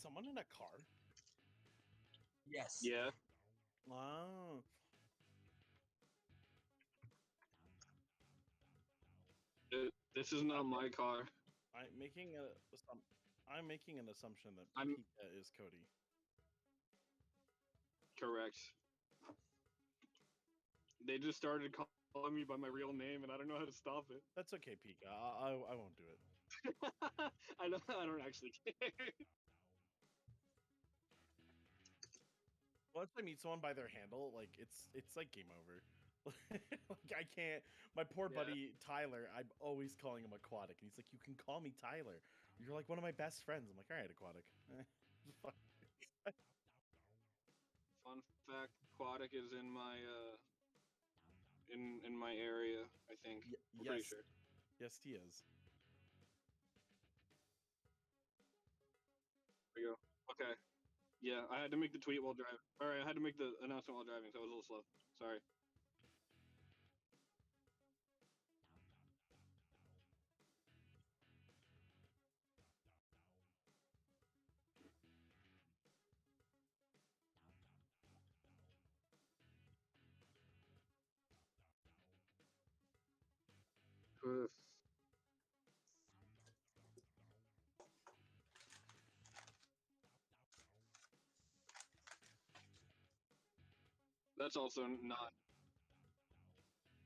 someone in a car? Yes. Yeah. Wow. This is not my car. I'm making an assumption that I'm- Pika is Cody. Correct. They just started calling me by my real name, and I don't know how to stop it. That's okay, Pika. I won't do it. I don't actually care. Once I meet someone by their handle, like it's like game over. Like I can't. My poor Yeah. buddy Tyler, I'm always calling him Aquatic, and he's like, "You can call me Tyler. You're like one of my best friends." I'm like, "All right, Aquatic." Fun fact: Aquatic is in my in my area. I think. I'm pretty Yes, sure. yes, he is. There you go. Okay. Yeah, I had to make the tweet while driving. All right, I had to make the announcement while driving, so I was a little slow. Sorry. That's also not.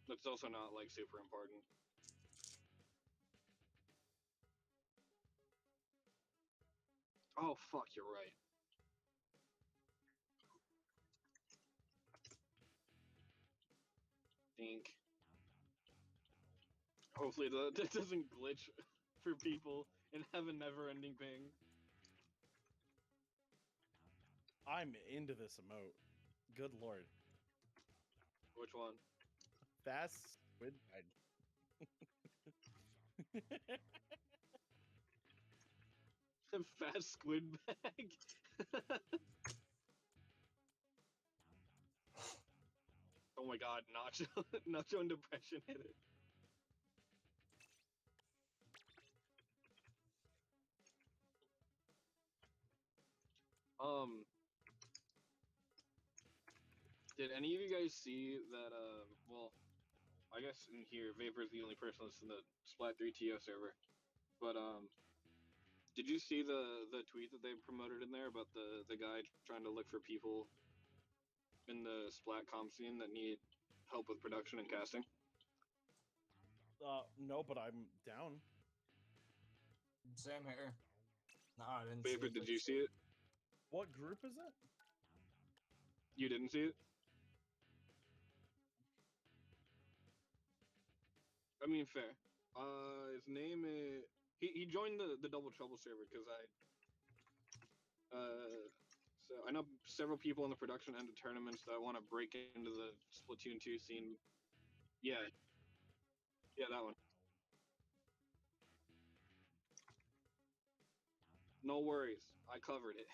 That's also not like super important. Oh fuck, you're right. Think. Hopefully that doesn't glitch for people and have a never-ending ping. I'm into this emote. Good lord, Which one? fast squid bag. Fast squid bag. Oh my god, Nacho, Nacho and depression hit it. Did any of you guys see that? Well, I guess in here, Vapor is the only person that's in the Splat 3 TO server. But did you see the tweet that they promoted in there about the guy trying to look for people in the Splat comp scene that need help with production and casting? No, but I'm down. Same here. No, I didn't see Vapor, it, did but you see it? What group is it? You didn't see it? I mean, fair. His name is. He joined the Double Trouble server because so I know several people in the production and the tournaments that want to break into the Splatoon 2 scene. Yeah, yeah, that one. No worries, I covered it.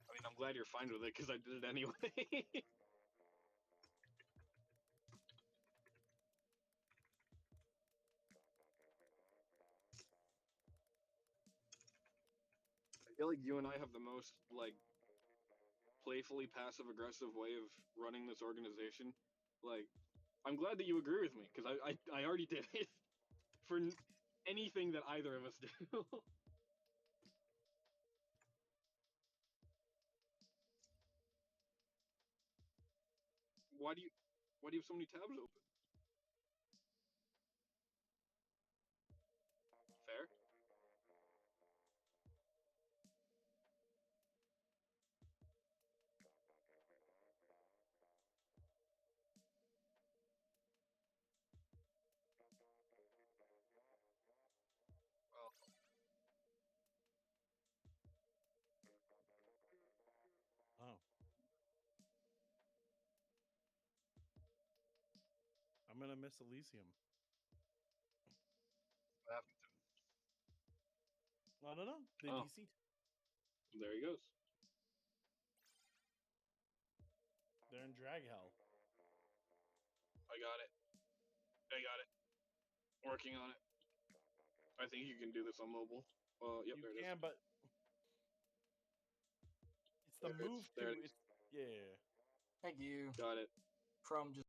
I mean, I'm glad you're fine with it because I did it anyway. I feel like you and I have the most like playfully passive aggressive way of running this organization. Like, I'm glad that you agree with me because I already did it for anything that either of us do. Why do you have so many tabs open? Fair. Well, Oh, I'm gonna miss Elysium. what happened to him? I don't know. They Oh. DC'd. There he goes. They're in drag hell. I got it. Working on it. I think you can do this on mobile. Yep, You there it is. can, but it's the There it is. move There to it is. it's yeah. Thank you. Got it. Chrome just.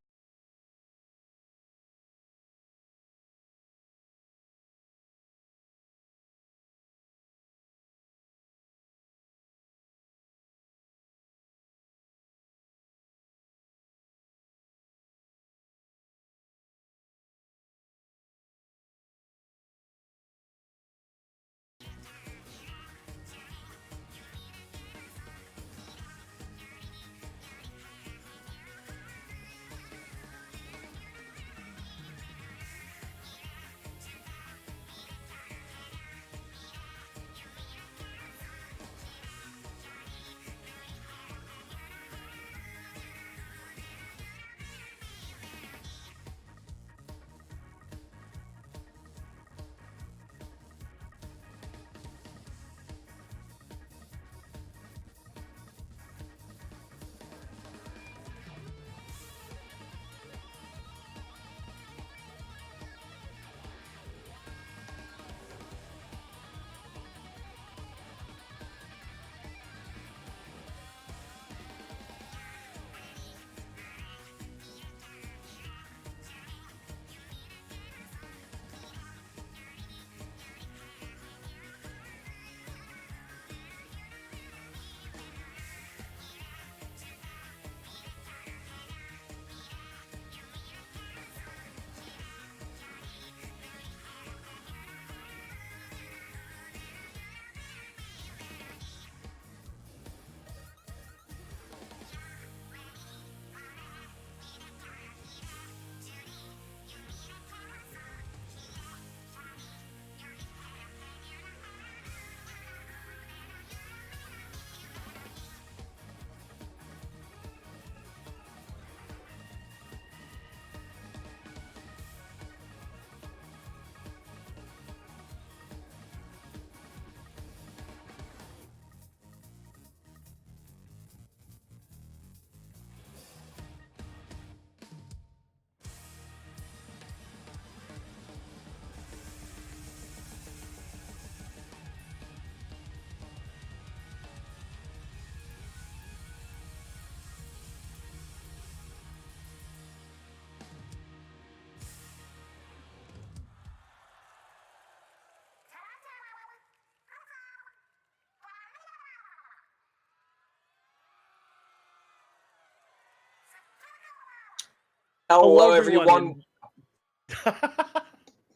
Hello, everyone.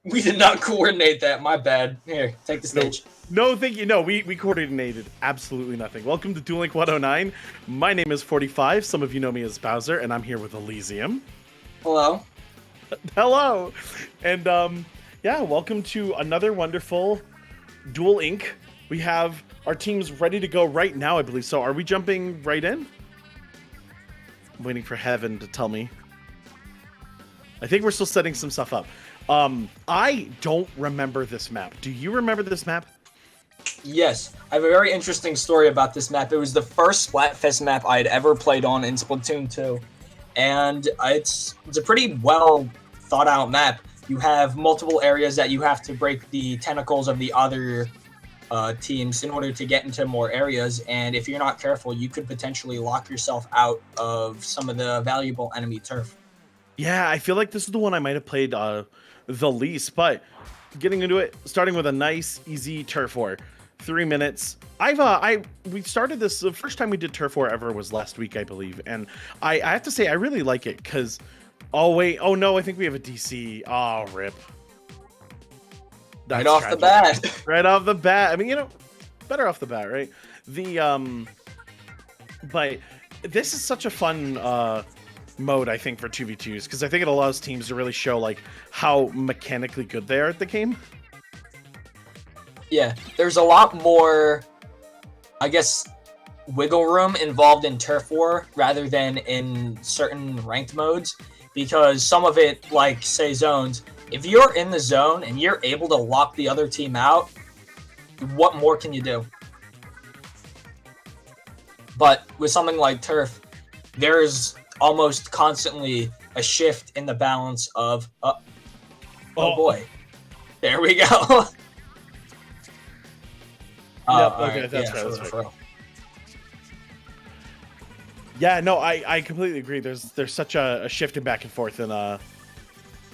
We did not coordinate that. My bad. Here, take the stage. No, thank you. No, we coordinated absolutely nothing. Welcome to Duel Link 109. My name is 45. Some of you know me as Bowser, and I'm here with Elysium. Hello. Hello. And yeah, welcome to another wonderful Duel Inc. We have our teams ready to go right now, I believe. So are we jumping right in? I'm waiting for Heaven to tell me. I think we're still setting some stuff up. I don't remember this map. Do you remember this map? Yes, I have a very interesting story about this map. It was the first Splatfest map I had ever played on in Splatoon 2. And it's a pretty well thought out map. You have multiple areas that you have to break the tentacles of the other teams in order to get into more areas. And if you're not careful, you could potentially lock yourself out of some of the valuable enemy turf. Yeah, I feel like this is the one I might have played the least, but getting into it, starting with a nice, easy turf war. 3 minutes. We started this, the first time we did turf war ever was last week, I believe. And I have to say, I really like it because, oh wait, oh no, I think we have a DC. Oh, rip. Right off the bat. Right off the bat. I mean, you know, better off the bat, right? But this is such a fun mode, I think, for 2v2s, because I think it allows teams to really show like how mechanically good they are at the game. Yeah, there's a lot more, I guess, wiggle room involved in turf war rather than in certain ranked modes, because some of it, like say zones, if you're in the zone and you're able to lock the other team out, what more can you do? But with something like turf, there's almost constantly a shift in the balance of oh Oh. boy, there we go. Okay, alright, that's yeah, right, for that's the right. throw. Yeah, no, I completely agree. There's such a shift in back and forth in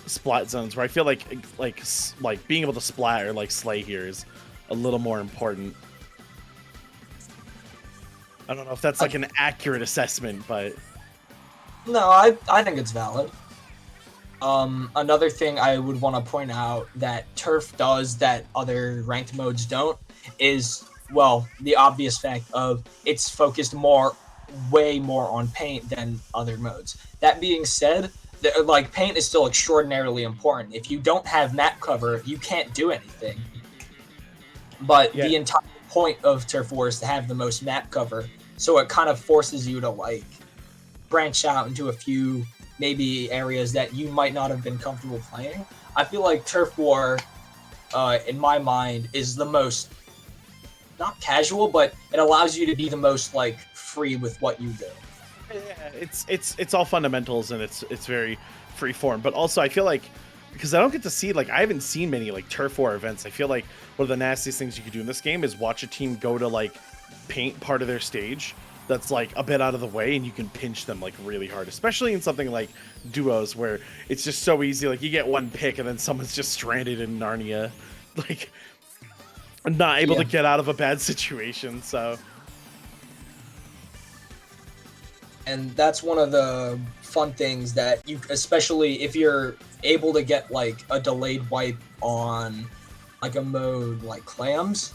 splat zones where I feel like being able to splat or like slay here is a little more important. I don't know if that's like an accurate assessment, but No, I think it's valid. Another thing I would want to point out that Turf does that other ranked modes don't is, well, the obvious fact of it's focused way more on paint than other modes. That being said, like, paint is still extraordinarily important. If you don't have map cover, you can't do anything. But Yeah. the entire point of Turf War is to have the most map cover, so it kind of forces you to, like, branch out into a few maybe areas that you might not have been comfortable playing. I feel like Turf War, in my mind, is the most, not casual, but it allows you to be the most, like, free with what you do. yeah, it's all fundamentals and it's very free form. But also I feel like because I don't get to see I haven't seen many like Turf War events. I feel like one of the nastiest things you could do in this game is watch a team go to like paint part of their stage that's like a bit out of the way and you can pinch them like really hard, especially in something like duos where it's just so easy. Like you get one pick and then someone's just stranded in Narnia, like not able to get out of a bad situation. So And that's one of the fun things that you, especially if you're able to get like a delayed wipe on like a mode like clams,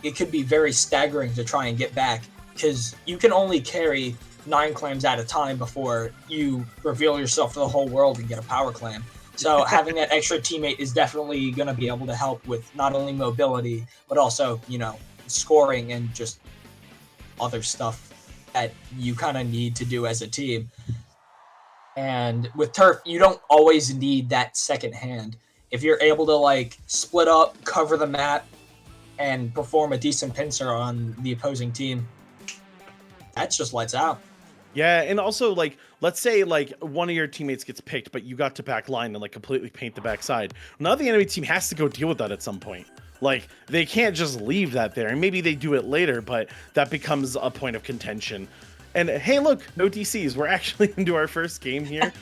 it could be very staggering to try and get back because you can only carry 9 clams at a time before you reveal yourself to the whole world and get a power clam. So having that extra teammate is definitely going to be able to help with not only mobility, but also, you know, scoring and just other stuff that you kind of need to do as a team. And with Turf, you don't always need that second hand. If you're able to like split up, cover the map, and perform a decent pincer on the opposing team, that's just lights out. yeah, and also like let's say like one of your teammates gets picked, but you got to back line and like completely paint the backside. Now the enemy team has to go deal with that at some point. Like they can't just leave that there, and maybe they do it later, but that becomes a point of contention. And hey, look, no DCs. We're actually into our first game here.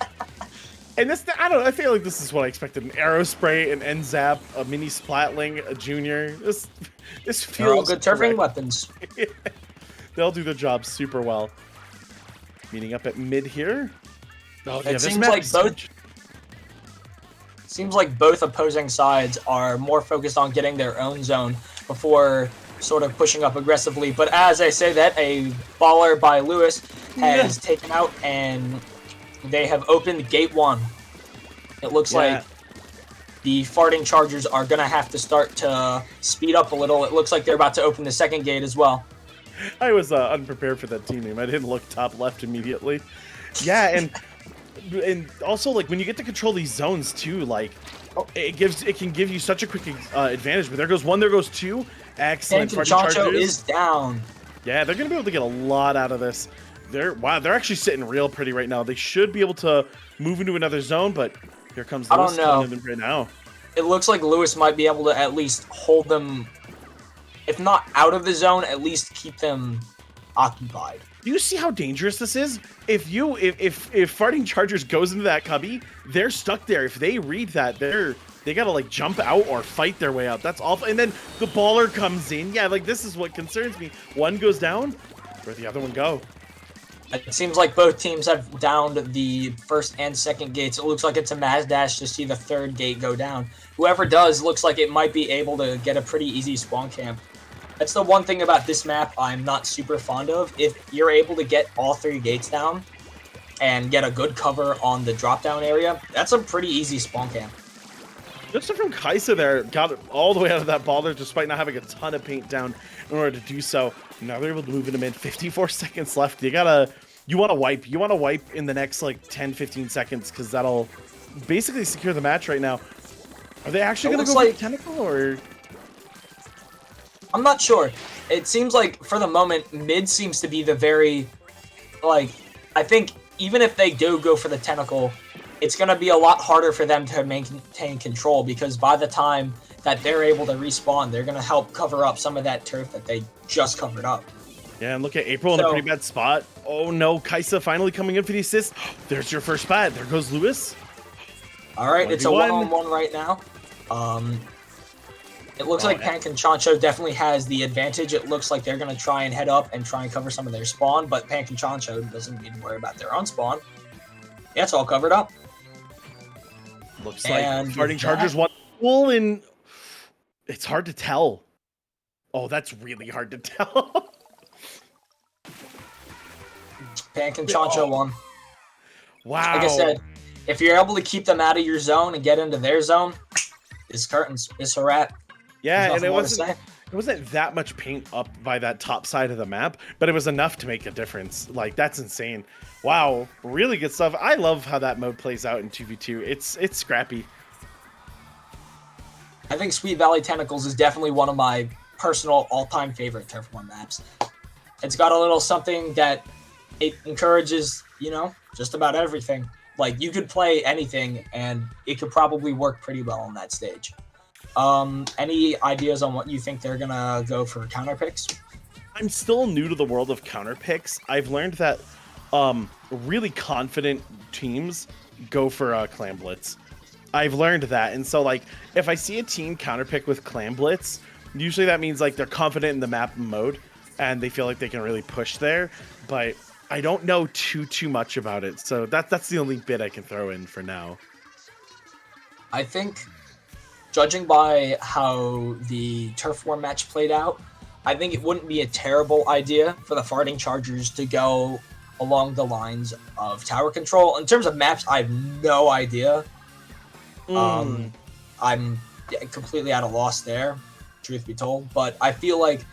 And this, I don't know, I feel like this is what I expected. An Arrow Spray, an N-Zap, a Mini Splatling, a Junior. This feels They're all good turfing correct. weapons. They'll do their job super well. Meeting up at mid here. Oh, It seems like both opposing sides are more focused on getting their own zone before sort of pushing up aggressively. But as I say that, a baller by Lewis has taken out and they have opened gate 1. It looks like the farting Chargers are going to have to start to speed up a little. It looks like they're about to open the second gate as well. I was unprepared for that team name. I didn't look top left immediately. Yeah, and also like when you get to control these zones too, like it can give you such a quick advantage. But there goes 1, there goes 2. Excellent. Phantom Farting Chancho Chargers. is down. Yeah, they're gonna be able to get a lot out of this. They're actually sitting real pretty right now. They should be able to move into another zone, but here comes I Lewis don't know. coming in right now. It looks like Lewis might be able to at least hold them, if not out of the zone, at least keep them occupied. Do you see how dangerous this is? If Farting Chargers goes into that cubby, they're stuck there. If they read that, they gotta like jump out or fight their way out. That's awful. And then the baller comes in. Yeah, like this is what concerns me. One goes down, where'd the other one go? It seems like both teams have downed the first and second gates. It looks like it's a Maz dash to see the third gate go down. Whoever does looks like it might be able to get a pretty easy spawn camp. That's the one thing about this map I'm not super fond of. If you're able to get all 3 gates down and get a good cover on the drop down area, that's a pretty easy spawn camp. Just from Kaisa there, got it all the way out of that baller despite not having a ton of paint down in order to do so. Now they're able to move into mid. 54 seconds left. You want to wipe. You want to wipe in the next like 10-15 seconds because that'll basically secure the match right now. Are they actually going to go for the tentacle or? I'm not sure. It seems like for the moment, mid seems to be the very, like, I think even if they do go for the tentacle, it's going to be a lot harder for them to maintain control because by the time that they're able to respawn, they're going to help cover up some of that turf that they just covered up. Yeah, and look at April in a pretty bad spot. Oh no, Kaisa finally coming in for the assist. There's your first bat. There goes Lewis. All right, it's a one-on-one right now. It looks like Pank and Chancho definitely has the advantage. It looks like they're going to try and head up and try and cover some of their spawn, but Pank and Chancho doesn't need to worry about their own spawn. Yeah, it's all covered up. Looks like Fighting Chargers won full, and it's hard to tell. Oh, that's really hard to tell. Pank and Chancho won. Wow. Like I said, if you're able to keep them out of your zone and get into their zone, it's curtains. It's a wrap. Yeah, and it wasn't that much paint up by that top side of the map, but it was enough to make a difference. Like, that's insane. Wow, really good stuff. I love how that mode plays out in 2v2. It's scrappy. I think Sweet Valley Tentacles is definitely one of my personal all-time favorite Turf War maps. It's got a little something that it encourages, you know, just about everything. Like, you could play anything, and it could probably work pretty well on that stage. Any ideas on what you think they're gonna go for counter picks? I'm still new to the world of counter picks. I've learned that really confident teams go for Clam Blitz. I've learned that, and so like if I see a team counter pick with Clam Blitz, usually that means like they're confident in the map mode and they feel like they can really push there. But I don't know too much about it, so that's the only bit I can throw in for now. I think, judging by how the Turf War match played out, I think it wouldn't be a terrible idea for the Farting Chargers to go along the lines of tower control. In terms of maps, I have no idea. I'm completely at a loss there, truth be told. But I feel like,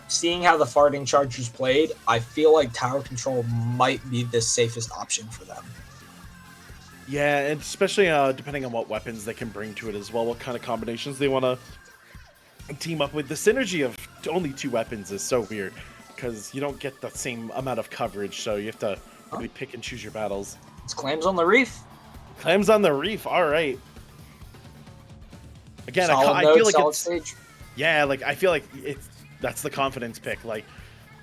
seeing how the Farting Chargers played, I feel like tower control might be the safest option for them. Yeah, and especially depending on what weapons they can bring to it as well, what kind of combinations they want to team up with. The synergy of only 2 weapons is so weird because you don't get the same amount of coverage, so you have to really pick and choose your battles. It's Clams on the Reef. Clams on the Reef, all right. Again, I feel like it's stage. Yeah, like I feel like that's the confidence pick. Like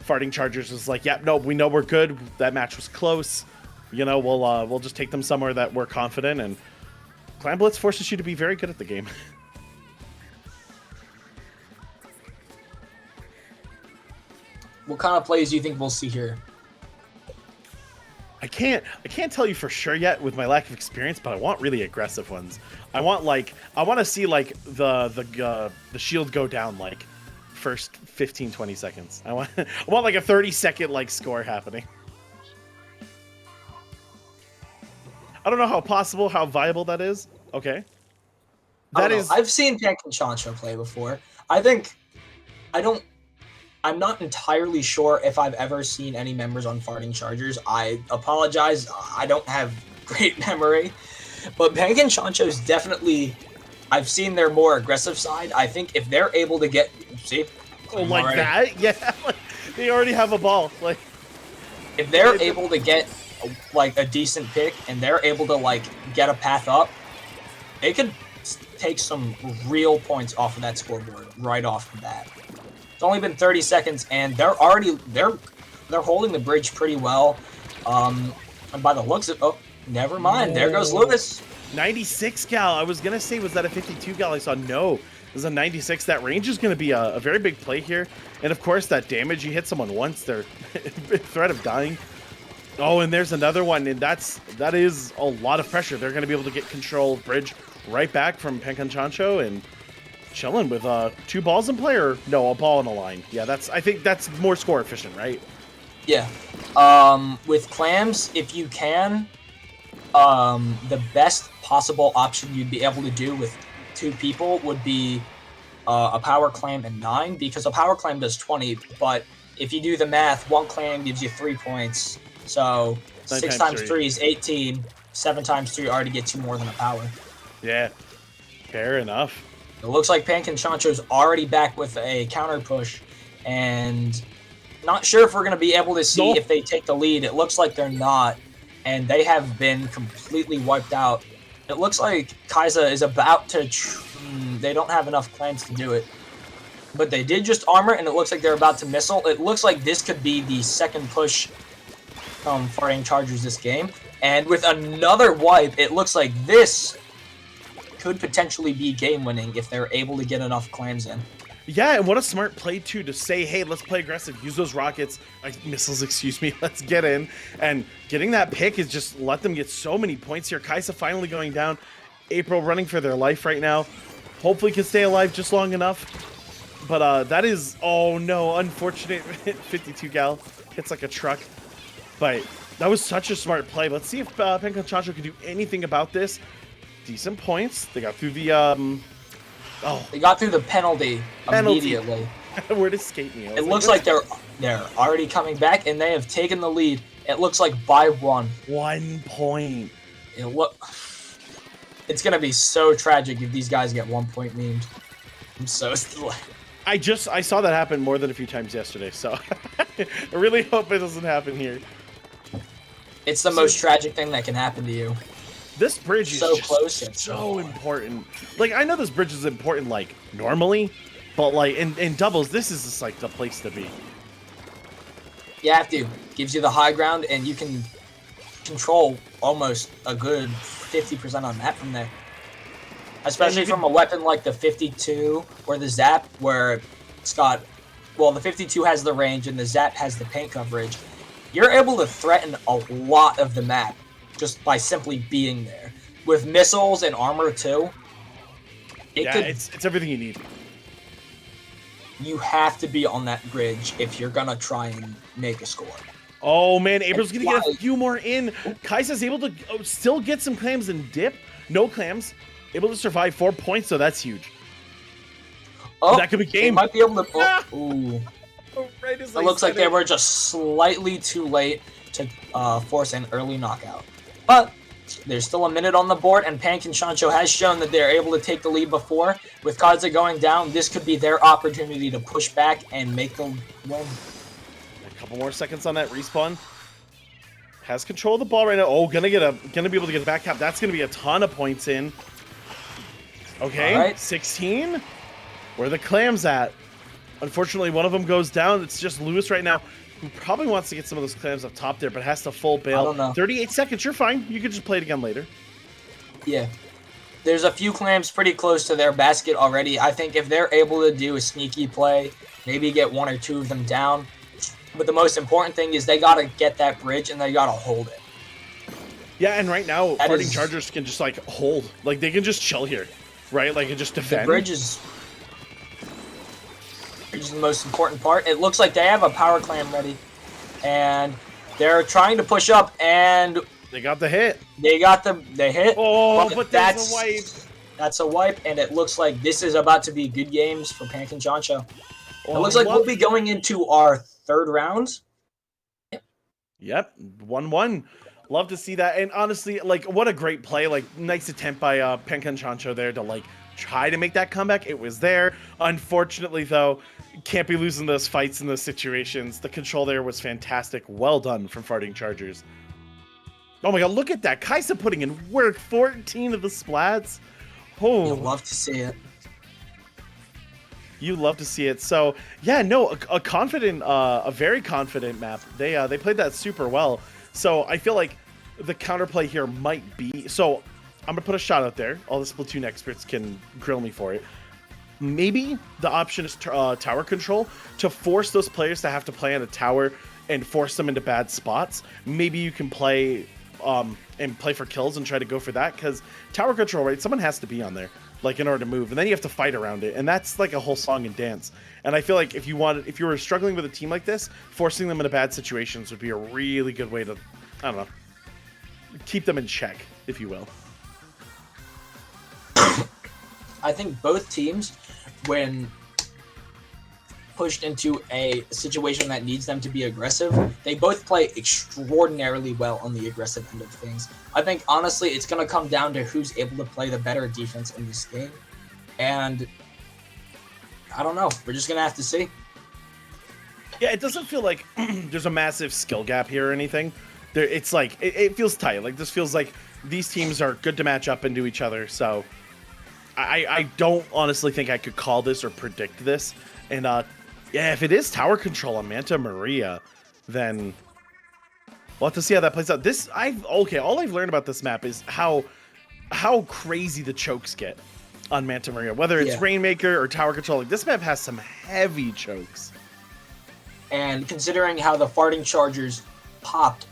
Farting Chargers is like, yeah, no, we know we're good. That match was close. You know, we'll just take them somewhere that we're confident, and Clam Blitz forces you to be very good at the game. What kind of plays do you think we'll see here? I can't tell you for sure yet with my lack of experience, but I want really aggressive ones. I want to see like the shield go down like first 15-20 seconds. I want like a 30-second like score happening. I don't know how viable that is. Okay. I've seen Pank and Chancho play before. I'm not entirely sure if I've ever seen any members on Farting Chargers. I apologize. I don't have great memory. But Pank and Chancho is definitely, I've seen their more aggressive side. I think if they're able to get, that? Yeah. Like, they already have a ball. Like, if they're able to get like a decent pick and they're able to like get a path up, they could take some real points off of that scoreboard right off the bat. It's only been 30 seconds, and they're holding the bridge pretty well. And by the looks of never mind. There goes Lewis. 96 gal. I was gonna say, was that a 52 gal? I saw no. It was a 96. That range is gonna be a very big play here, and of course that damage. You hit someone once, they're in threat of dying. Oh, and there's another one, and that is a lot of pressure. They're gonna be able to get control of bridge right back from Pank and Chancho and chilling with 2 balls in play, or no, a ball in a line. Yeah, I think that's more score efficient, right? Yeah. With Clams, if you can, the best possible option you'd be able to do with 2 people would be a power clam and 9, because a power clam does 20, but if you do the math, 1 clam gives you 3 points. So 6 times 3 is 18. 7 times 3 already gets you more than a power. Yeah, fair enough. It looks like Pank and Chancho's already back with a counter push, and not sure if we're going to be able to see if they take the lead. It looks like they're not, and they have been completely wiped out. It looks like Kai'Sa is about to... they don't have enough clans to do it. But they did just armor, and it looks like they're about to missile. It looks like this could be the second push from Fighting Chargers this game. And with another wipe, it looks like this could potentially be game-winning if they're able to get enough clans in. Yeah, and what a smart play, too, to say, hey, let's play aggressive, use those rockets, missiles, excuse me, let's get in. And getting that pick is just let them get so many points here. Kai'Sa finally going down. April running for their life right now. Hopefully can stay alive just long enough. But that is, oh no, unfortunate. 52 gal hits like a truck. But that was such a smart play. Let's see if Penkan-Chancho can do anything about this. Decent points. They got through the, They got through the penalty immediately. Word escaped me. It looks like they're already coming back, and they have taken the lead. It looks like by 1. 1 point. It's gonna be so tragic if these guys get 1 point memed. I'm so I saw that happen more than a few times yesterday, so I really hope it doesn't happen here. It's the most tragic thing that can happen to you. This bridge is so just close and so important. Like, I know this bridge is important, like, normally, but, like, in doubles, this is just, like, the place to be. You have to. Gives you the high ground, and you can control almost a good 50% on that from there. Especially from a weapon like the 52 or the Zap, where it's got... Well, the 52 has the range, and the Zap has the paint coverage. You're able to threaten a lot of the map just by simply being there. With missiles and armor, too. It's everything you need. You have to be on that bridge if you're gonna try and make a score. Oh, man, April's gonna get a few more in. Kai'Sa's able to still get some clams and dip. No clams. Able to survive 4 points, so that's huge. Oh, that could be game. Might be able to... Ooh. Right as it looks like they were just slightly too late to force an early knockout. But there's still a minute on the board, and Penkan-Chancho has shown that they're able to take the lead before. With Kai'Sa going down, this could be their opportunity to push back and make the win. A couple more seconds on that respawn. Has control of the ball right now. Oh, gonna be able to get a back cap. That's gonna be a ton of points in. Okay, right. 16. Where are the clams at? Unfortunately, one of them goes down. It's just Lewis right now, who probably wants to get some of those clams up top there, but has to full bail. I don't know. 38 seconds, you're fine. You can just play it again later. Yeah. There's a few clams pretty close to their basket already. I think if they're able to do a sneaky play, maybe get 1 or 2 of them down. But the most important thing is they got to get that bridge, and they got to hold it. Yeah, and right now, Fighting Chargers can just, like, hold. Like, they can just chill here, right? Like, and just defend. The bridge is the most important part. It looks like they have a power clam ready, and they're trying to push up, and they got the hit. They got the hit. Oh, but that's a wipe. That's a wipe, and it looks like this is about to be good games for Penkan-Chancho. It looks like we'll be going into our 3rd round. Yep, 1-1. Love to see that, and honestly, like, what a great play. Like, nice attempt by Penkan-Chancho there to, like, try to make that comeback. It was there. Unfortunately, though, can't be losing those fights in those situations. The control there was fantastic. Well done from Fighting Chargers. Oh my god, look at that. Kai'Sa putting in work. 14 of the splats. Oh, you love to see it. You love to see it. So, yeah, no, a confident, a very confident map. They played that super well. So, I feel like the counterplay here might be... So, I'm going to put a shot out there. All the Splatoon experts can grill me for it. Maybe the option is tower control to force those players to have to play on a tower and force them into bad spots. Maybe you can play and play for kills and try to go for that, because tower control, right? Someone has to be on there, like, in order to move, and then you have to fight around it, and that's like a whole song and dance. And I feel like if you were struggling with a team like this, forcing them into bad situations would be a really good way to, I don't know, keep them in check, if you will. I think both teams, when pushed into a situation that needs them to be aggressive, they both play extraordinarily well on the aggressive end of things. I think, honestly, it's going to come down to who's able to play the better defense in this game. And I don't know. We're just going to have to see. Yeah, it doesn't feel like there's a massive skill gap here or anything. it's like it feels tight. Like this feels like these teams are good to match up into each other. So I don't honestly think I could call this or predict this. And yeah, if it is tower control on Manta Maria, then we'll have to see how that plays out. All I've learned about this map is how crazy the chokes get on Manta Maria, whether it's Rainmaker or tower control. Like this map has some heavy chokes. And considering how the farting chargers popped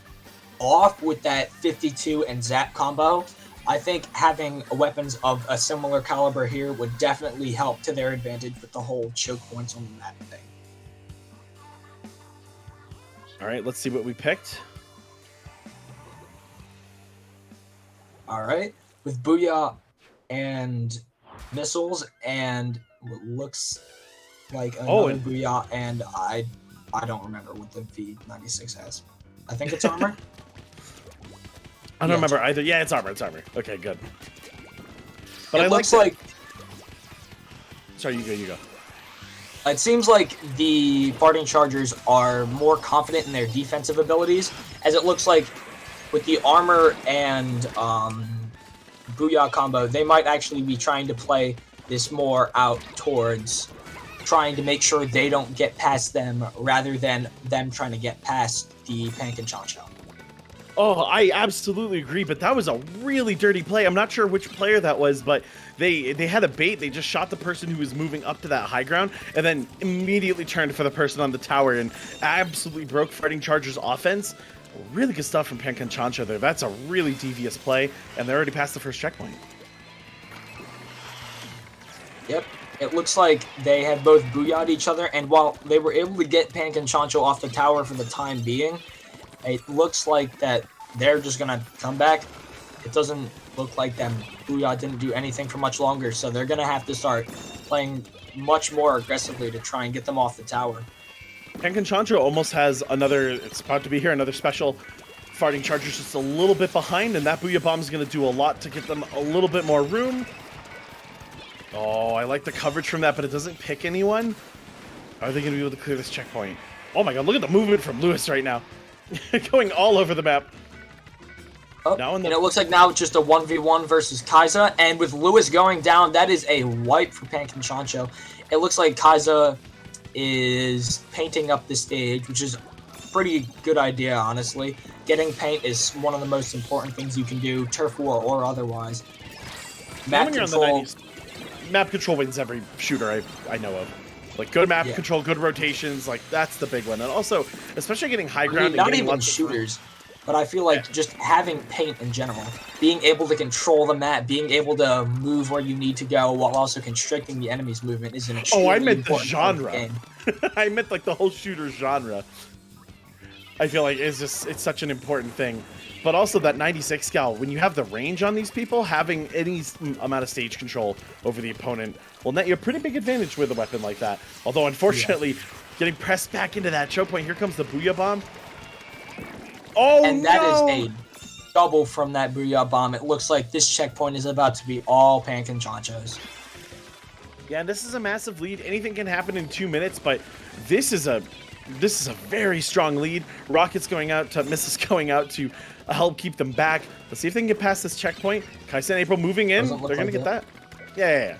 off with that 52 and zap combo, I think having weapons of a similar caliber here would definitely help to their advantage with the whole choke points on the map thing. All right, let's see what we picked. All right, with Booyah and missiles and what looks like another Booyah, and I don't remember what the V96 has. I think it's armor. I don't remember either. Yeah, it's armor. It's armor. Okay, good. But it looks like. Sorry, you go. It seems like the farting chargers are more confident in their defensive abilities, as it looks like with the armor and Booyah combo, they might actually be trying to play this more out towards trying to make sure they don't get past them, rather than them trying to get past the Pank and Chancho. Oh, I absolutely agree, but that was a really dirty play. I'm not sure which player that was, but they had a bait. They just shot the person who was moving up to that high ground and then immediately turned for the person on the tower and absolutely broke Fighting Chargers' offense. Really good stuff from Pank and Chancho there. That's a really devious play, and they're already past the first checkpoint. Yep. It looks like they had both booyah'd each other, and while they were able to get Pank and Chancho off the tower for the time being, it looks like that they're just going to come back. It doesn't look like them. Booyah didn't do anything for much longer, so they're going to have to start playing much more aggressively to try and get them off the tower. Pank and Chancho almost has another, it's about to be here, another special. Farting Chargers just a little bit behind, and that Booyah Bomb is going to do a lot to get them a little bit more room. Oh, I like the coverage from that, but it doesn't pick anyone. Are they going to be able to clear this checkpoint? Oh my god, look at the movement from Lewis right now. Going all over the map. Oh, and it looks like now it's just a 1v1 versus Kai'Sa, and with Lewis going down, that is a wipe for Pank and Chancho. It looks like Kai'Sa is painting up the stage, which is a pretty good idea, honestly. Getting paint is one of the most important things you can do, turf war or otherwise. Map control. Map control wins every shooter I know of. Like, good map control, good rotations, like, that's the big one. And also, especially getting high ground. Not even shooters, but I feel like just having paint in general, being able to control the map, being able to move where you need to go while also constricting the enemy's movement is an extremely important genre. game. I meant, like, the whole shooter genre. I feel like it's such an important thing. But also that 96 Scal, when you have the range on these people, having any amount of stage control over the opponent will net you a pretty big advantage with a weapon like that. Although, unfortunately, getting pressed back into that choke point, here comes the Booyah Bomb. Oh, and that is a double from that Booyah Bomb. It looks like this checkpoint is about to be all Pank and Chancho's. Yeah, and this is a massive lead. Anything can happen in 2 minutes, but this is a very strong lead. Rockets going out to missiles going out to help keep them back. Let's see if they can get past this checkpoint. Kai'Sa and April moving in. They're going to get that. Yeah.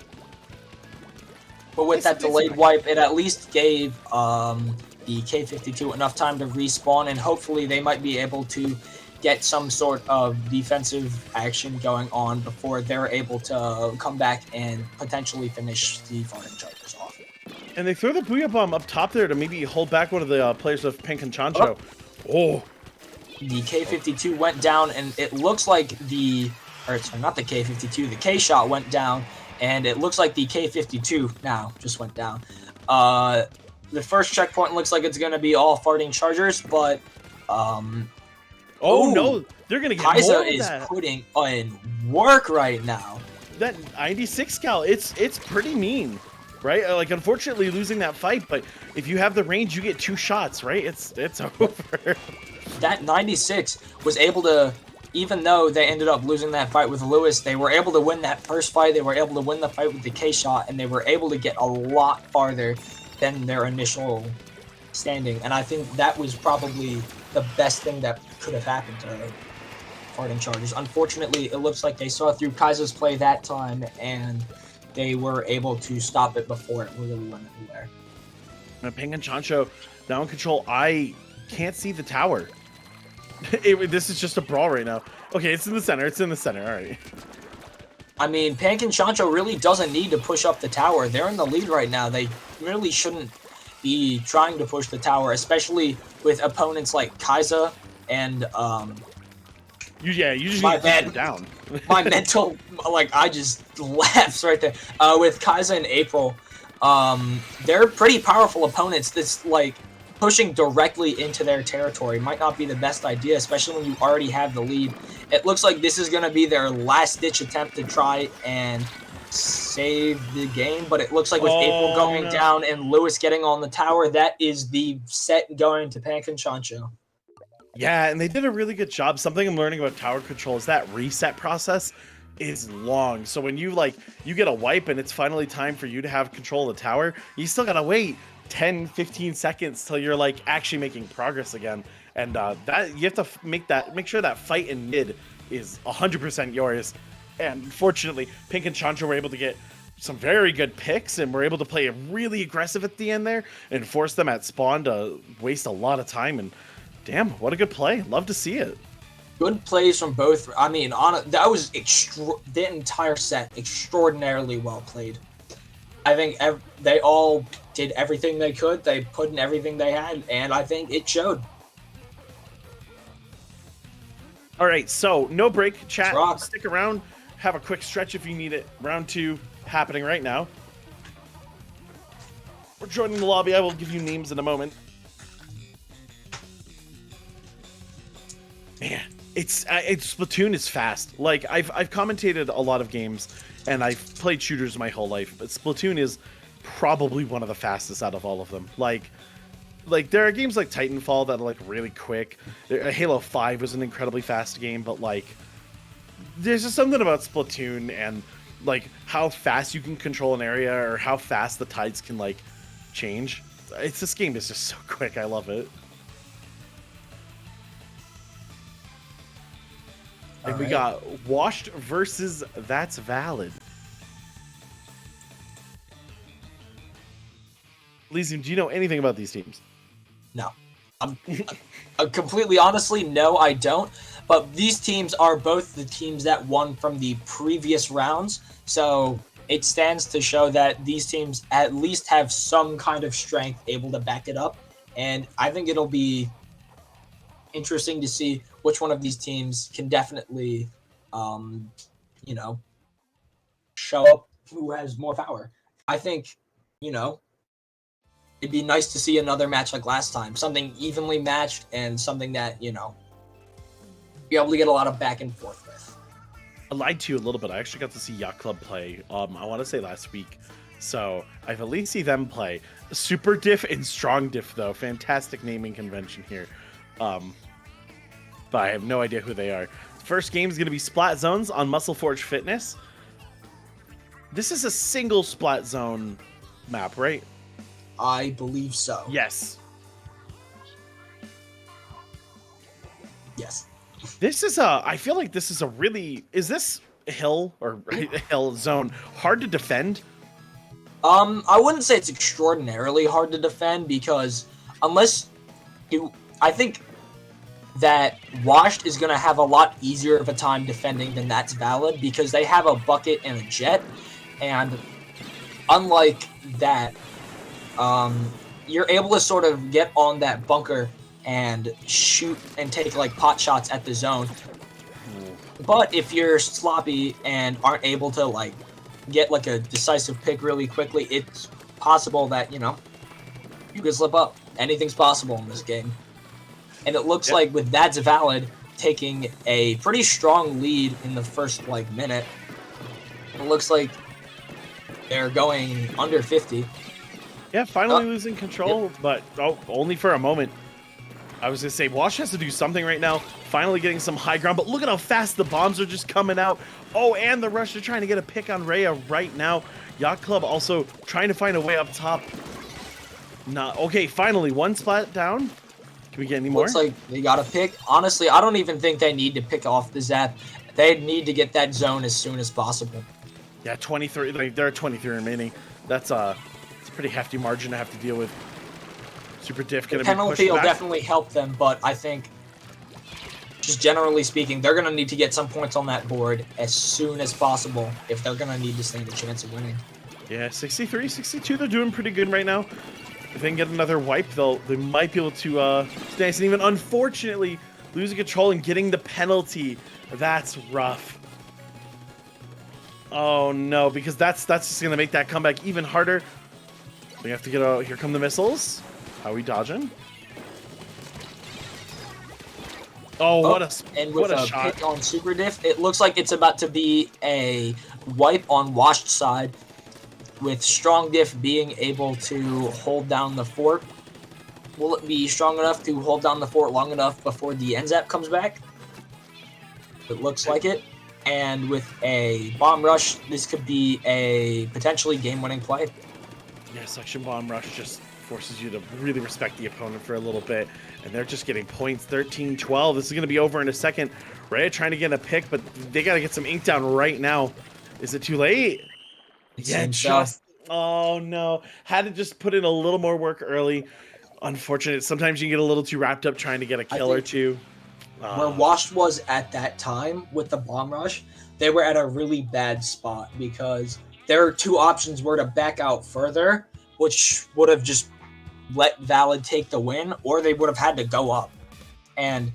But with that delayed wipe, it at least gave the K-52 enough time to respawn, and hopefully they might be able to get some sort of defensive action going on before they're able to come back and potentially finish the Farting Chargers off. And they throw the Booyah Bomb up top there to maybe hold back one of the players of Pank and Chancho. Oh. The K-52 went down, and it looks like not the K-52, the K-Shot went down, and it looks like the K-52 now just went down. The first checkpoint looks like it's going to be all Farting Chargers, but no, they're going to get Kai'Sa more of is that. putting in work right now. That 96 Cal, it's pretty mean, right? Like, unfortunately, losing that fight, but if you have the range, you get 2 shots, right? It's over. That 96 was able to, even though they ended up losing that fight with Lewis, they were able to win that first fight. They were able to win the fight with the K-Shot, and they were able to get a lot farther than their initial standing. And I think that was probably the best thing that could have happened to Fighting Chargers. Unfortunately, it looks like they saw through Kaiser's play that time, and they were able to stop it before it really went anywhere. Ping and Chancho now in control. I can't see the tower. This is just a brawl right now. Okay, it's in the center. It's in the center. All right. I mean, Pank and Chancho really doesn't need to push up the tower. They're in the lead right now. They really shouldn't be trying to push the tower, especially with opponents like Kaiser and You just My need to push bad. it down. my mental, like, I just laughs right there. With Kaiser and April, they're pretty powerful opponents. That's like pushing directly into their territory might not be the best idea, especially when you already have the lead. It looks like this is going to be their last-ditch attempt to try and save the game, but it looks like with April going down and Lewis getting on the tower, that is the set going to Pank and Chancho. Yeah, and they did a really good job. Something I'm learning about tower control is that reset process is long. So when you get a wipe and it's finally time for you to have control of the tower, you still gotta wait 10, 15 seconds till you're like actually making progress again. And that you have to make sure that fight in mid is 100% yours. And fortunately, Pink and Chancho were able to get some very good picks and were able to play really aggressive at the end there and force them at spawn to waste a lot of time. And damn, what a good play. Love to see it. Good plays from both. I mean, that was the entire set extraordinarily well played. I think they all did everything they could. They put in everything they had, and I think it showed. All right, so no break, chat. Rock. Stick around. Have a quick stretch if you need it. Round 2 happening right now. We're joining the lobby. I will give you names in a moment. Man, it's Splatoon is fast. Like I've commentated a lot of games, and I've played shooters my whole life, but Splatoon is probably one of the fastest out of all of them. Like there are games like Titanfall that are like really quick. Halo 5 was an incredibly fast game, but like there's just something about Splatoon and like how fast you can control an area or how fast the tides can like change. This game is just so quick. I love it. And we got Washed versus That's Valid. Elysium, do you know anything about these teams? No. Completely honestly, no, I don't. But these teams are both the teams that won from the previous rounds. So it stands to show that these teams at least have some kind of strength able to back it up. And I think it'll be interesting to see which one of these teams can definitely, show up who has more power. I think, it'd be nice to see another match like last time, something evenly matched and something that, be able to get a lot of back and forth with. I lied to you a little bit. I actually got to see Yacht Club play, I want to say last week. So I've at least seen them play. Super Diff and Strong Diff, though. Fantastic naming convention here. But I have no idea who they are. First game is going to be Splat Zones on Muscle Forge Fitness. This is a single Splat Zone map, right? I believe so. Yes. Yes. This is I feel like this is a really, is this hill or hill zone hard to defend? I wouldn't say it's extraordinarily hard to defend because I think that Washed is going to have a lot easier of a time defending than That's Valid because they have a bucket and a jet, and unlike that, you're able to sort of get on that bunker and shoot and take like pot shots at the zone. But if you're sloppy and aren't able to like get like a decisive pick really quickly, it's possible that you can slip up. Anything's possible in this game. And it looks like with That's Valid taking a pretty strong lead in the first minute, it looks like they're going under 50. Yeah, finally losing control, but only for a moment. I was going to say, Wash has to do something right now, finally getting some high ground, but look at how fast the bombs are just coming out. Oh, and the Rush are trying to get a pick on Rhea right now. Yacht Club also trying to find a way up top. Okay, finally, one splat down. Can we get any more? Looks like they got to pick. Honestly, I don't even think they need to pick off the Zap. They need to get that zone as soon as possible. Yeah, 23. Like, there are 23 remaining. It's a pretty hefty margin to have to deal with. Super Diff The going to be penalty pushing will back. definitely help them, but I think, just generally speaking, they're going to need to get some points on that board as soon as possible if they're going to need to stand a chance of winning. Yeah, 63, 62. They're doing pretty good right now. If they can get another wipe, they might be able to stay nice. And even unfortunately, losing control and getting the penalty. That's rough. Oh no, because that's just gonna make that comeback even harder. We have to get out. Here come the missiles. How are we dodging? Oh, what And what with a a shot! pick on Super Diff, it looks like it's about to be a wipe on Washed side, with Strong Diff being able to hold down the fort. Will it be strong enough to hold down the fort long enough before the NZAP comes back? It looks like it. And with a bomb rush, this could be a potentially game-winning play. Yeah, Suction Bomb Rush just forces you to really respect the opponent for a little bit. And they're just getting points 13-12. This is going to be over in a second. Ray trying to get a pick, but they got to get some ink down right now. Is it too late? Seems so. just. Oh, no. Had to just put in a little more work early. Unfortunate. Sometimes you get a little too wrapped up trying to get a kill or two. Where Washed was at that time with the bomb rush, they were at a really bad spot because their two options were to back out further, which would have just let Valid take the win, or they would have had to go up. And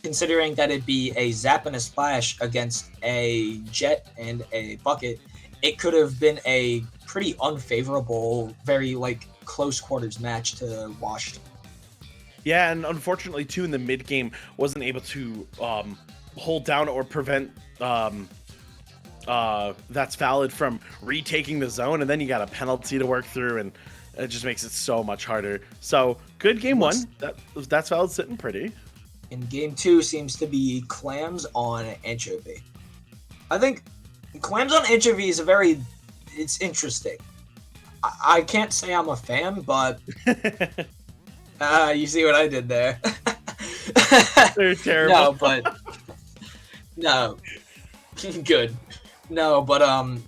considering that it'd be a Zap and a Splash against a Jet and a Bucket, it could have been a pretty unfavorable, very close quarters match to Washed. Yeah, and unfortunately, too, in the mid game, wasn't able to hold down or prevent That's Valid from retaking the zone, and then you got a penalty to work through, and it just makes it so much harder. So, good game one. That's Valid sitting pretty. And game two seems to be Clams on Anchovy. I think Clams on Anchovy is it's interesting. I can't say I'm a fan, but you see what I did there. They're terrible. No, but no, good. No, but I'm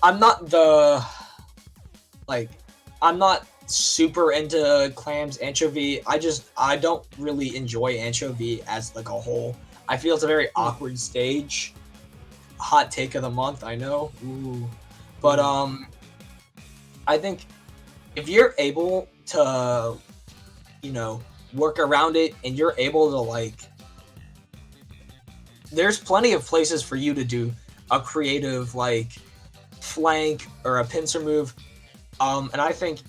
not I'm not super into Clams Anchovy. I don't really enjoy Anchovy as a whole. I feel it's a very awkward stage. Hot take of the month, I know. Ooh. But I think if you're able to, work around it and you're able to there's plenty of places for you to do a creative flank or a pincer move. And I think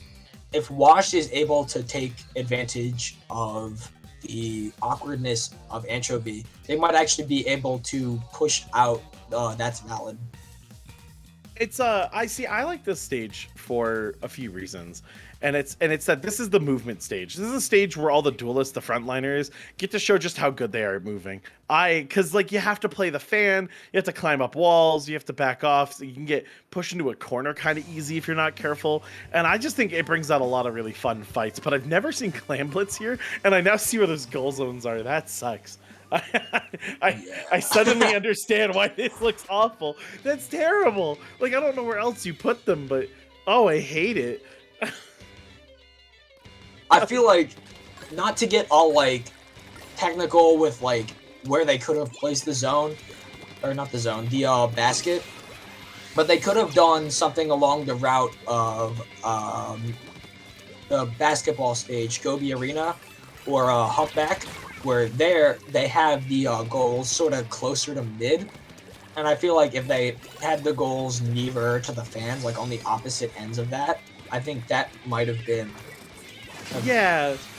if Wash is able to take advantage of the awkwardness of Anchovy, they might actually be able to push out That's Valid. I like this stage for a few reasons. And it's that this is the movement stage. This is a stage where all the duelists, the frontliners, get to show just how good they are at moving. Because you have to play the fan, you have to climb up walls, you have to back off, so you can get pushed into a corner kind of easy if you're not careful. And I just think it brings out a lot of really fun fights. But I've never seen Clam Blitz here, and I now see where those goal zones are. That sucks. I suddenly understand why this looks awful. That's terrible. I don't know where else you put them, but I hate it. I feel not to get all technical with where they could have placed the zone, or not the zone, the basket, but they could have done something along the route of the basketball stage, Gobi Arena, or Humpback, where they have the goals sort of closer to mid. And I feel if they had the goals nearer to the fans, on the opposite ends of that, I think that might have been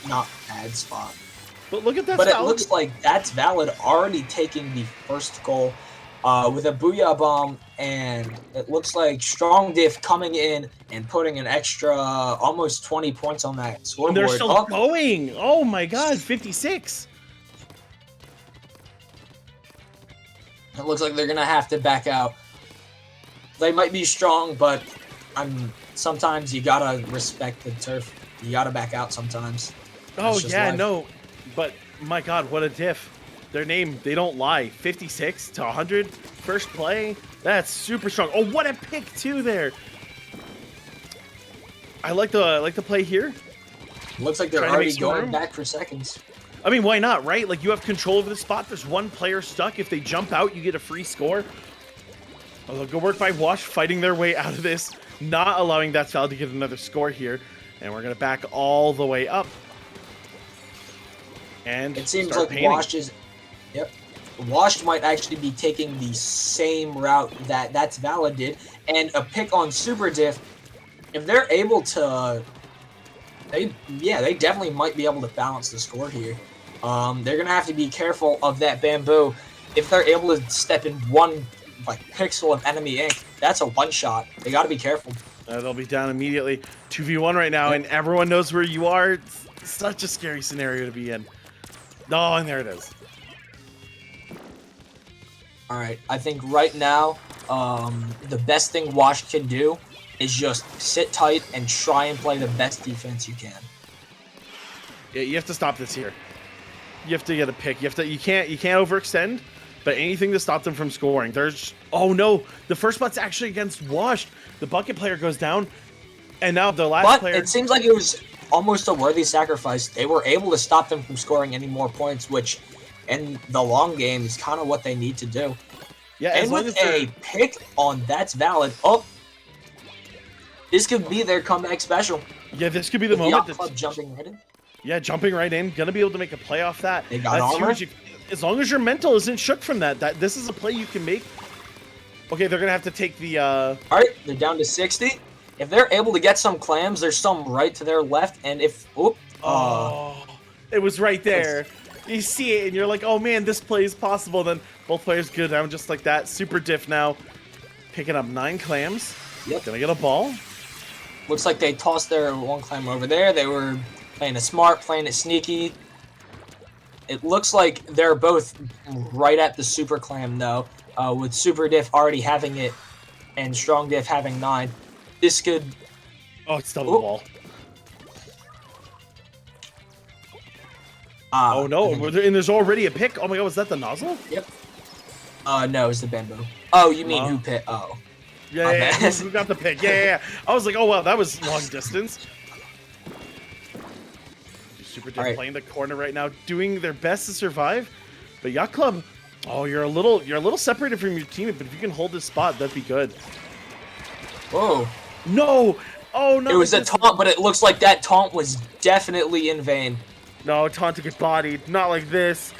not a bad spot. But look at that. But it looks like That's Valid already taking the first goal with a Booyah Bomb, and it looks like Strong Diff coming in and putting an extra almost 20 points on that scoreboard. And they're still going. Oh my god, 56. It looks like they're gonna have to back out. They might be strong, but sometimes you gotta respect the turf. You gotta back out sometimes. Oh That's just yeah, life. no, but my God, what a diff! Their name, they don't lie. 56 to 100, first play. That's super strong. Oh, what a pick too there. I like the play here. Looks like they're Trying to make already some going room. back for seconds. I mean, why not, right? Like, you have control over the spot. There's one player stuck. If they jump out, you get a free score. Oh, good work by Wash fighting their way out of this, not allowing That's Valid to get another score here. And we're going to back all the way up. And It seems start like painting. Washed is. Yep. Washed might actually be taking the same route that That's Valid did. And a pick on Super Diff, if they're able to. They definitely might be able to balance the score here. They're going to have to be careful of that bamboo. If they're able to step in one pixel of enemy ink, that's a one-shot. They got to be careful. They'll be down immediately. 2v1 right now, and everyone knows where you are. It's such a scary scenario to be in. Oh, and there it is. All right, I think right now, the best thing Wash can do is just sit tight and try and play the best defense you can. Yeah, you have to stop this here. You have to get a pick. You can't overextend, but anything to stop them from scoring. Oh no, the first spot's actually against Washed. The bucket player goes down, and now the last But player. it seems like it was almost a worthy sacrifice. They were able to stop them from scoring any more points, which in the long game is kind of what they need to do. Yeah, as And long with as they're- a pick on That's Valid, this could be their comeback special. yeah, this could be the With moment. Yacht Club jumping right in. Yeah, jumping right in, gonna be able to make a play off that. They got That's armor? huge. As long as your mental isn't shook from that, this is a play you can make. Okay, they're gonna have to take the. All right, they're down to 60. If they're able to get some clams, there's some right to their left, and if It was right there. You see it, and you're like, oh man, this play is possible. Then both players go down just like that. Super diff now, picking up 9 clams. Yep. Gonna get a ball. looks like they tossed their one clam over there. They were playing it smart, playing it sneaky. It looks like they're both right at the super clam though, with super diff already having it and strong diff having 9. This could. Oh, it's double Oop. ball. I Oh no, think- and there's already a pick. Oh my god, was that the nozzle? Yep. No, it's the bamboo. Oh, you mean Wow. who pit? Oh. Yeah, My yeah, bad. who got the pick? Yeah. I was like, oh wow, that was long distance. Super Diff All right. playing the corner right now, doing their best to survive. But Yacht Club, oh, you're a little separated from your teammate, but if you can hold this spot, that'd be good. Whoa. No! Oh no! It was a this- taunt, but it looks like that taunt was definitely in vain. No, taunt to get bodied. Not like this.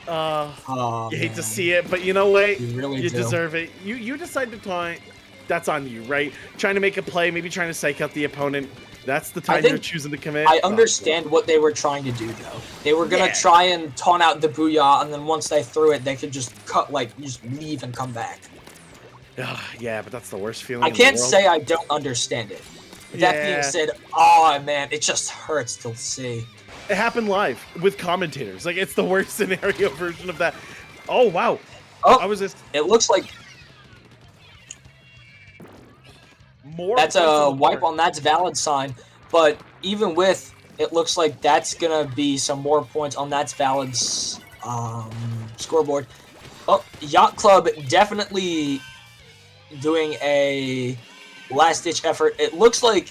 Oh, You hate to man. see it, but you know what? You really You do. deserve it. You decide to taunt. That's on you, right? Trying to make a play, maybe trying to psych out the opponent. That's the time think you're choosing to commit. I understand what they were trying to do, though. They were gonna Yeah. try and taunt out the booyah, and then once they threw it, they could just just leave and come back. Yeah, but that's the worst feeling. I in the can't world. say I don't understand it. That Yeah. being said, oh man, it just hurts to see. It happened live with commentators. Like, it's the worst scenario version of that. Oh wow! Oh, I was just it looks like more. that's points a on the wipe board. on That's Valid sign, but even with, it looks like that's gonna be some more points on That's Valid's scoreboard. Oh, Yacht Club definitely doing a last-ditch effort. It looks like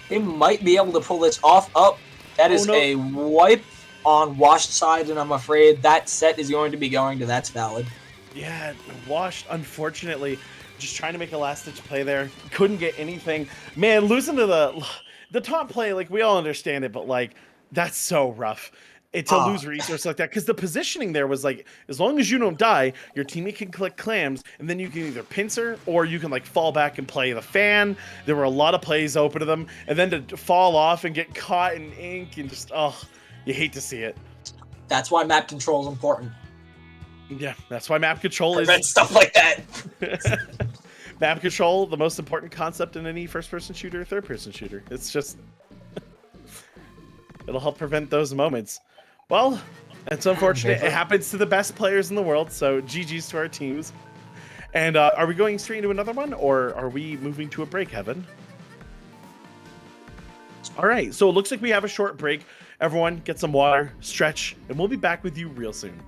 they might be able to pull this off. Oh, that is no. a wipe on Washed side, and I'm afraid that set is going to be going to That's Valid. Yeah, Washed, unfortunately, just trying to make a last-ditch play there. Couldn't get anything. Man, losing to the top play, like, we all understand it, but, like, that's so rough. To lose resource like that, because the positioning there was like, as long as you don't die, your teammate can collect clams, and then you can either pincer or you can like fall back and play the fan. There were a lot of plays open to them, and then to fall off and get caught in ink and just you hate to see it. That's why map control is important. Yeah, that's why map control Prevent is stuff like that. map control, the most important concept in any first-person shooter, third-person shooter. It's just it'll help prevent those moments. Well, it's unfortunate. It happens to the best players in the world, so GG's to our teams. And are we going straight into another one, or are we moving to a break, Heaven? All right, so it looks like we have a short break. Everyone, get some water, stretch, and we'll be back with you real soon.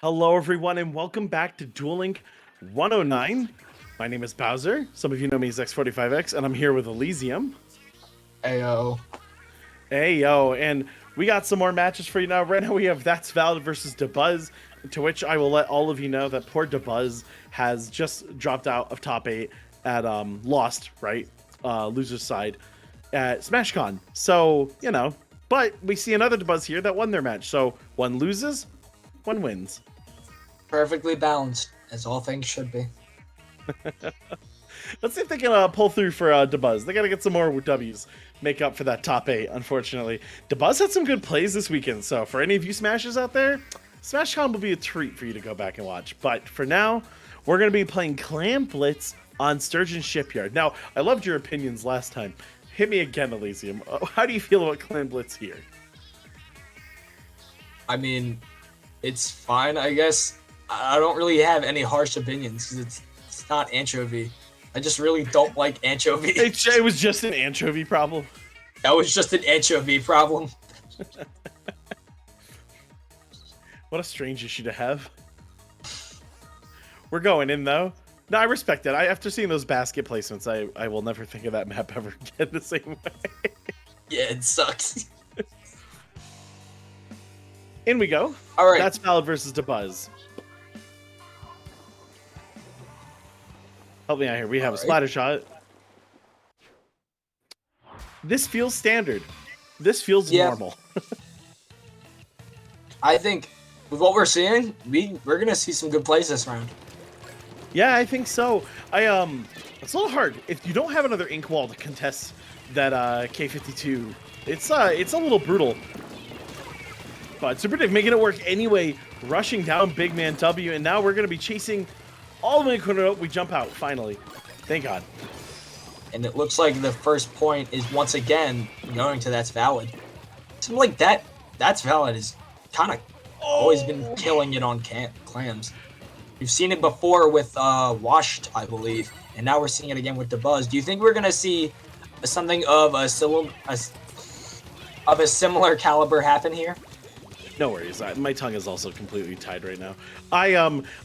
Hello, everyone, and welcome back to Duel Link 109. My name is Bowser. Some of you know me as X45X, and I'm here with Elysium. Ayo. Hey, yo, and we got some more matches for you now. Right now we have That's Valid versus Dabuz, to which I will let all of you know that poor Dabuz has just dropped out of top 8 at Lost, right? Loser's side at SmashCon. So, you know, but we see another Dabuz here that won their match. So one loses, one wins. Perfectly balanced, as all things should be. Let's see if they can pull through for Dabuz. They got to get some more W's, make up for that top 8, unfortunately. Dabuz had some good plays this weekend, so for any of you Smashers out there, SmashCon will be a treat for you to go back and watch. But for now, we're going to be playing Clam Blitz on Sturgeon Shipyard. Now, I loved your opinions last time. Hit me again, Elysium. How do you feel about Clam Blitz here? I mean, it's fine, I guess. I don't really have any harsh opinions because it's not anchovy. I just really don't like anchovy. It was just an anchovy problem. That was just an anchovy problem. What a strange issue to have. We're going in, though. No, I respect it. After seeing those basket placements, I will never think of that map ever again the same way. Yeah, it sucks. In we go. All right. That's Valid versus Dabuz. Help me out here. We have a splatter shot. This feels standard. This feels normal. I think with what we're seeing, we're gonna see some good plays this round. Yeah, I think so. It's a little hard if you don't have another ink wall to contest that K52. It's a little brutal. But Super Dick making it work anyway, rushing down Big Man W, and now we're gonna be chasing all the way to we jump out finally. Thank God. And it looks like the first point is once again going to That's Valid. Something like That's Valid is kind of always been killing it on clams. We've seen it before with Washed, I believe, and now we're seeing it again with Dabuz. Do you think we're gonna see something of a similar caliber happen here? No worries. My tongue is also completely tied right now. I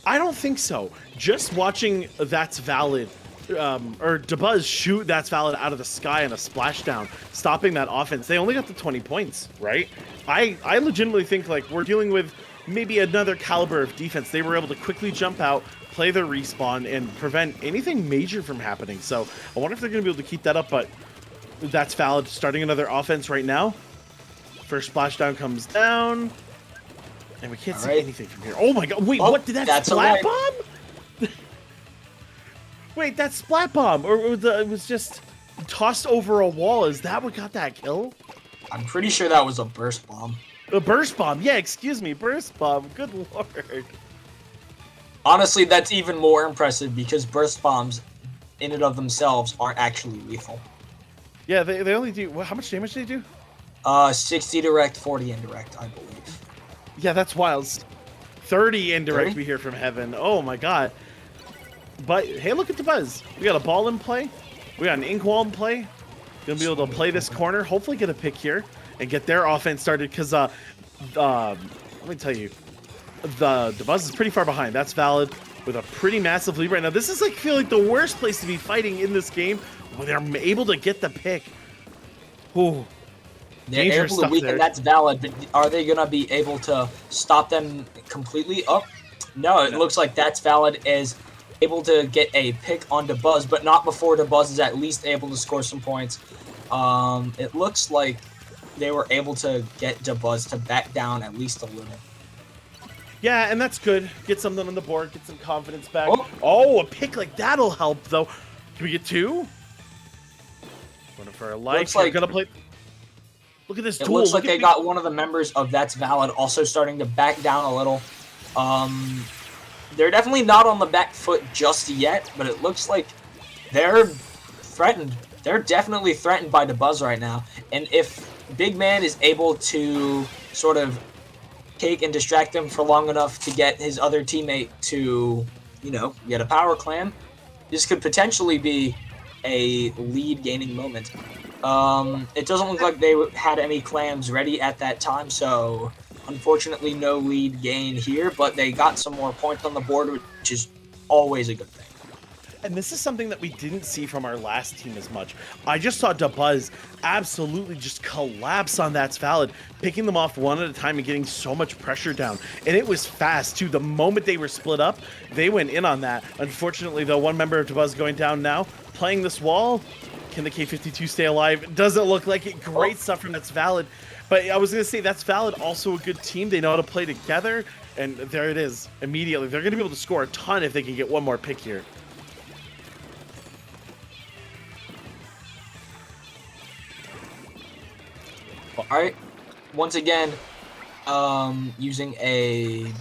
don't think so. Just watching That's Valid, or Dabuz shoot That's Valid out of the sky in a splashdown, stopping that offense. They only got the 20 points, right? I legitimately think like we're dealing with maybe another caliber of defense. They were able to quickly jump out, play their respawn, and prevent anything major from happening. So I wonder if they're going to be able to keep that up, but That's Valid starting another offense right now. First splashdown comes down. And we can't see anything from here. Oh my God. Wait, what? Did that splat bomb? Wait, that splat bomb. Or it was just tossed over a wall. Is that what got that kill? I'm pretty sure that was a burst bomb. A burst bomb. Yeah, excuse me. Burst bomb. Good Lord. Honestly, that's even more impressive because burst bombs in and of themselves aren't actually lethal. Yeah, they only do... How much damage do they do? 60 direct, 40 indirect, I believe. Yeah, that's wild. 30 indirect 30? we hear from heaven. Oh my God. But hey, look at Dabuz. We got a ball in play. We got an ink wall in play. Gonna be able to play this corner. Hopefully get a pick here and get their offense started. Because let me tell you, the Dabuz is pretty far behind. That's Valid with a pretty massive lead right now. This is like feel like the worst place to be fighting in this game when they're able to get the pick. Ooh. They're able to weaken That's Valid, but are they going to be able to stop them completely? Oh, no, it looks like That's Valid is able to get a pick on Dabuz, but not before Dabuz is at least able to score some points. It looks like they were able to get Dabuz to back down at least a little. Yeah, and that's good. Get something on the board, get some confidence back. Oh, a pick like that'll help, though. Can we get two? Going for a life. Looks like gonna play... Look at this It duel. looks like they got one of the members of That's Valid also starting to back down a little. They're definitely not on the back foot just yet, but it looks like they're threatened. They're definitely threatened by Dabuz right now. And if Big Man is able to sort of take and distract them for long enough to get his other teammate to, you know, get a power clam, this could potentially be a lead gaining moment. It doesn't look like they had any clams ready at that time, so Unfortunately, no lead gain here, but they got some more points on the board, which is always a good thing. And this is something that we didn't see from our last team as much. I just saw Dabuz absolutely just collapse on That's Valid, picking them off one at a time and getting so much pressure down. And it was fast, too. The moment they were split up, they went in on that. Unfortunately, though, one member of Dabuz going down now, playing this wall. Can the K-52 stay alive? It doesn't look like it. Great stuff from That's Valid. But I was going to say, That's Valid, also a good team. They know how to play together. And there it is, immediately. They're going to be able to score a ton if they can get one more pick here. Alright, once again, using a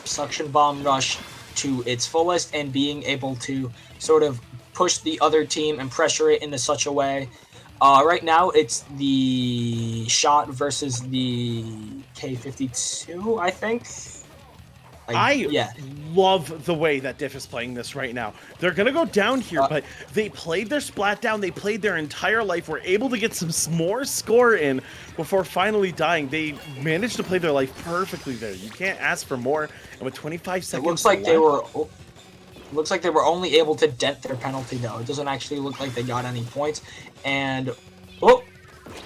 suction bomb rush to its fullest and being able to sort of push the other team and pressure it into such a way. Right now, it's the shot versus the K-52, I think. I love the way that Diff is playing this right now. They're going to go down here, but they played their splat down. They played their entire life. Were able to get some more score in before finally dying. They managed to play their life perfectly there. You can't ask for more. And with 25 seconds looks like they were only able to dent their penalty, though. It doesn't actually look like they got any points. And,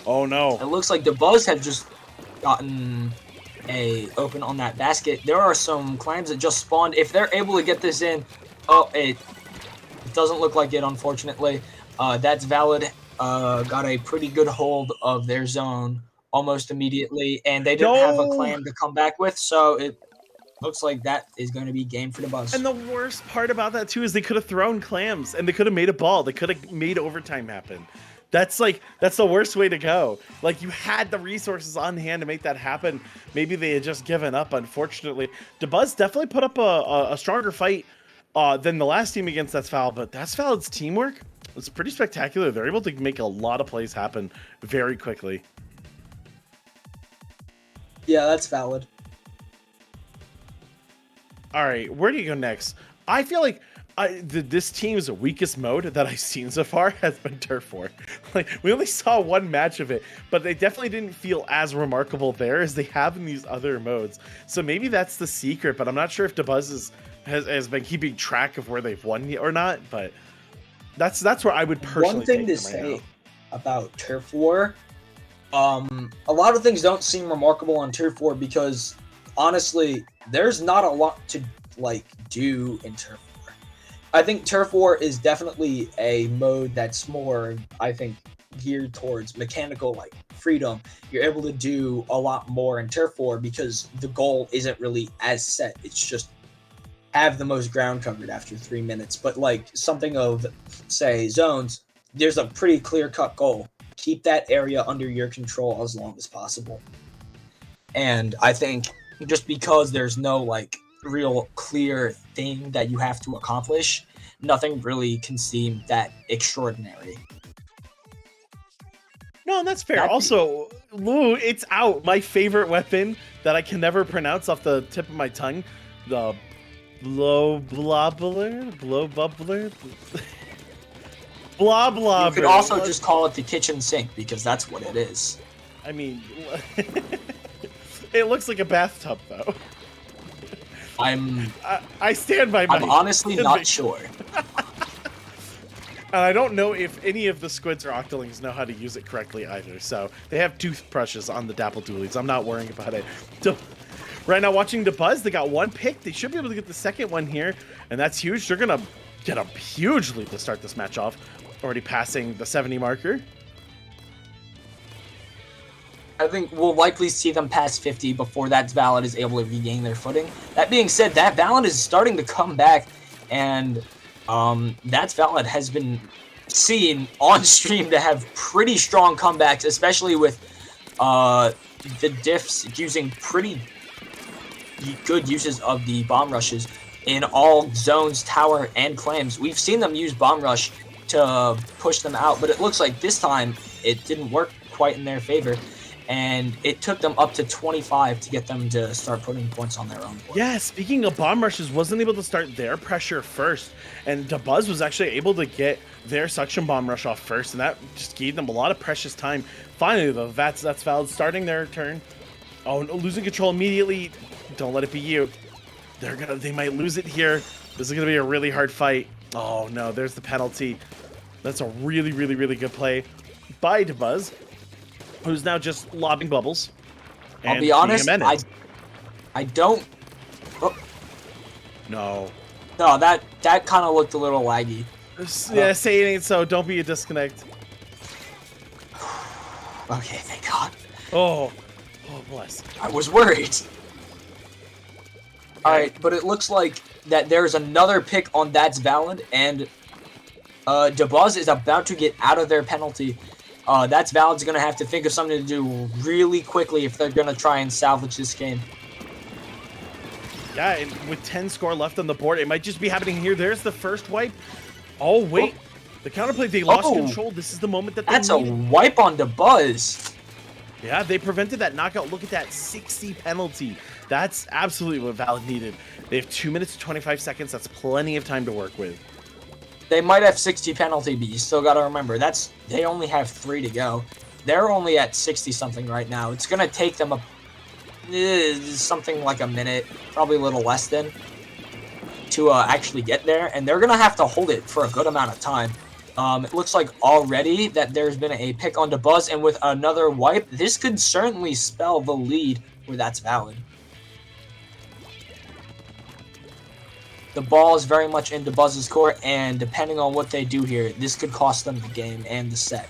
oh no. It looks like Dabuz had just gotten a open on that basket. There are some clams that just spawned. If they're able to get this in, it doesn't look like it, unfortunately. That's Valid. Got a pretty good hold of their zone almost immediately, and they didn't have a clam to come back with, so it looks like that is going to be game for Dabuz. And the worst part about that too is they could have thrown clams and they could have made a ball. They could have made overtime happen. That's the worst way to go. Like, you had the resources on hand to make that happen. Maybe they had just given up, unfortunately. Dabuz definitely put up a stronger fight than the last team against That's Valid, but That's Valid's teamwork was pretty spectacular. They're able to make a lot of plays happen very quickly. Yeah, That's Valid. All right, where do you go next? I feel like this team's weakest mode that I've seen so far has been Turf War. Like, we only saw one match of it, but they definitely didn't feel as remarkable there as they have in these other modes. So maybe that's the secret, but I'm not sure if Dabuz has been keeping track of where they've won or not, but that's where I would personally One thing to say about Turf War, a lot of things don't seem remarkable on Turf War because, honestly, there's not a lot to, do in Turf War. I think Turf War is definitely a mode that's more, geared towards mechanical, freedom. You're able to do a lot more in Turf War because the goal isn't really as set. It's just have the most ground covered after 3 minutes. But, something of, say, zones, there's a pretty clear-cut goal. Keep that area under your control as long as possible. And I think just because there's no, real clear thing that you have to accomplish, nothing really can seem that extraordinary. No, that's fair. Also, Lou, it's out. My favorite weapon that I can never pronounce off the tip of my tongue, the blow bubbler. Blah blah. You could also just call it the kitchen sink because that's what it is. I mean, it looks like a bathtub though. I stand by my. I'm honestly not sure. And I don't know if any of the squids or octolings know how to use it correctly either. So they have toothbrushes on the Dapple Doolies. I'm not worrying about it. Right now, watching Dabuz, they got one pick. They should be able to get the second one here, and that's huge. They're gonna get a huge lead to start this match off. Already passing the 70 marker. I think we'll likely see them pass 50 before That's Valid is able to regain their footing. That being said, That Valid is starting to come back, and That's Valid has been seen on stream to have pretty strong comebacks, especially with the diffs using pretty good uses of the bomb rushes in all zones, tower, and clams. We've seen them use bomb rush to push them out, but it looks like this time it didn't work quite in their favor. And it took them up to 25 to get them to start putting points on their own board. Yeah, speaking of bomb rushes, wasn't able to start their pressure first. And Dabuz was actually able to get their suction bomb rush off first. And that just gave them a lot of precious time. Finally, though, that's Valid starting their turn. Oh, no, losing control immediately. Don't let it be you. They might lose it here. This is gonna be a really hard fight. Oh no, there's the penalty. That's a really, really, really good play by Dabuz, who's now just lobbing bubbles. I'll and be being a honest, menace. I don't. Oh, No. no, that kind of looked a little laggy. Yeah, say it ain't so. Don't be a disconnect. Okay, thank God. Oh, bless. I was worried. All right, but it looks like that there's another pick on That's Valid, and Dabuz is about to get out of their penalty. That's Valid's going to have to think of something to do really quickly if they're going to try and salvage this game. Yeah, and with 10 score left on the board, it might just be happening here. There's the first wipe. Oh, wait. The counterplay, they lost control. This is the moment that they That's a needed. wipe on Dabuz. Yeah, they prevented that knockout. Look at that 60 penalty. That's absolutely what Valid needed. They have 2 minutes and 25 seconds. That's plenty of time to work with. They might have 60 penalty, but you still got to remember, they only have 3 to go. They're only at 60-something right now. It's going to take them something like a minute, probably a little less than, to actually get there, and they're going to have to hold it for a good amount of time. It looks like already that there's been a pick on Dabuz, and with another wipe, this could certainly spell the lead where That's Valid. The ball is very much in Dabuz's court, and depending on what they do here, this could cost them the game and the set.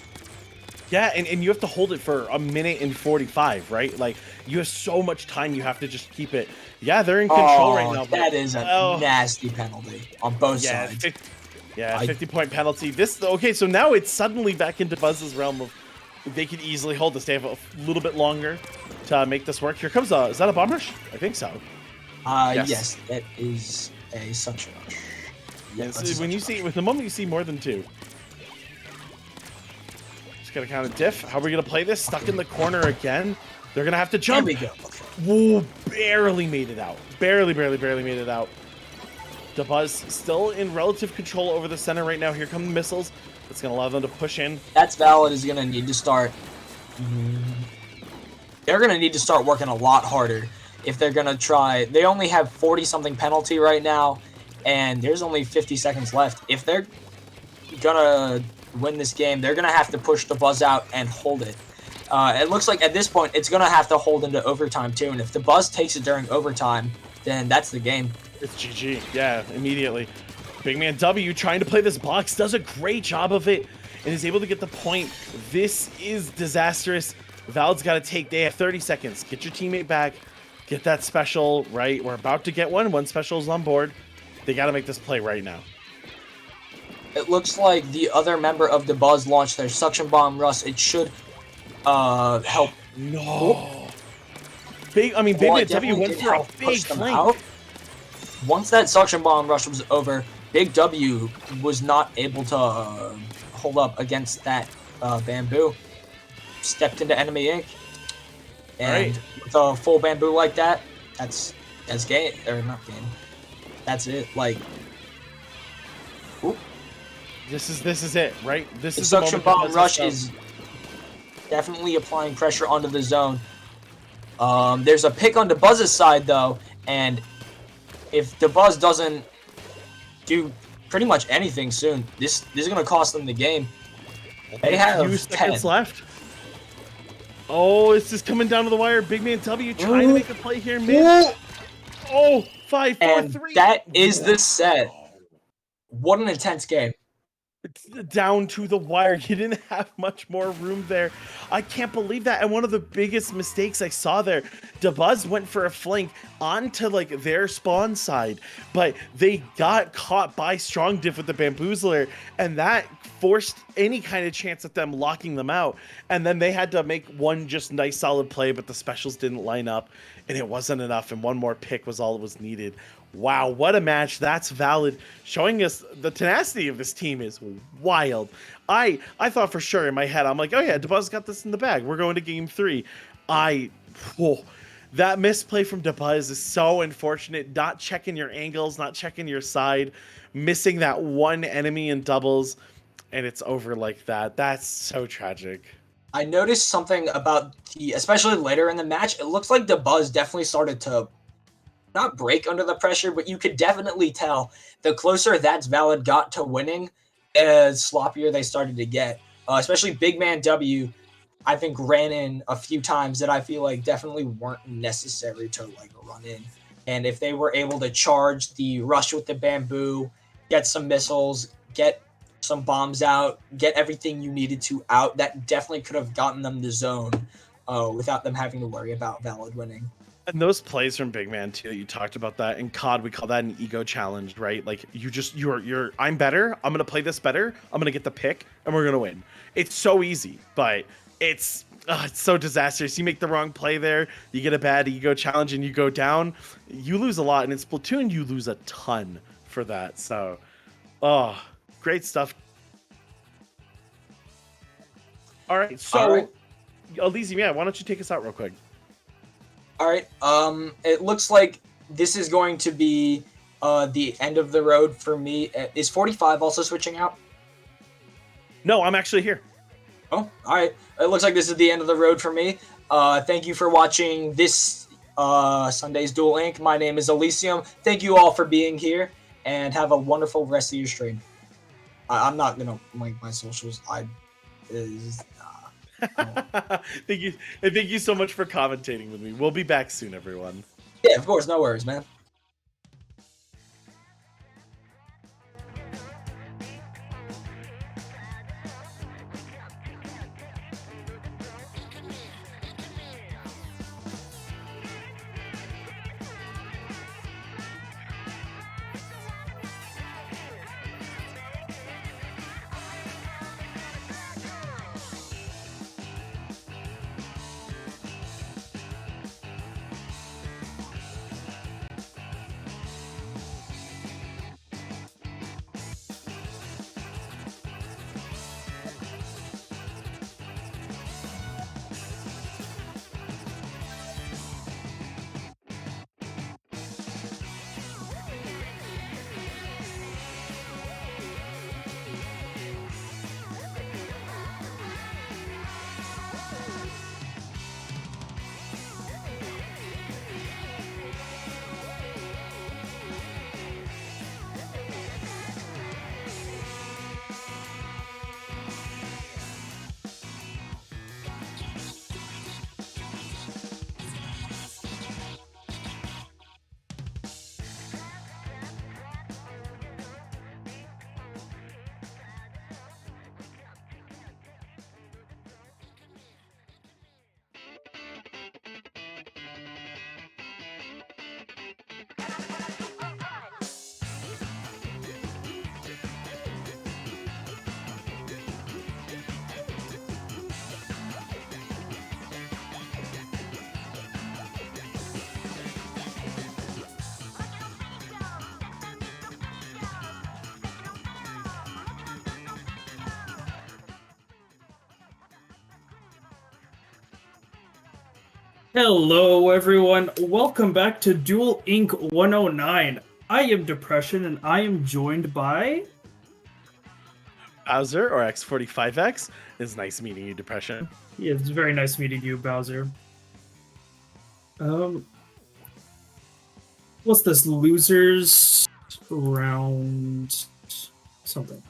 Yeah, and you have to hold it for a minute and 45, right? Like, you have so much time, you have to just keep it. Yeah, they're in control right now. That is a nasty penalty on both sides. 50-point penalty. Okay, so now it's suddenly back into Buzz's realm of they could easily hold this. They have a little bit longer to make this work. Here comes is that a bomb rush? I think so. Yes, that is a suction rush. Yes, with the moment you see more than 2. Just gotta kind of diff. How are we gonna play this? Stuck in the corner again. They're gonna have to jump. There we go. Whoa, barely made it out. Barely made it out. Dabuz still in relative control over the center right now. Here come the missiles. That's going to allow them to push in. That's Valid is going to need to start. They're going to need to start working a lot harder if they're going to try. They only have 40-something penalty right now, and there's only 50 seconds left. If they're going to win this game, they're going to have to push Dabuz out and hold it. It looks like at this point, it's going to have to hold into overtime, too. And if Dabuz takes it during overtime, then that's the game. It's GG. Yeah, immediately. Big Man W trying to play this box, does a great job of it, and is able to get the point. This is disastrous. Valid's got to take. They have 30 seconds. Get your teammate back. Get that special, right? We're about to get one. One special is on board. They got to make this play right now. It looks like the other member of Dabuz launched their suction bomb rush. It should help. No. Big Man W went for a big flank. Once that suction bomb rush was over, Big W was not able to hold up against that bamboo. Stepped into enemy ink, and with a full bamboo like that, that's game or not game. That's it. Like, this is it, right? This the is suction bomb rush is definitely applying pressure onto the zone. There's a pick on Dabuz's side though, and if Dabuz doesn't do pretty much anything soon, this is going to cost them the game. They have 10 seconds left. Oh, it's just coming down to the wire. Big Man W trying to make a play here mid. Oh, 5, 4, and 3. That is the set. What an intense game. It's down to the wire. You didn't have much more room there. I can't believe that. And one of the biggest mistakes I saw there, Dabuz went for a flank onto like their spawn side, but they got caught by Strong Diff with the Bamboozler, and that forced any kind of chance at them locking them out. And then they had to make one just nice solid play, but the specials didn't line up, and it wasn't enough, and one more pick was all that was needed. Wow, what a match. That's Valid, showing us the tenacity of this team is wild. I thought for sure in my head, I'm like, oh yeah, Dabuz got this in the bag. We're going to game 3. That misplay from Dabuz is so unfortunate. Not checking your angles, not checking your side, missing that one enemy in doubles, and it's over like that. That's so tragic. I noticed something about especially later in the match. It looks like the Buzz definitely started to not break under the pressure, but you could definitely tell the closer That's Valid got to winning, as sloppier they started to get. Especially Big Man W, I think ran in a few times that I feel like definitely weren't necessary to like run in. And if they were able to charge the rush with the bamboo, get some missiles, get some bombs out, get everything you needed to out, that definitely could have gotten them the zone without them having to worry about Valid winning. And those plays from Big Man too, you talked about that in COD. We call that an ego challenge, right? Like you're I'm better. I'm gonna play this better. I'm gonna get the pick, and we're gonna win. It's so easy, but it's so disastrous. You make the wrong play there, you get a bad ego challenge, and you go down. You lose a lot, and in Splatoon you lose a ton for that. So, great stuff. All right, so All right. Elysium, yeah, why don't you take us out real quick? All right. It looks like this is going to be the end of the road for me. Is 45 also switching out? No, I'm actually here. Oh, all right. It looks like this is the end of the road for me. Thank you for watching this Sunday's Duel Inc. My name is Elysium. Thank you all for being here, and have a wonderful rest of your stream. I'm not gonna link my socials. Thank you, and thank you so much for commentating with me. We'll be back soon, everyone. Yeah, of course, no worries, man. Hello, everyone. Welcome back to Duel Inc. 109. I am Depression, and I am joined by... Bowser, or X45X. It's nice meeting you, Depression. Yeah, it's very nice meeting you, Bowser. What's this? Losers round... something.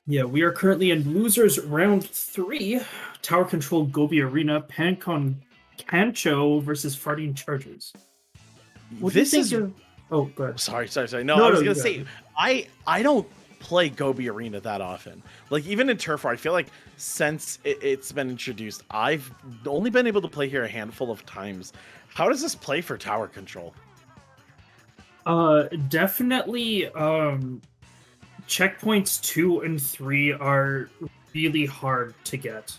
Yeah, we are currently in Losers Round 3. Tower Control Gobi Arena, Pancon Cancho versus Farting Chargers. What This do you is... think of... Oh, go ahead. Sorry. No, I was going to say, I don't play Gobi Arena that often. Like, even in Turf War, I feel like since it's been introduced, I've only been able to play here a handful of times. How does this play for Tower Control? Definitely, checkpoints 2 and 3 are really hard to get.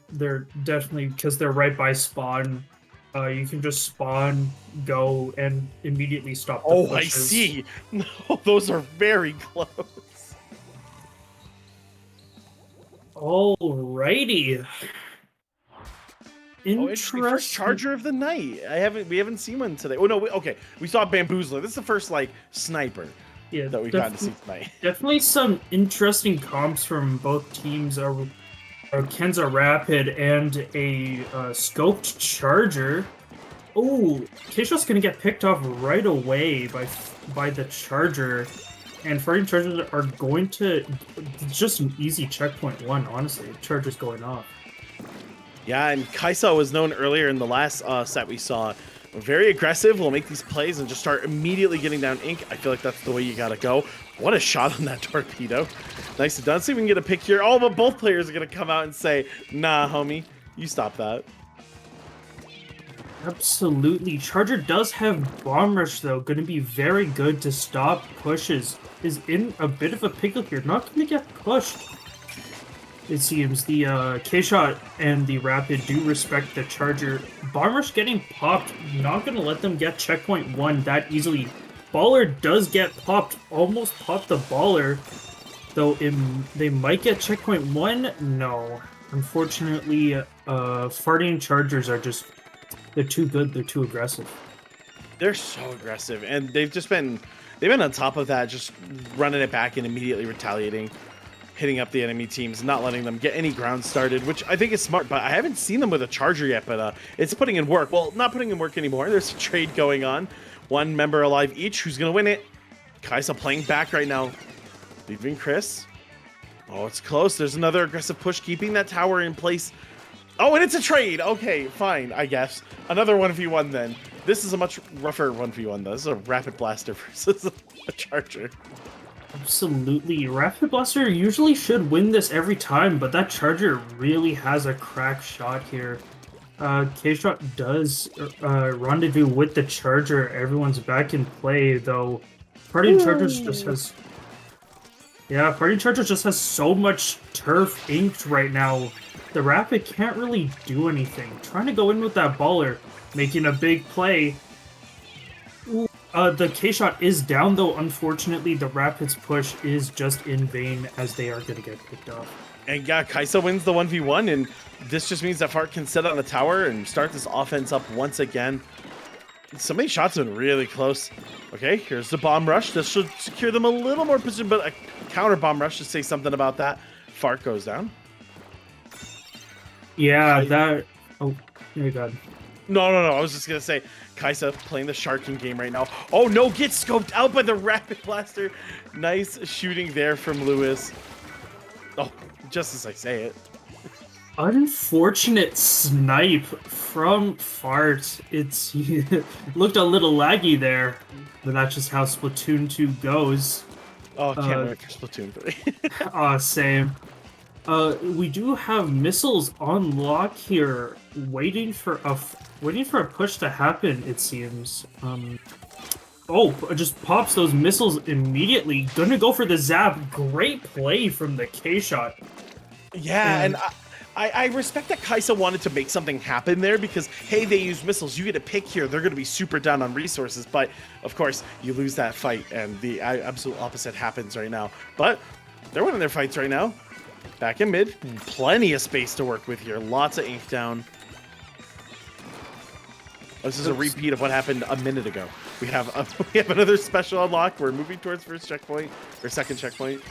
They're definitely, because they're right by spawn. You can just spawn, go, and immediately stop the pushes. I see. No, those are very close. Alrighty. Interesting. First charger of the night. We haven't seen one today. Oh no, okay. We saw Bamboozler. This is the first like sniper. Yeah, that we've gotten to see tonight. definitely some interesting comps from both teams. Kenza Rapid and a scoped Charger. Oh, Keisha's gonna get picked off right away by the Charger, and Fighting Chargers are going to just an easy checkpoint one. Honestly, Charger's going off. Yeah, and Kaisa was known earlier in the last set we saw. Very aggressive, will make these plays and just start immediately getting down ink. I feel like that's the way you gotta go. What a shot on that torpedo. Nice to done. See if we can get a pick here. Oh, but both players are gonna come out and say, nah, homie, you stop that. Absolutely. Charger does have Bomb Rush, though. Going to be very good to stop pushes. Is in a bit of a pickle here. Not going to get pushed. It seems the K-Shot and the Rapid do respect the Charger. Bomb Rush getting popped. Not going to let them get checkpoint one that easily. Baller does get popped. Almost popped the Baller. Though they might get checkpoint one. No. Unfortunately, Farting Chargers are just... They're too good. They're too aggressive. They're so aggressive, and they've been on top of that, just running it back and immediately retaliating, hitting up the enemy teams, not letting them get any ground started, which I think is smart. But I haven't seen them with a Charger yet, but it's putting in work. Well, not putting in work anymore. There's a trade going on. One member alive each. Who's gonna win it? Kaisa playing back right now, leaving Chris. Oh, it's close. There's another aggressive push, keeping that tower in place. Oh, and it's a trade. Okay, fine, I guess. Another 1v1 then. This is a much rougher 1v1 though. This is a Rapid Blaster versus a Charger. Absolutely. Rapid Blaster usually should win this every time, but that Charger really has a crack shot here. K-Shot does rendezvous with the Charger. Everyone's back in play, though. Party Chargers just has... Yeah, Party Chargers just has so much turf inked right now. The Rapid can't really do anything. Trying to go in with that Baller, making a big play. Ooh, the K-Shot is down, though. Unfortunately, the Rapid's push is just in vain, as they are going to get picked off. And yeah, Kaisa wins the 1v1, and this just means that Fart can sit on the tower and start this offense up once again. Some of these shots have been really close. Okay, here's the Bomb Rush. This should secure them a little more position, but a counter Bomb Rush to say something about that. Fart goes down. Yeah, that... Oh, my God. No. I was just going to say, Kaisa playing the Sharking game right now. Oh, no, gets scoped out by the Rapid Blaster. Nice shooting there from Lewis. Oh, just as I say it. Unfortunate snipe from Fart. It's looked a little laggy there, but that's just how Splatoon 2 goes. Oh, can't wait for Splatoon 3. Same. We do have missiles on lock here, waiting for a push to happen. It seems. Oh, it just pops those missiles immediately. Gonna go for the zap. Great play from the K-Shot. Yeah, and I respect that Kaisa wanted to make something happen there because, hey, they use missiles. You get a pick here. They're going to be super down on resources. But, of course, you lose that fight, and the absolute opposite happens right now. But they're winning their fights right now. Back in mid. Plenty of space to work with here. Lots of ink down. This is a repeat of what happened a minute ago. We have another special unlock. We're moving towards first checkpoint, or second checkpoint.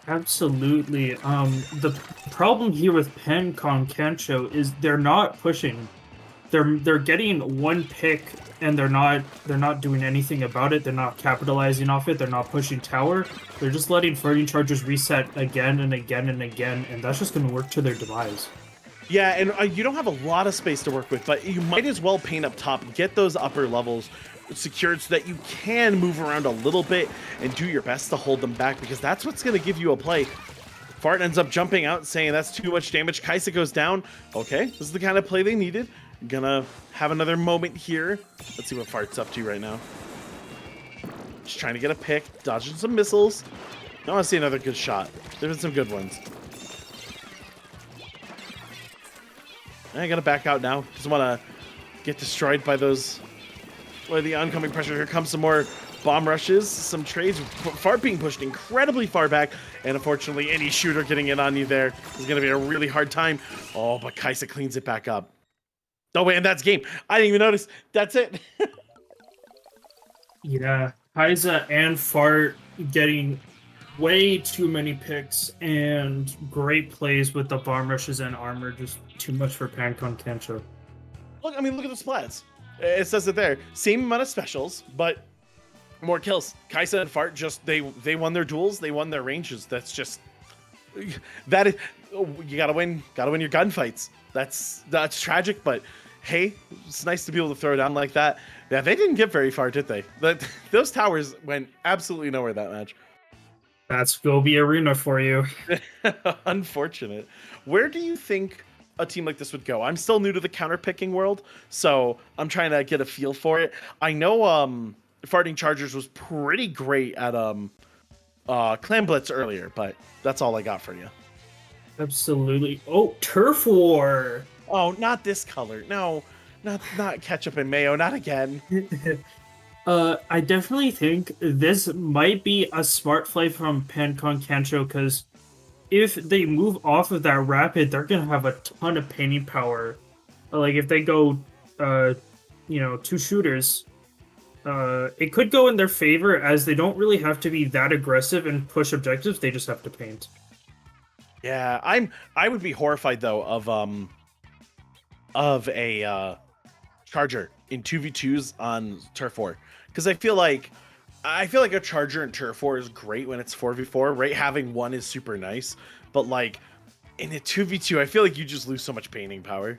Absolutely. The problem here with Pencom Kancho is they're not pushing. They're getting one pick and they're not doing anything about it. They're not capitalizing off it. They're not pushing tower. They're just letting Fighting Chargers reset again and again and again, and that's just going to work to their demise. Yeah, and you don't have a lot of space to work with, but you might as well paint up top, get those upper levels secured so that you can move around a little bit and do your best to hold them back, because that's what's going to give you a play. Fart ends up jumping out saying that's too much damage. Kaisa goes down. Okay, this is the kind of play they needed. Gonna have another moment here. Let's see what Fart's up to right now. Just trying to get a pick, dodging some missiles. I want to see another good shot. There's been some good ones. I gotta back out now. Doesn't want to get destroyed by those... By the oncoming pressure. Here comes some more bomb rushes, some trades. Fart being pushed incredibly far back, and unfortunately any shooter getting in on you there is going to be a really hard time. Oh, but Kaisa cleans it back up. Oh wait, and that's game. I didn't even notice. That's it. Yeah, Kaiza and Fart getting way too many picks and great plays with the bomb rushes and armor. Just too much for Pancon Kancho. Look, I mean, look at the splats. It says it there. Same amount of specials, but more kills. Kaisa and Fart just they won their duels, they won their ranges. That's just that is you gotta win your gunfights. That's tragic, but hey, it's nice to be able to throw down like that. Yeah, they didn't get very far, did they? Those towers went absolutely nowhere that match. That's Gobi Arena for you. Unfortunate. Where do you think a team like this would go? I'm still new to the counter picking world, so I'm trying to get a feel for it. I know Farting Chargers was pretty great at Clan Blitz earlier, but that's all I got for you. Absolutely. Oh, Turf War. Oh, not this color. No, not ketchup and mayo. Not again. I definitely think this might be a smart play from Pancon Kancho, because if they move off of that rapid, they're gonna have a ton of painting power. Like if they go, two shooters, it could go in their favor, as they don't really have to be that aggressive and push objectives. They just have to paint. Yeah, I would be horrified though of a charger in 2v2s on Turf War, because I feel like a charger in Turf War is great when it's 4v4, right? Having one is super nice, but like in a 2v2, I feel like you just lose so much painting power.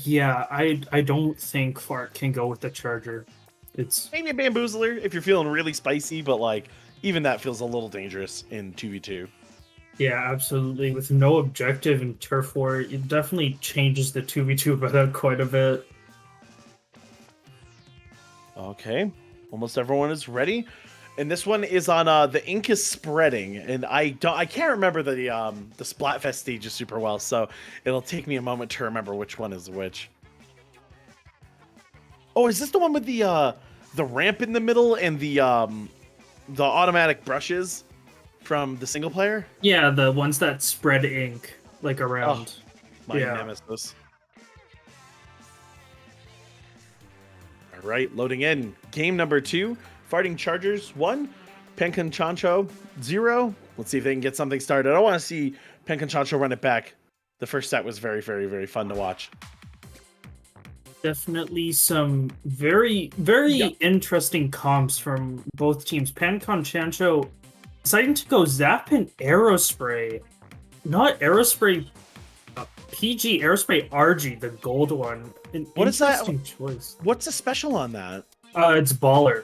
Yeah, I don't think Fart can go with the charger. It's Maybe a bamboozler if you're feeling really spicy, but like even that feels a little dangerous in 2v2. yeah, absolutely. With no objective in Turf War, it definitely changes the 2v2 meta quite a bit. Okay, almost everyone is ready, and this one is on the ink is spreading, and I can't remember the Splatfest stages super well, so it'll take me a moment to remember which one is which. Oh, is this the one with the ramp in the middle and the automatic brushes from the single player? Yeah, the ones that spread ink like around. My Yeah. nemesis. All right, loading in. Game number 2. Farting Chargers 1. Pancon Chancho 0. Let's see if they can get something started. I want to see Pancon Chancho run it back. The first set was very, very, very fun to watch. Definitely some very, very interesting comps from both teams. Pancon Chancho deciding to go Zap and Aerospray. Not Aerospray, PG Aerospray RG, the gold one. An What is that? interesting choice. What's the special on that? It's Baller.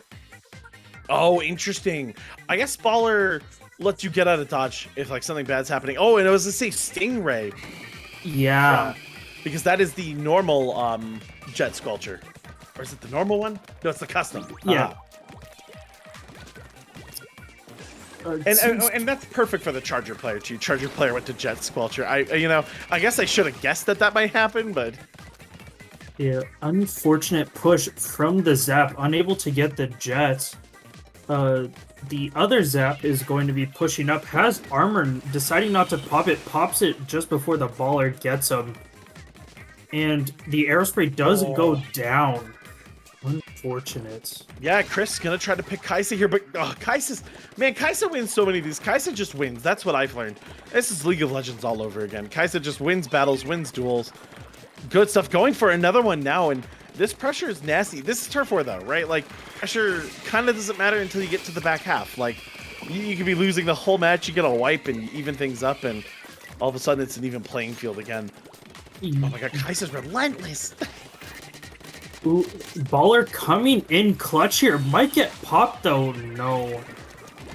Oh, interesting. I guess Baller lets you get out of dodge if like something bad's happening. Oh, and it was to say Stingray. Yeah. Because that is the normal jet sculpture. Or is it the normal one? No, it's the custom. Yeah. And that's perfect for the Charger player too. Charger player went to Jet Sculpture. I guess I should have guessed that might happen, but Yeah, unfortunate push from the Zap, unable to get the Jet. The other Zap is going to be pushing up, has armor, deciding not to pop it, pops it just before the Baller gets him. And the Aerospray does go down. Unfortunate. yeah, Chris is gonna try to pick Kaisa here, but Kaisa wins so many of these. Kaisa just wins. That's what I've learned. This is League of Legends all over again. Kaisa just wins battles, wins duels. Good stuff. Going for another one now, and this pressure is nasty. This is Turf War though, right? Like pressure kind of doesn't matter until you get to the back half. Like you could be losing the whole match, you get a wipe and even things up, and all of a sudden it's an even playing field again. Oh my god, Kaisa's relentless. Ooh, Baller coming in clutch here. Might get popped though. No.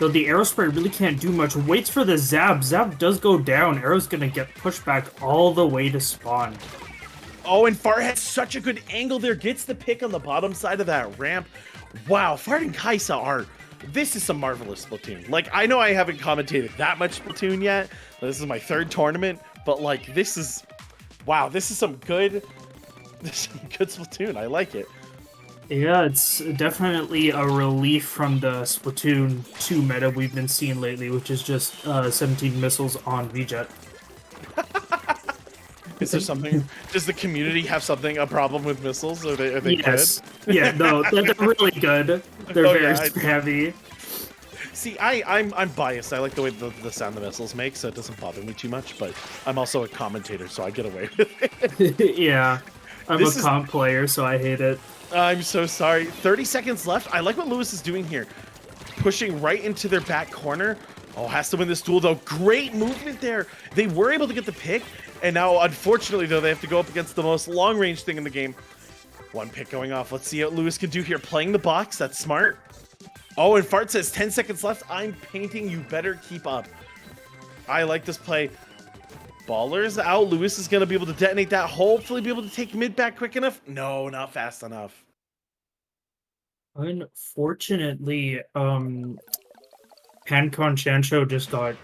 Though the Aerospray really can't do much. Waits for the Zap. Zap does go down. Arrow's gonna get pushed back all the way to spawn. Oh, and Fart has such a good angle there. Gets the pick on the bottom side of that ramp. Wow, Fart and Kaisa are... This is some marvelous Splatoon. Like, I know I haven't commentated that much Splatoon yet. This is my 3rd tournament. But, like, this is... Wow, this is some good... This is some good Splatoon. I like it. Yeah, it's definitely a relief from the Splatoon 2 meta we've been seeing lately, which is just 17 missiles on VJet. Is there something? Does the community have a problem with missiles? Are they Yes. good? Yeah, no, they're really good. They're Oh, very yeah, I- spammy. See, I'm biased. I like the way the sound the missiles make, so it doesn't bother me too much. But I'm also a commentator, so I get away with it. Yeah, I'm This a is- comp player, so I hate it. I'm so sorry. 30 seconds left. I like what Lewis is doing here. Pushing right into their back corner. Oh, has to win this duel, though. Great movement there. They were able to get the pick. And now, unfortunately, though, they have to go up against the most long-range thing in the game. One pick going off. Let's see what Lewis can do here. Playing the box. That's smart. Oh, and Fart says 10 seconds left. I'm painting. You better keep up. I like this play. Ballers out. Lewis is going to be able to detonate that. Hopefully be able to take mid back quick enough. No, not fast enough. Unfortunately, Pancon Chancho just got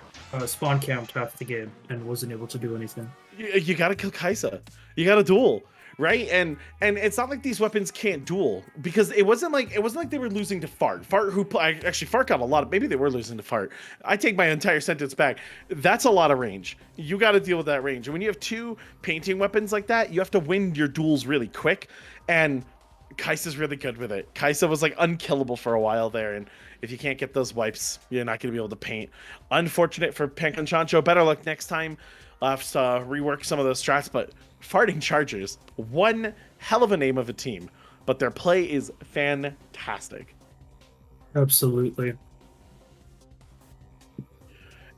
spawn camped half the game and wasn't able to do anything. You gotta kill Kaisa. You gotta duel, right? And it's not like these weapons can't duel, because it wasn't like they were losing to Fart. Actually Fart got a lot of, maybe they were losing to Fart. I take my entire sentence back. That's a lot of range. You got to deal with that range. And when you have two painting weapons like that, you have to win your duels really quick. And Kaisa's really good with it. Kaisa was like unkillable for a while there, and if you can't get those wipes, you're not going to be able to paint. Unfortunate for Pancon Chancho. Better luck next time. I'll have to rework some of those strats, but Farting Chargers, one hell of a name of a team, but their play is fantastic. Absolutely.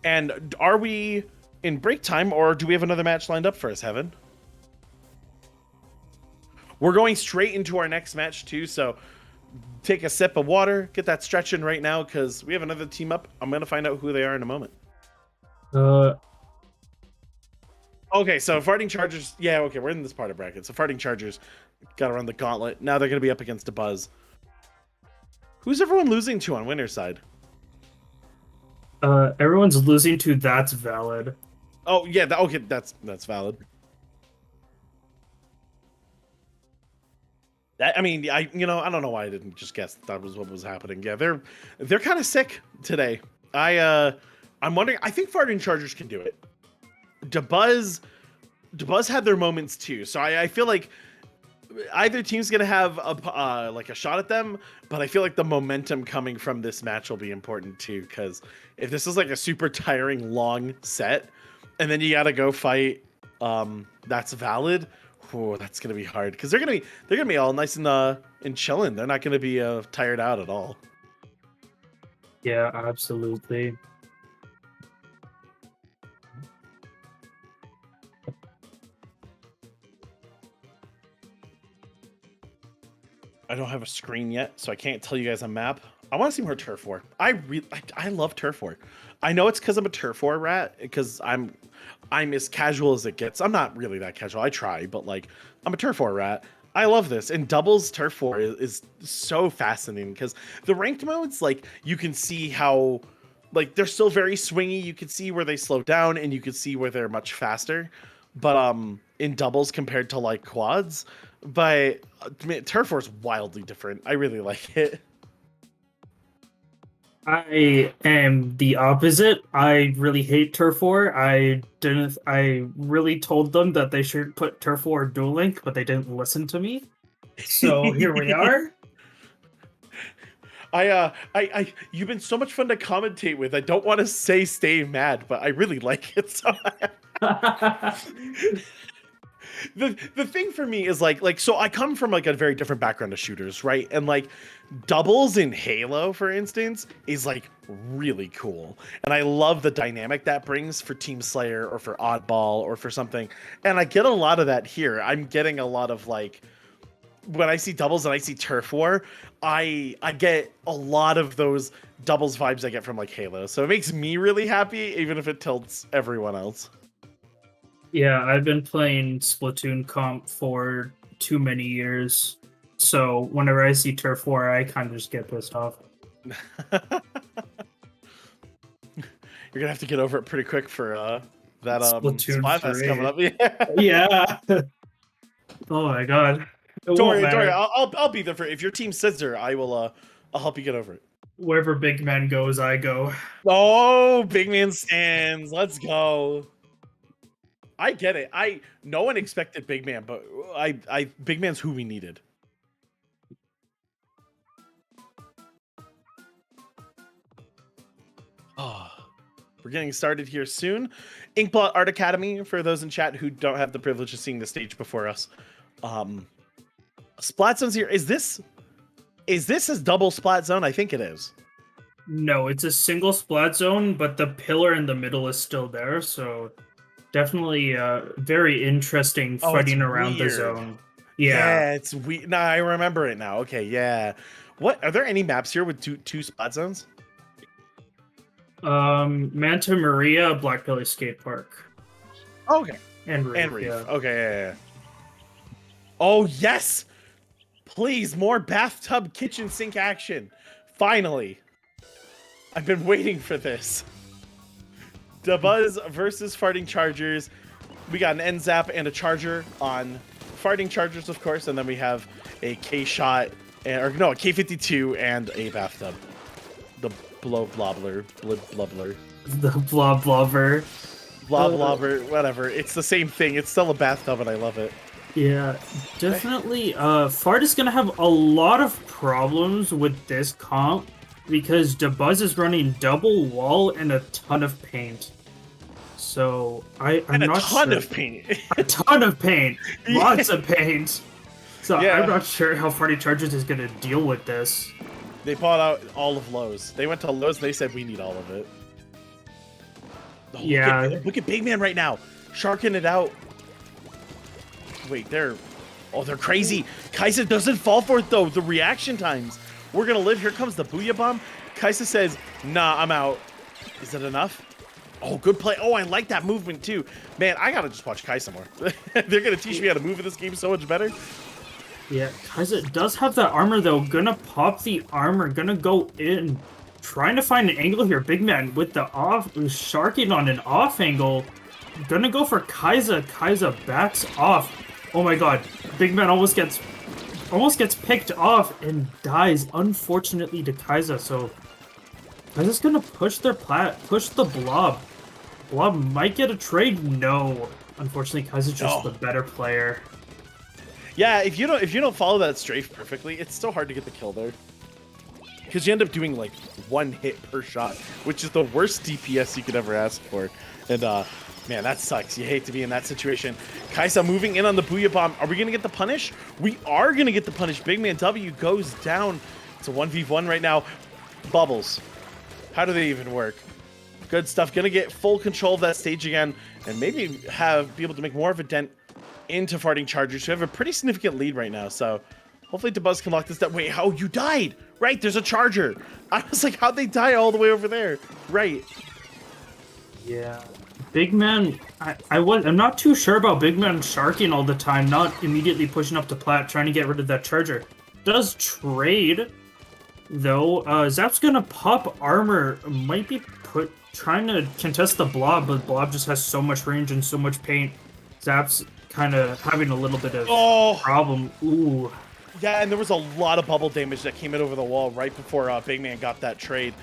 And are we in break time, or do we have another match lined up for us, Heaven? We're going straight into our next match too, so take a sip of water, get that stretching right now, because we have another team up. I'm going to find out who they are in a moment. Okay, so Farting Chargers, yeah, okay, we're in this part of bracket. So Farting Chargers got to run the gauntlet. Now they're going to be up against a Buzz. Who's everyone losing to on winner's side? Everyone's losing to That's Valid. Oh, yeah, okay, that's valid. I mean, I don't know why I didn't just guess that was what was happening. Yeah, they're kind of sick today. I'm wondering. I think Farting Chargers can do it. DeBuzz had their moments too, so I feel like either team's gonna have a shot at them, but I feel like the momentum coming from this match will be important too, because if this is like a super tiring long set, and then you gotta go fight, That's Valid. Oh, that's gonna be hard, because they're gonna be all nice and chilling. They're not gonna be tired out at all. Yeah, absolutely. I don't have a screen yet, so I can't tell you guys a map. I want to see more Turf War. I love Turf War. I know it's because I'm a Turf War rat, because I'm as casual as it gets. I'm not really that casual. I try, but like I'm a Turf War rat. I love this. And doubles Turf War is so fascinating, because the ranked modes, like you can see how like they're still very swingy. You can see where they slow down, and you can see where they're much faster. But in doubles compared to like quads, but Turf War is wildly different. I really like it. I am the opposite. I really hate Turf War. I really told them that they should put Turf War Duel Link, but they didn't listen to me. So here we are. You've been so much fun to commentate with. I don't want to say stay mad, but I really like it. So the thing for me is like so I come from like a very different background of shooters, right? And like doubles in Halo, for instance, is like really cool, and I love the dynamic that brings for Team Slayer or for Oddball or for something. And I get a lot of that here. I'm getting a lot of like, when I see doubles and I see Turf War, I get a lot of those doubles vibes I get from like Halo. So it makes me really happy, even if it tilts everyone else. Yeah, I've been playing Splatoon comp for too many years. So whenever I see Turf War, I kind of just get pissed off. You're gonna have to get over it pretty quick for that Splatoon Splatfest 3. coming up. Yeah. Oh my god. It Don't won't worry, matter. I'll be there for if your team sits there. I'll help you get over it. Wherever Big Man goes, I go. Oh, big man stands. Let's go. I get it. No one expected big man, but Big man's who we needed. We're getting started here soon. Inkblot Art Academy, for those in chat who don't have the privilege of seeing the stage before us. Splat Zone's here. Is this a double Splat Zone? I think it is. No, it's a single splat zone, but the pillar in the middle is still there, so definitely very interesting Oh, fighting it's around the weird. zone. Yeah. It's weird. Nah, I remember it now. Okay, yeah. What are there any maps here with two Splat Zones? Manta Maria, Black Belly Skate Park, Okay. and Reef. And Reef. Yeah. Okay, yeah. Oh yes! Please, more bathtub kitchen sink action. Finally. I've been waiting for this. Dabuz versus Farting Chargers. We got an end zap and a charger on Farting Chargers, of course, and then we have a K-shot, a K-52 and a bathtub. The blobbler. The blobber. Blobber, whatever. It's the same thing. It's still a bathtub, and I love it. Yeah, definitely. Fart is gonna have a lot of problems with this comp because Dabuz is running double wall and a ton of paint. So I'm And a not ton sure. of paint. A ton of paint, lots of paint. So Yeah. I'm not sure how Farty Chargers is gonna deal with this. They bought out all of Lowe's. They went to Lowe's and they said, we need all of it. Oh, Yeah. Look at Big Man right now. Sharking it out. Wait, they're crazy. Kaisa doesn't fall for it, though. The reaction times. We're going to live. Here comes the Booyah Bomb. Kaisa says, nah, I'm out. Is that enough? Oh, good play. Oh, I like that movement, too. Man, I got to just watch Kaisa more. They're going to teach me how to move in this game so much better. Yeah, Kaisa does have that armor though. Gonna pop the armor. Gonna go in, trying to find an angle here. Big Man with the off, sharking on an off angle. Gonna go for Kaisa. Kaisa backs off. Oh my God! Big Man almost gets picked off and dies. Unfortunately to Kaisa. So Kaisa's gonna push the blob. Blob might get a trade. No, unfortunately Kaisa's just the better player. Yeah, if you don't follow that strafe perfectly, it's so hard to get the kill there. Because you end up doing like one hit per shot, which is the worst DPS you could ever ask for. And man, that sucks. You hate to be in that situation. Kaisa moving in on the Booyah Bomb. Are we gonna get the punish? We are gonna get the punish. Big Man W goes down. It's a 1v1 right now. Bubbles. How do they even work? Good stuff. Gonna get full control of that stage again, and maybe be able to make more of a dent into Farting Chargers, who have a pretty significant lead right now. So hopefully Dabuz can lock this down. Wait, how you died? Right, there's a charger. I was like, how'd they die all the way over there? Right. Yeah. Big Man, I'm not too sure about Big Man sharking all the time, not immediately pushing up to plat, trying to get rid of that charger. Does trade, though. Zap's gonna pop armor, might be trying to contest the blob, but blob just has so much range and so much paint. Zap's kind of having a little bit of problem. Ooh. Yeah, and there was a lot of bubble damage that came in over the wall right before Big Man got that trade,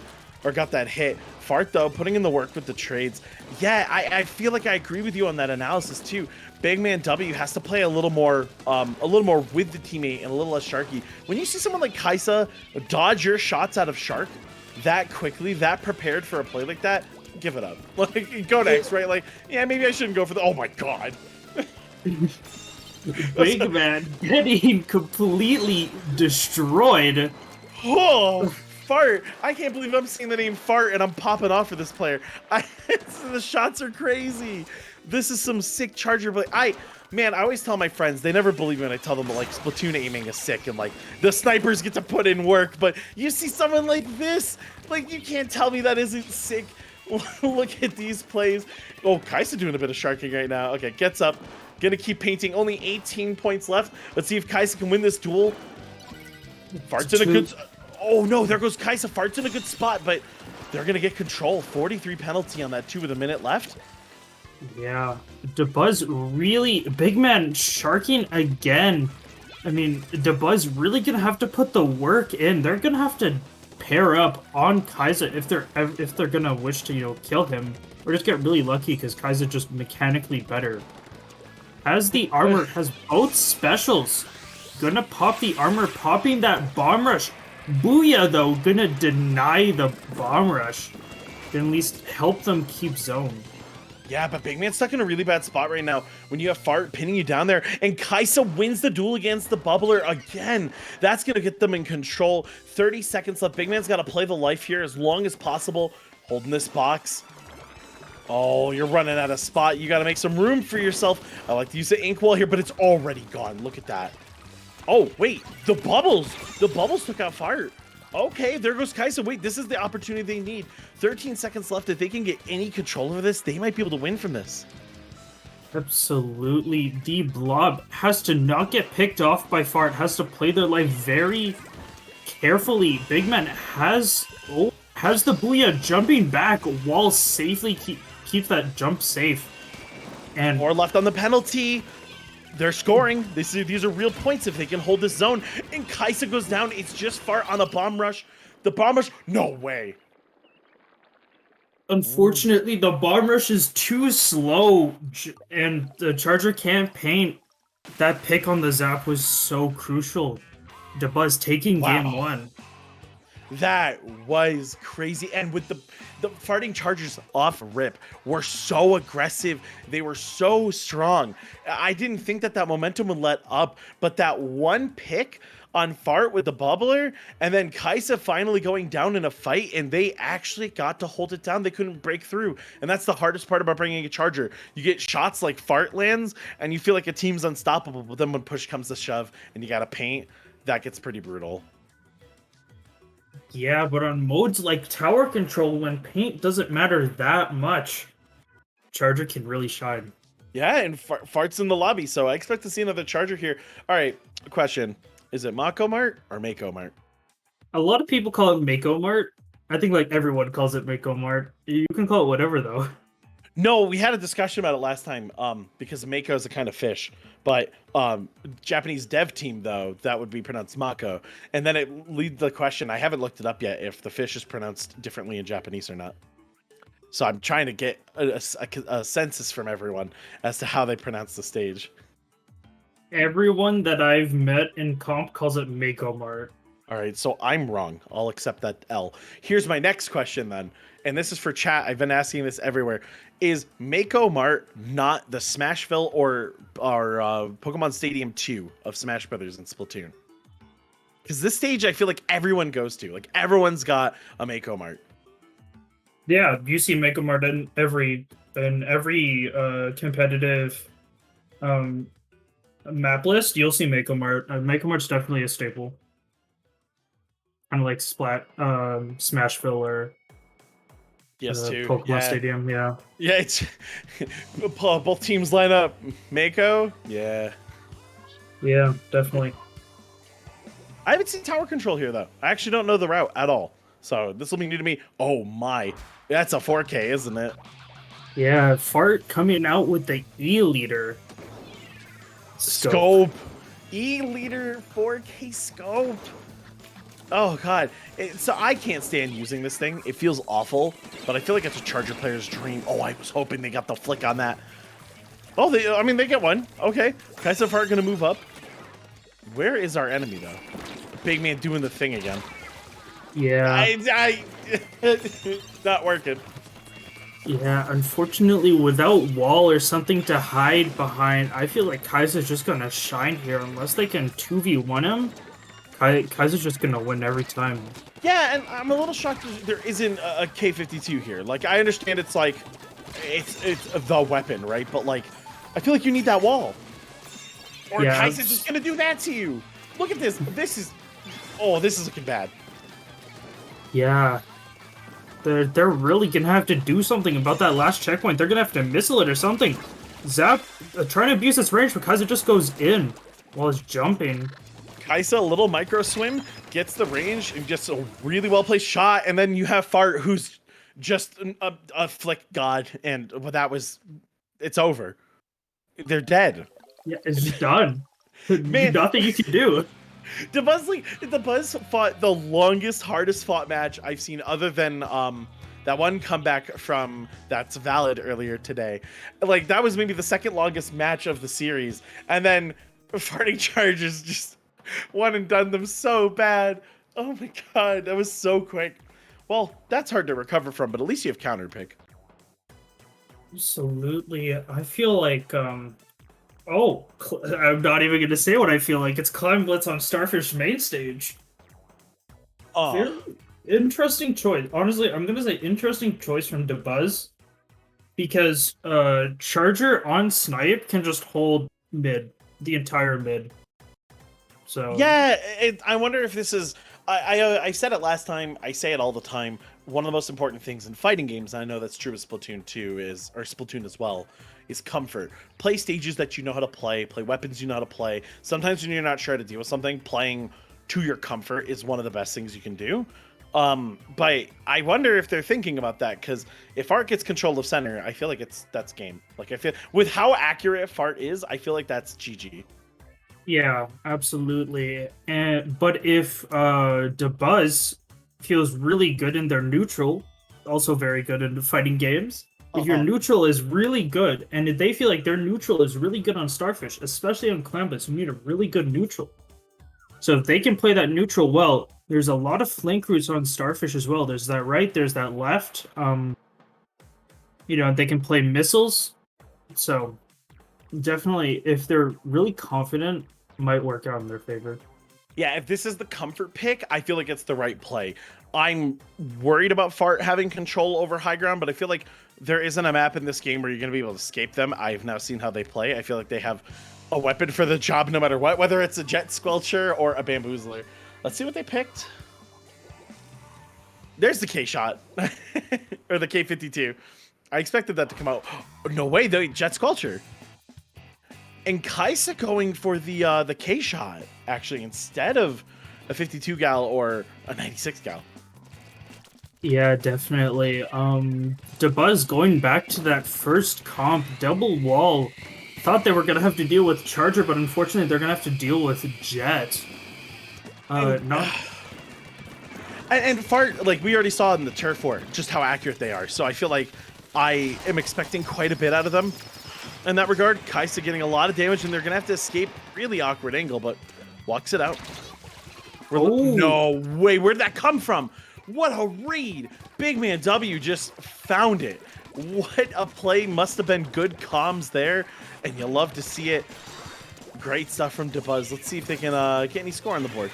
or got that hit. Fart, though, putting in the work with the trades. Yeah, I feel like I agree with you on that analysis, too. Big Man W has to play a little more with the teammate and a little less sharky. When you see someone like Kaisa dodge your shots out of Shark that quickly, that prepared for a play like that, give it up. Like, go next, right? Like, yeah, maybe I shouldn't go for the... Oh, my God. Big Man getting completely destroyed. Oh, Fart. I can't believe I'm seeing the name Fart and I'm popping off for this player. The shots are crazy. This is some sick charger play. I always tell my friends, they never believe me when I tell them that, like, Splatoon aiming is sick and, like, the snipers get to put in work, but you see someone like this, like, you can't tell me that isn't sick. Look at these plays. Oh, Kaisa doing a bit of sharking right now. Okay, gets up. Gonna keep painting. Only 18 points left. Let's see if Kaisa can win this duel. Fart's in a good... Oh, no, there goes Kaisa. Fart's in a good spot, but they're gonna get control. 43 penalty on that 2 with a minute left. Yeah. Dabuz really... Big Man sharking again. I mean, Dabuz really gonna have to put the work in. They're gonna have to pair up on Kaisa if they're gonna wish to, kill him. Or just get really lucky because Kaisa just mechanically better. Has the armor, has both specials. Gonna pop the armor, popping that bomb rush. Booyah, though, gonna deny the bomb rush. can at least help them keep zone. Yeah, but Big Man's stuck in a really bad spot right now when you have Fart pinning you down there, and Kaisa wins the duel against the Bubbler again. That's going to get them in control. 30 seconds left. Big Man's got to play the life here as long as possible, holding this box. Oh, you're running out of spot. You got to make some room for yourself. I like to use the ink wall here, but it's already gone. Look at that. Oh, wait, the bubbles took out Fart. Okay, there goes Kaisa. Wait, this is the opportunity they need. 13 seconds left. If they can get any control over this, they might be able to win from this. Absolutely. The Blob has to not get picked off by Fart, has to play their life very carefully. Big Man has the Booyah jumping back while safely keep that jump safe. And More left on the penalty. They're scoring. These are real points if they can hold this zone. And Kaisa goes down. It's just Fart on the bomb rush. The bomb rush, no way. unfortunately, the bomb rush is too slow, and the Charger can't paint. That pick on the Zap was so crucial. Dabuz taking game one. That was crazy. And with the farting Chargers off rip were so aggressive. They were so strong. I didn't think that momentum would let up, but that one pick on Fart with the bubbler, and then Kaisa finally going down in a fight, and they actually got to hold it down. They couldn't break through. And that's the hardest part about bringing a Charger. You get shots like Fart lands, and you feel like a team's unstoppable, but then when push comes to shove, and you gotta paint, that gets pretty brutal. Yeah, but on modes like tower control, when paint doesn't matter that much, Charger can really shine. Yeah, and Fart's in the lobby, so I expect to see another Charger here. All right, question. Is it Mako Mart or Mako Mart? A lot of people call it Mako Mart. I think like everyone calls it Mako Mart. You can call it whatever though. No, we had a discussion about it last time, because Mako is a kind of fish. But Japanese dev team, though, that would be pronounced Mako. And then it leads the question, I haven't looked it up yet, if the fish is pronounced differently in Japanese or not. So I'm trying to get a census from everyone as to how they pronounce the stage. Everyone that I've met in comp calls it Mako Mart. All right, so I'm wrong. I'll accept that L. Here's my next question then. And this is for chat. I've been asking this everywhere. Is Mako Mart not the Smashville or Pokemon Stadium 2 of Smash Brothers and Splatoon? Because this stage I feel like everyone goes to. Like everyone's got a Mako Mart. Yeah, you see Mako Mart in every competitive map list. You'll see Mako Mart. Mako Mart's definitely a staple. Kind of like Smashville or PS2. Pokemon Stadium, yeah. Yeah, it's both teams line up. Mako? Yeah. Yeah, definitely. I haven't seen tower control here though. I actually don't know the route at all. So this will be new to me. Oh my. That's a 4K, isn't it? Yeah, Fart coming out with the E-Leader. Scope. E-Leader 4K scope. Oh god. So I can't stand using this thing. It feels awful, but I feel like it's a Charger player's dream. Oh, I was hoping they got the flick on that. Oh, they get one. Okay. Kaisa Fart gonna move up. Where is our enemy though? Big Man doing the thing again. Yeah. Not working. Yeah, unfortunately, without wall or something to hide behind, I feel like Kaiser's just gonna shine here unless they can 2v1 him. Kaiser's just gonna win every time. Yeah, and I'm a little shocked there isn't a K52 here. Like, I understand it's like, it's the weapon, right? But like, I feel like you need that wall. Or Yeah, Kaiser's just gonna do that to you. Look at this. This is looking bad. Yeah. They're really gonna have to do something about that last checkpoint. They're gonna have to missile it or something. Zap trying to abuse its range, but Kaiser just goes in while he's jumping. Kaisa, a little micro swim, gets the range and gets a really well placed shot, and then you have Fart, who's just a flick god, and it's over. They're dead. Yeah, it's done. Man. Nothing you can do. The Buzz fought the longest, hardest fought match I've seen, other than that one comeback from That's Valid earlier today. Like, that was maybe the second longest match of the series, and then Farting Chargers just one and done them so bad. Oh my god, that was so quick. Well, that's hard to recover from, but at least you have counter pick. Absolutely. I feel like, I'm not even going to say what I feel like. It's Climb Blitz on Starfish main stage. Oh, Very interesting choice. Honestly, I'm going to say interesting choice from Dabuz. Because Charger on Snipe can just hold mid, the entire mid. So yeah. I wonder if this is. I said it last time. I say it all the time. One of the most important things in fighting games, and I know that's true with Splatoon 2 or Splatoon as well, is comfort. Play stages that you know how to play weapons you know how to play. Sometimes when you're not sure how to deal with something, playing to your comfort is one of the best things you can do. But I wonder if they're thinking about that, because if Fart gets control of center, I feel like that's game. Like, I feel with how accurate Fart is, I feel like that's GG. yeah, absolutely. But if Dabuz feels really good in their neutral, also very good in fighting games. If your neutral is really good, and if they feel like their neutral is really good on Starfish, especially on Climb Blitz, you need a really good neutral. So if they can play that neutral well, there's a lot of flank routes on Starfish as well. There's that right, there's that left. They can play missiles. So definitely, if they're really confident, might work out in their favor. Yeah, if this is the comfort pick, I feel like it's the right play. I'm worried about Fart having control over high ground, but I feel like there isn't a map in this game where you're going to be able to escape them. I've now seen how they play. I feel like they have a weapon for the job no matter what, whether it's a Jet Squelcher or a Bamboozler. Let's see what they picked. There's the K-Shot. Or the K-52. I expected that to come out. No way, the Jet Squelcher. And Kaisa going for the K-Shot, actually, instead of a 52 gal or a 96 gal. Yeah, definitely. Dabuz going back to that first comp, double wall. Thought they were going to have to deal with Charger, but unfortunately they're going to have to deal with Jet. And Fart, like we already saw in the turf war, just how accurate they are. So I feel like I am expecting quite a bit out of them in that regard. Kaisa getting a lot of damage, and they're going to have to escape really awkward angle, but walks it out. No way, where'd that come from? What a read! Big Man W just found it. What a play, must have been good comms there, and you love to see it. Great stuff from Dabuz. Let's see if they can get any score on the board.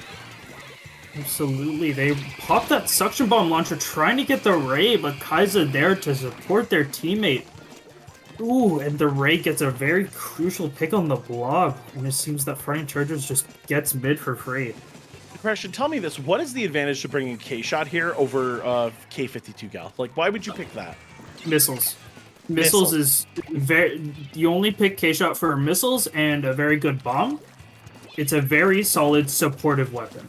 Absolutely. They popped that suction bomb launcher trying to get the Ray, but Kaisa there to support their teammate. Ooh, and the Ray gets a very crucial pick on the blob, and it seems that Fighting Chargers just gets mid for free. Question, tell me this, what is the advantage to bringing K-Shot here over K-52 gal? Like, why would you pick that? Missiles. Missiles is very... You only pick K-Shot for missiles and a very good bomb. It's a very solid supportive weapon.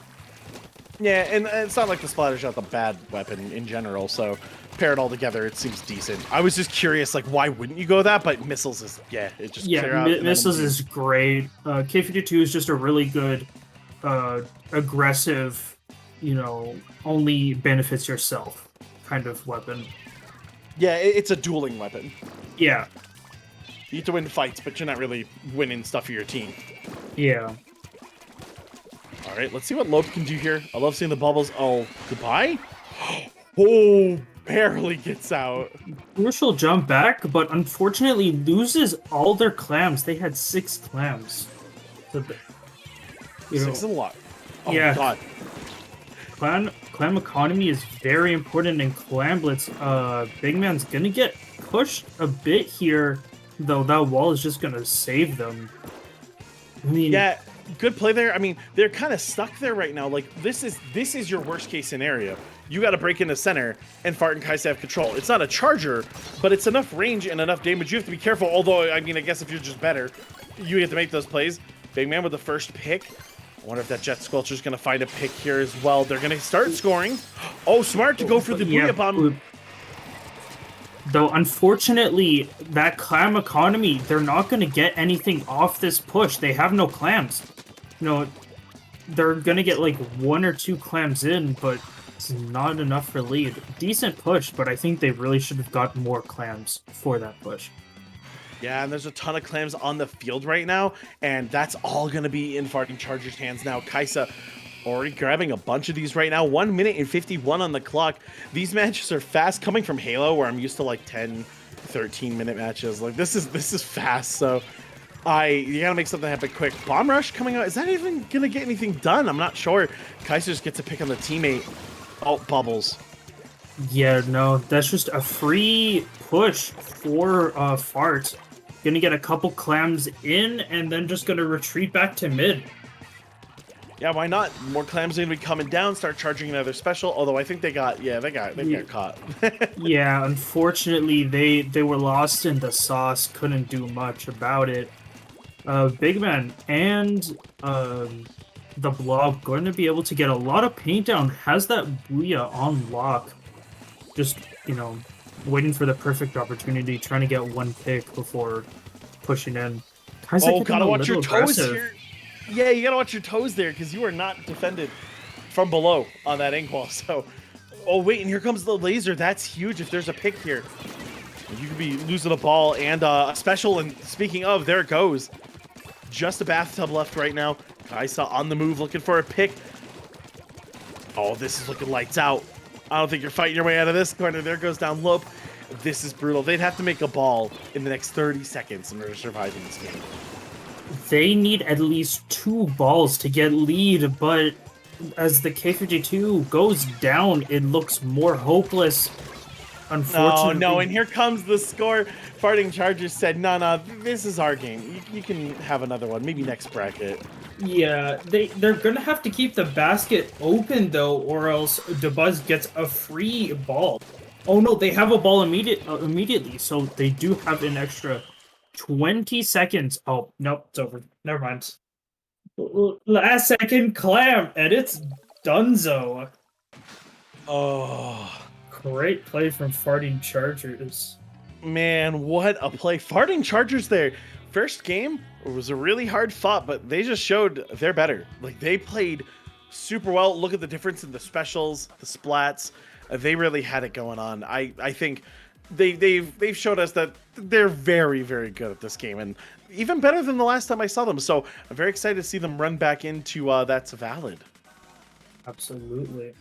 Yeah, and it's not like the Splattershot's a bad weapon in general, so pair it all together, it seems decent. I was just curious, like, why wouldn't you go that? But missiles is, yeah, it just clear out. Missiles is great. K-52 is just a really good, aggressive, only benefits yourself kind of weapon. Yeah, it's a dueling weapon. Yeah. You get to win fights, but you're not really winning stuff for your team. Yeah. All right, let's see what Lope can do here. I love seeing the bubbles. Oh, goodbye? Oh, barely gets out. Crucial jump back, but unfortunately loses all their clams. They had 6 clams. So, 6 is a lot. Oh, yeah. God. Clam economy is very important in Clam Blitz. Big Man's gonna get pushed a bit here, though that wall is just gonna save them. I mean, yeah, good play there. I mean, they're kind of stuck there right now. Like, this is your worst case scenario. You got to break into center, and Fart and Kaisa have control. It's not a charger, but it's enough range and enough damage. You have to be careful. Although, I mean, I guess if you're just better, you get to make those plays. Big Man with the first pick. I wonder if that Jet Squelcher is going to find a pick here as well. They're going to start scoring. Oh, smart to go for the Booyah Bomb. Though, unfortunately, that clam economy, they're not going to get anything off this push. They have no clams. They're going to get like 1 or 2 clams in, but it's not enough for lead. Decent push, but I think they really should have got more clams for that push. Yeah, and there's a ton of clams on the field right now, and that's all going to be in Farting Chargers' hands now. Kaisa Already grabbing a bunch of these right now. 1 minute and 51 on the clock. These matches are fast, coming from Halo, where I'm used to like 10, 13-minute matches. Like this is fast. So you gotta make something happen quick. Bomb rush coming out. Is that even gonna get anything done? I'm not sure. Kaiser just gets a pick on the teammate. Oh, bubbles. Yeah, no, that's just a free push for Fart. Gonna get a couple clams in, and then just gonna retreat back to mid. Yeah, why not? More clams are gonna be coming down. Start charging another special. Although I think they got caught. Yeah, unfortunately, they were lost in the sauce. Couldn't do much about it. Big Man and the Blob going to be able to get a lot of paint down. Has that Booyah on lock. Just, waiting for the perfect opportunity, trying to get one pick before pushing in. Oh, gotta watch your toes here. Yeah, you gotta watch your toes there because you are not defended from below on that ink wall. So, oh wait, and here comes the laser. That's huge. If there's a pick here, you could be losing a ball and a special. And speaking of, there it goes. Just a bathtub left right now. Kaisa on the move, looking for a pick. Oh, this is looking lights out. I don't think you're fighting your way out of this corner. There goes down Lope. This is brutal. They'd have to make a ball in the next 30 seconds in order to survive in this game. They need at least 2 balls to get lead, but as the K-52 goes down, it looks more hopeless. Unfortunately, No, and here comes the score. Farting Chargers said, no, this is our game. You can have another one, maybe next bracket. Yeah, they're gonna have to keep the basket open though, or else DeBuzz gets a free ball. Oh no, they have a ball immediately, so they do have an extra 20 seconds. Oh, nope, it's over. Never mind. Last second clam, and it's Dunzo. Oh, Great play from Farting Chargers. man, what a play. Farting Chargers there. First game was a really hard fought, but they just showed they're better. Like, they played super well. Look at the difference in the specials, the splats. They really had it going on. I think they've showed us that they're very, very good at this game, and even better than the last time I saw them. So I'm very excited to see them run back into That's Valid. Absolutely.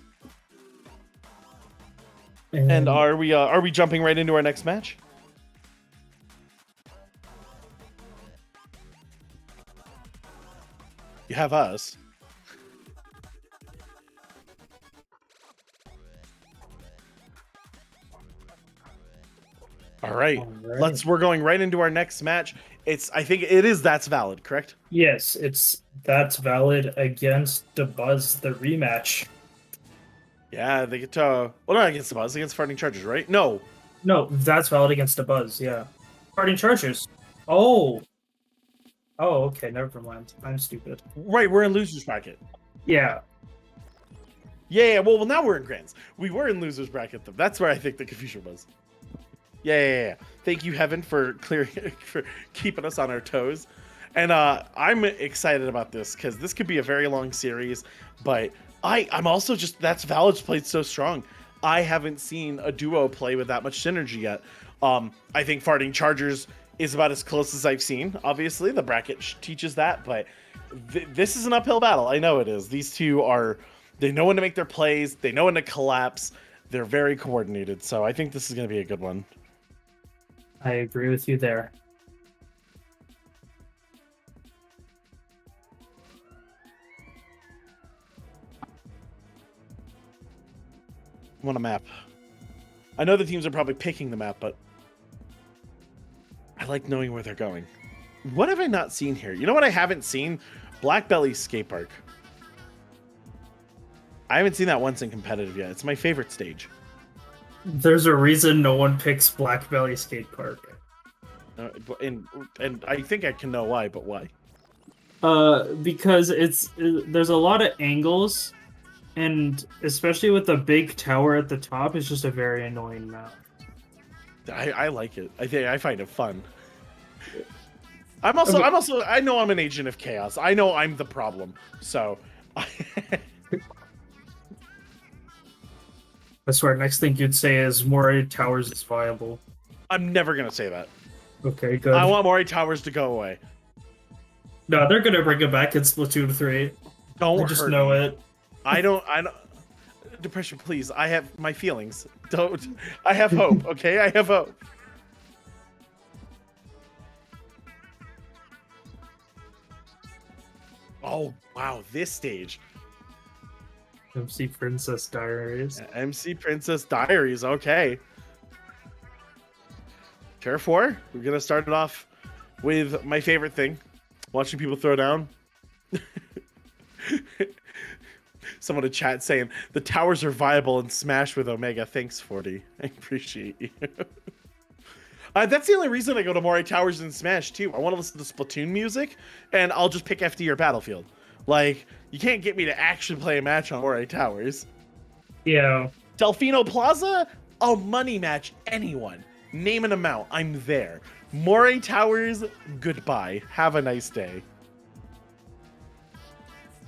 And are we jumping right into our next match? You have us. All right. We're going right into our next match. I think it is That's Valid, correct? Yes, That's Valid against DeBuzz, the rematch. Yeah, they get to not against DeBuzz, against Farting Chargers, right? No, That's Valid against DeBuzz, yeah. Farting Chargers. Oh, okay, never mind. I'm stupid. right. We're in losers bracket. Yeah. Yeah. Well, now we're in grands. We were in losers bracket though. That's where I think the confusion was. Yeah. Thank you, Heaven, for keeping us on our toes. And I'm excited about this because this could be a very long series. But I'm also That's Valid's played so strong. I haven't seen a duo play with that much synergy yet. I think Farting Chargers is about as close as I've seen. Obviously, the bracket teaches that, but this is an uphill battle. I know it is. These two they know when to make their plays. They know when to collapse. They're very coordinated. So I think this is going to be a good one. I agree with you there. I want a map. I know the teams are probably picking the map, but I like knowing where they're going. What have I not seen here? You know what I haven't seen? Black Belly Skate Park. I haven't seen that once in competitive yet. It's my favorite stage. There's a reason no one picks Black Belly Skate Park. And I think I can know why, but why? Because there's a lot of angles, and especially with the big tower at the top, it's just a very annoying map. I like it. I find it fun. I know I'm an agent of chaos. I know I'm the problem. So I swear, next thing you'd say is Moray Towers is viable. I'm never gonna say that. Okay, good. I want Moray Towers to go away. No, they're gonna bring it back in Splatoon 3. Don't I just hurt know me. it. I don't. Depression, please. I have my feelings. Don't. I have hope. Okay, I have hope. Oh wow, this stage. MC Princess Diaries. MC Princess Diaries. Okay. Turf War. We're gonna start it off with my favorite thing: watching people throw down. Someone in chat saying the towers are viable in Smash with Omega. Thanks, 40. I appreciate you. That's the only reason I go to Moray Towers in Smash too. I want to listen to Splatoon music, and I'll just pick FD or Battlefield. Like, you can't get me to actually play a match on Moray Towers. Yeah. Delfino Plaza, I'll money match anyone. Name an amount, I'm there. Moray Towers, goodbye. Have a nice day.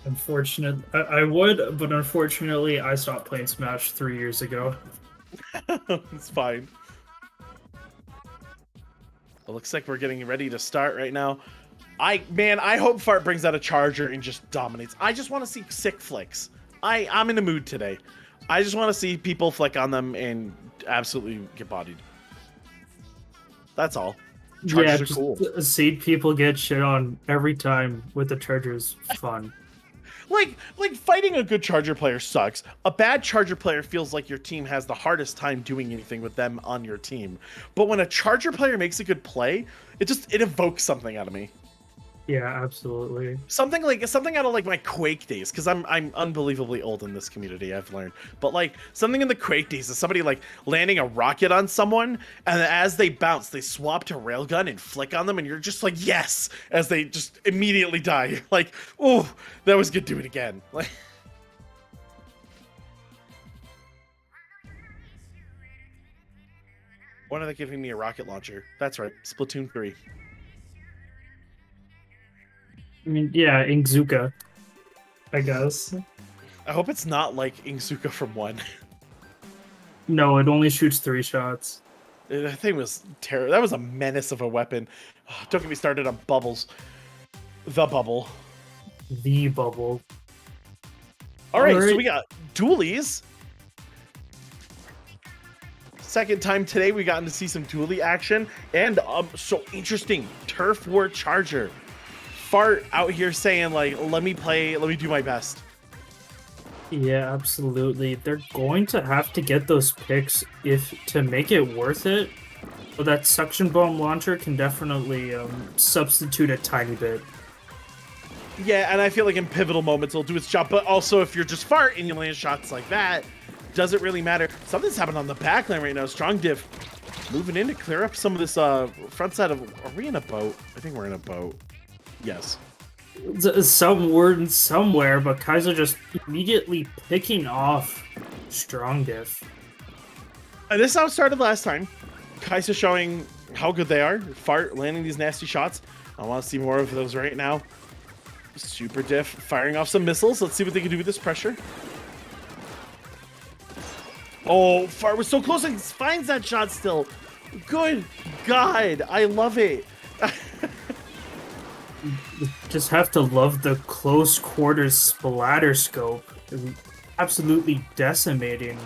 Unfortunate. I would, but unfortunately, I stopped playing Smash 3 years ago. It's fine. It looks like we're getting ready to start right now. I hope Fart brings out a charger and just dominates. I just want to see sick flicks. I'm in the mood today. I just want to see people flick on them and absolutely get bodied. That's all. Chargers are cool. See people get shit on every time with the chargers. Fun. Like fighting a good charger player sucks. A bad charger player feels like your team has the hardest time doing anything with them on your team. But when a charger player makes a good play, it evokes something out of me. Yeah, absolutely. Something out of like my Quake days, because I'm unbelievably old in this community, I've learned. But like something in the Quake days is somebody like landing a rocket on someone, and as they bounce, they swap to railgun and flick on them, and you're just like, yes, as they just immediately die. You're like, oh, that was good. Do it again. Like. When are they giving me a rocket launcher? That's right, Splatoon 3. I mean, yeah, Inkzuka, I guess. I hope it's not like Inkzuka from 1. No, it only shoots 3 shots. That thing was terrible. That was a menace of a weapon. Don't get me started on bubbles. The bubble. The bubble. All right, so we got dualies. Second time today we gotten to see some dualie action, and so interesting Turf War Charger. Fart out here saying like, let me do my best. Yeah, absolutely. They're going to have to get those picks to make it worth it. But that suction bomb launcher can definitely substitute a tiny bit. Yeah, and I feel like in pivotal moments it'll do its job, but also if you're just Fart and you land shots like that, doesn't really matter. Something's happening on the backline right now. Strong Div moving in to clear up some of this front side of. Are we in a boat? I think we're in a boat. Yes. Some word somewhere, but Kaiser just immediately picking off Strong Diff. And this is how it started last time. Kaiser showing how good they are. Fart landing these nasty shots. I want to see more of those right now. Super Diff firing off some missiles. Let's see what they can do with this pressure. Oh, Fart was so close and finds that shot still. Good God, I love it. Just have to love the close quarters splatter scope. Absolutely decimating.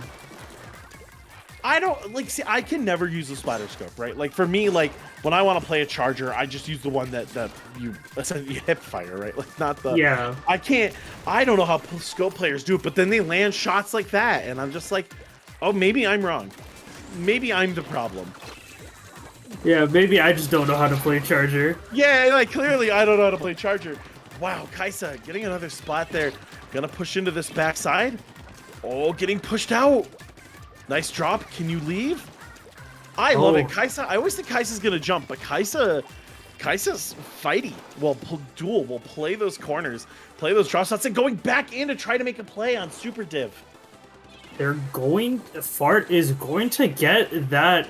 I don't like see. I can never use the splatter scope, right? Like for me, like when I want to play a charger, I just use the one that you essentially hip fire, right? Like not the. Yeah. I can't. I don't know how scope players do it, but then they land shots like that, and I'm just like, oh, maybe I'm wrong. Maybe I'm the problem. Yeah, maybe I just don't know how to play charger. Yeah, like clearly I don't know how to play charger. Wow, Kaisa getting another spot there. Gonna push into this backside. Oh, getting pushed out. Nice drop. Can you leave? I love it. Kaisa, I always think Kaisa's gonna jump, but Kaisa's fighty. Well, duel will play those corners, play those drop shots, and going back in to try to make a play on Super Div. Fart is going to get that,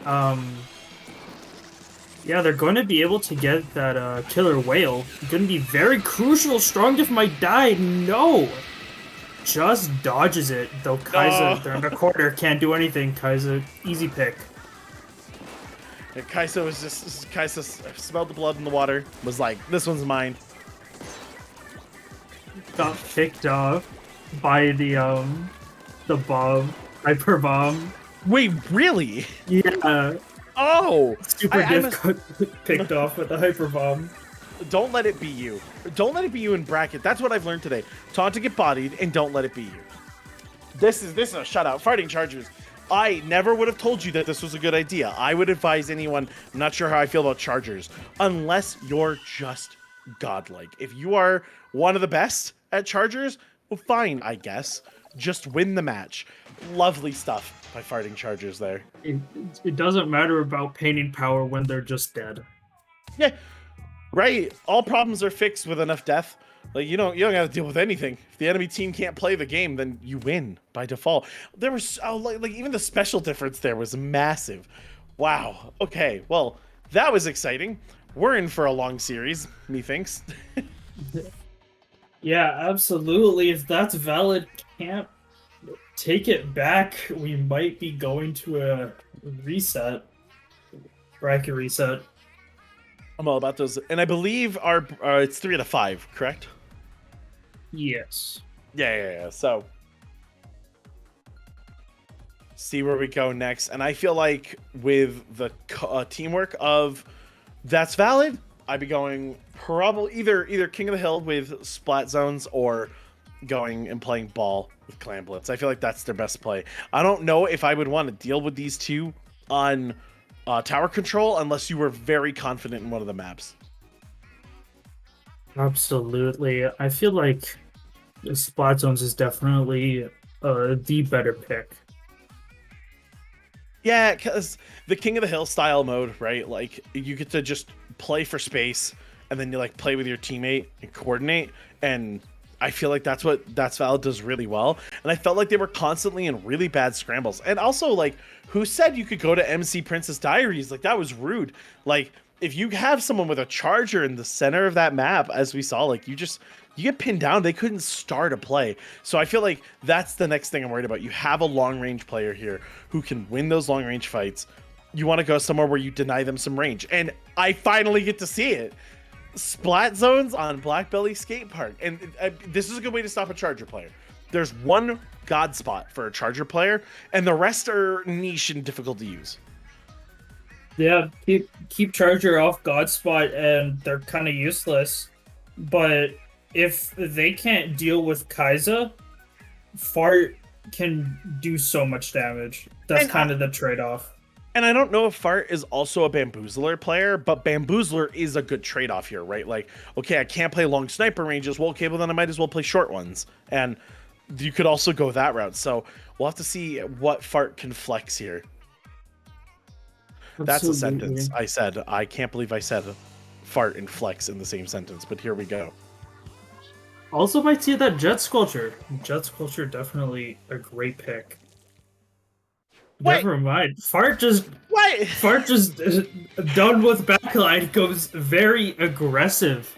yeah, they're going to be able to get that killer whale. Going to be very crucial. Strong Diff might die. No! Just dodges it, though Kaisa, they're in the corner, can't do anything. Kaisa, easy pick. And Kaisa smelled the blood in the water, was like, this one's mine. Got picked off. by the bomb, hyper bomb. Wait, really? Yeah, Oh, super I diff got picked off with the hyper bomb. don't let it be you. Don't let it be you in bracket. That's what I've learned today. Taunt to get bodied, and don't let it be you. This is a shutout. Fighting Chargers. I never would have told you that this was a good idea. I would advise anyone, I'm not sure how I feel about Chargers, unless you're just godlike. If you are one of the best at Chargers, well, fine, I guess. Just win the match. Lovely stuff by Fighting Chargers there. It doesn't matter about painting power when they're just dead. Yeah, right. All problems are fixed with enough death. Like you don't have to deal with anything. If the enemy team can't play the game, then you win by default. There was like even the special difference there was massive. Wow. Okay. Well, that was exciting. We're in for a long series, methinks. Yeah, absolutely. If that's valid, can't take it back. We might be going to a reset, bracket reset. I'm all about those, and I believe our it's 3 out of 5, correct? Yes. Yeah. So, see where we go next. And I feel like with the teamwork of that's valid, I'd be going probably either King of the Hill with Splat Zones or going and playing Ball with Clan Blitz. I feel like that's their best play. I don't know if I would want to deal with these two on tower control unless you were very confident in one of the maps. Absolutely. I feel like Splat Zones is definitely the better pick. Yeah, because the King of the Hill style mode, right? Like you get to just play for space and then you like play with your teammate and coordinate. And I feel like that's what That's Valid does really well. And I felt like they were constantly in really bad scrambles. And also, like, who said you could go to MC Princess Diaries? Like, that was rude. Like, if you have someone with a charger in the center of that map, as we saw, like, you get pinned down. They couldn't start a play. So I feel like that's the next thing I'm worried about. You have a long range player here who can win those long range fights. You want to go somewhere where you deny them some range. And I finally get to see it. Splat Zones on Black Belly Skate Park. And this is a good way to stop a charger player. There's one god spot for a charger player, and the rest are niche and difficult to use. Yeah, keep Charger off God Spot, and they're kind of useless. But if they can't deal with Kai'Sa, Fart can do so much damage. That's kind of the trade-off. And I don't know if Fart is also a Bamboozler player, but Bamboozler is a good trade-off here, right? Like, okay, I can't play long sniper ranges. Well, okay, well then I might as well play short ones. And you could also go that route. So we'll have to see what Fart can flex here. That's a sentence I said. I can't believe I said Fart and flex in the same sentence, but here we go. Also might see that Jet Sculpture. Jet Sculpture definitely a great pick. Wait. Never mind. Fart just done with backline goes very aggressive.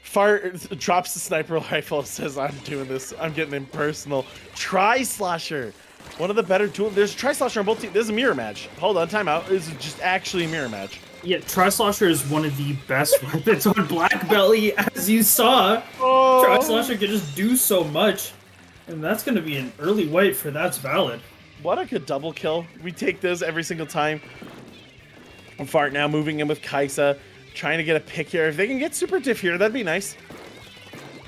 Fart drops the sniper rifle, says, I'm doing this. I'm getting impersonal. Tri-Slosher. One of the better tools. There's a Tri-Slosher on both teams. This is a mirror match. Hold on, timeout. This is just actually a mirror match. Yeah, Tri-Slosher is one of the best weapons on Black Belly, as you saw. Oh. Tri-Slosher can just do so much. And that's going to be an early white for That's Valid. What a good double kill. We take those every single time. Fart now moving in with Kai'Sa, trying to get a pick here. If they can get super diff here, that'd be nice.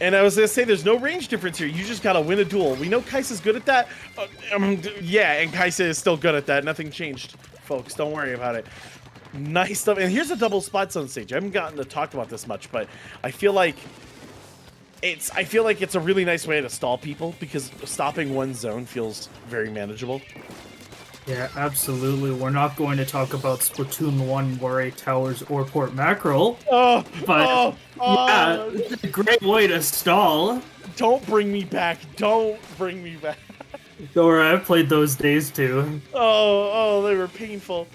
And I was going to say, there's no range difference here. You just got to win a duel. We know Kai'Sa's good at that. Yeah, and Kai'Sa is still good at that. Nothing changed, folks. Don't worry about it. Nice stuff. And here's a double Splat Zone stage. I haven't gotten to talk about this much, but I feel like it's a really nice way to stall people because stopping one zone feels very manageable. Yeah, absolutely. We're not going to talk about Splatoon 1 Moray Towers or Port Mackerel. But yeah, it's a great way to stall. Don't bring me back. Don't bring me back. Don't worry, I played those days too. Oh, they were painful.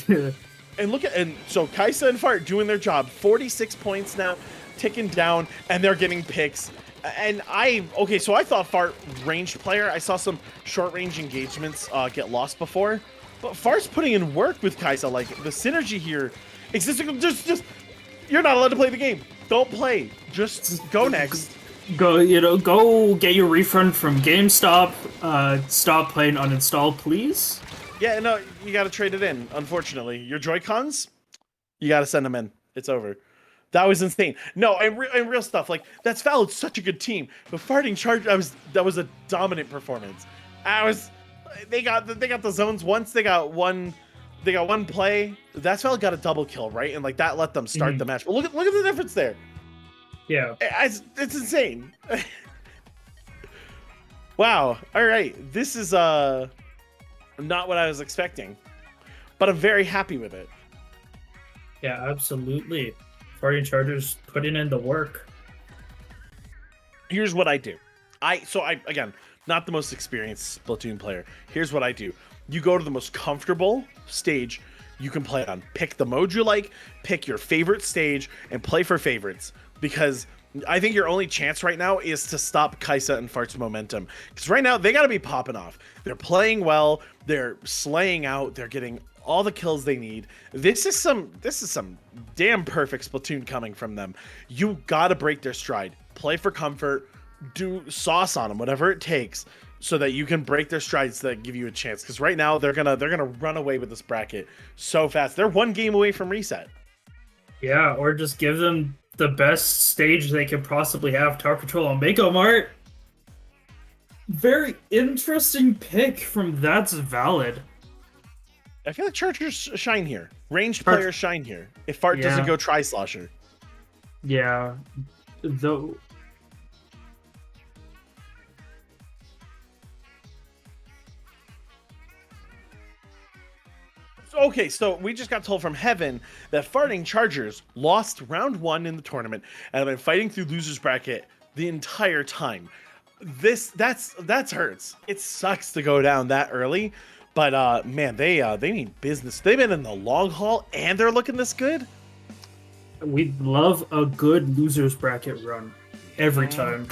And so Kai'Sa and Fart doing their job. 46 points now, ticking down, and they're getting picks. And so I thought Fart ranged player. I saw some short range engagements get lost before, but Fart's putting in work with Kai'Sa. Like the synergy here exists. Just you're not allowed to play the game. Don't play. Just go next. Go get your refund from GameStop. Stop playing uninstall, please. Yeah, no, you got to trade it in. Unfortunately, your Joy-Cons, you got to send them in. It's over. That was insane. No, and real stuff. Like, that's valid. Such a good team. But Farting Charge, that was a dominant performance. They got the zones once. They got one play. That's valid got a double kill, right? And like that let them start the match. But look at the difference there. Yeah. It's insane. Wow. All right. This is not what I was expecting, but I'm very happy with it. Yeah, absolutely. Farting Chargers putting in the work. Here's what I do. I again, not the most experienced Splatoon player. Here's what I do. You go to the most comfortable stage you can play on. Pick the mode you like, pick your favorite stage, and play for favorites. Because I think your only chance right now is to stop Kaisa and Fart's momentum. Because right now, they got to be popping off. They're playing well. They're slaying out. They're getting all the kills they need. This is some damn perfect Splatoon coming from them. You got to break their stride. Play for comfort. Do sauce on them, whatever it takes, so that you can break their strides that give you a chance. Because right now, they're gonna run away with this bracket so fast. They're one game away from reset. Yeah, or just give them the best stage they could possibly have. Tower Control on Mako Mart. Very interesting pick from That's Valid. I feel like Chargers shine here. Ranged players shine here. If Fart doesn't go Tri-Slosher. Yeah. Though. Okay, so we just got told from Heaven that Farting Chargers lost round 1 in the tournament and have been fighting through losers bracket the entire time. That's hurts. It sucks to go down that early, but man, they need business. They've been in the long haul and they're looking this good. We love a good losers bracket run every time.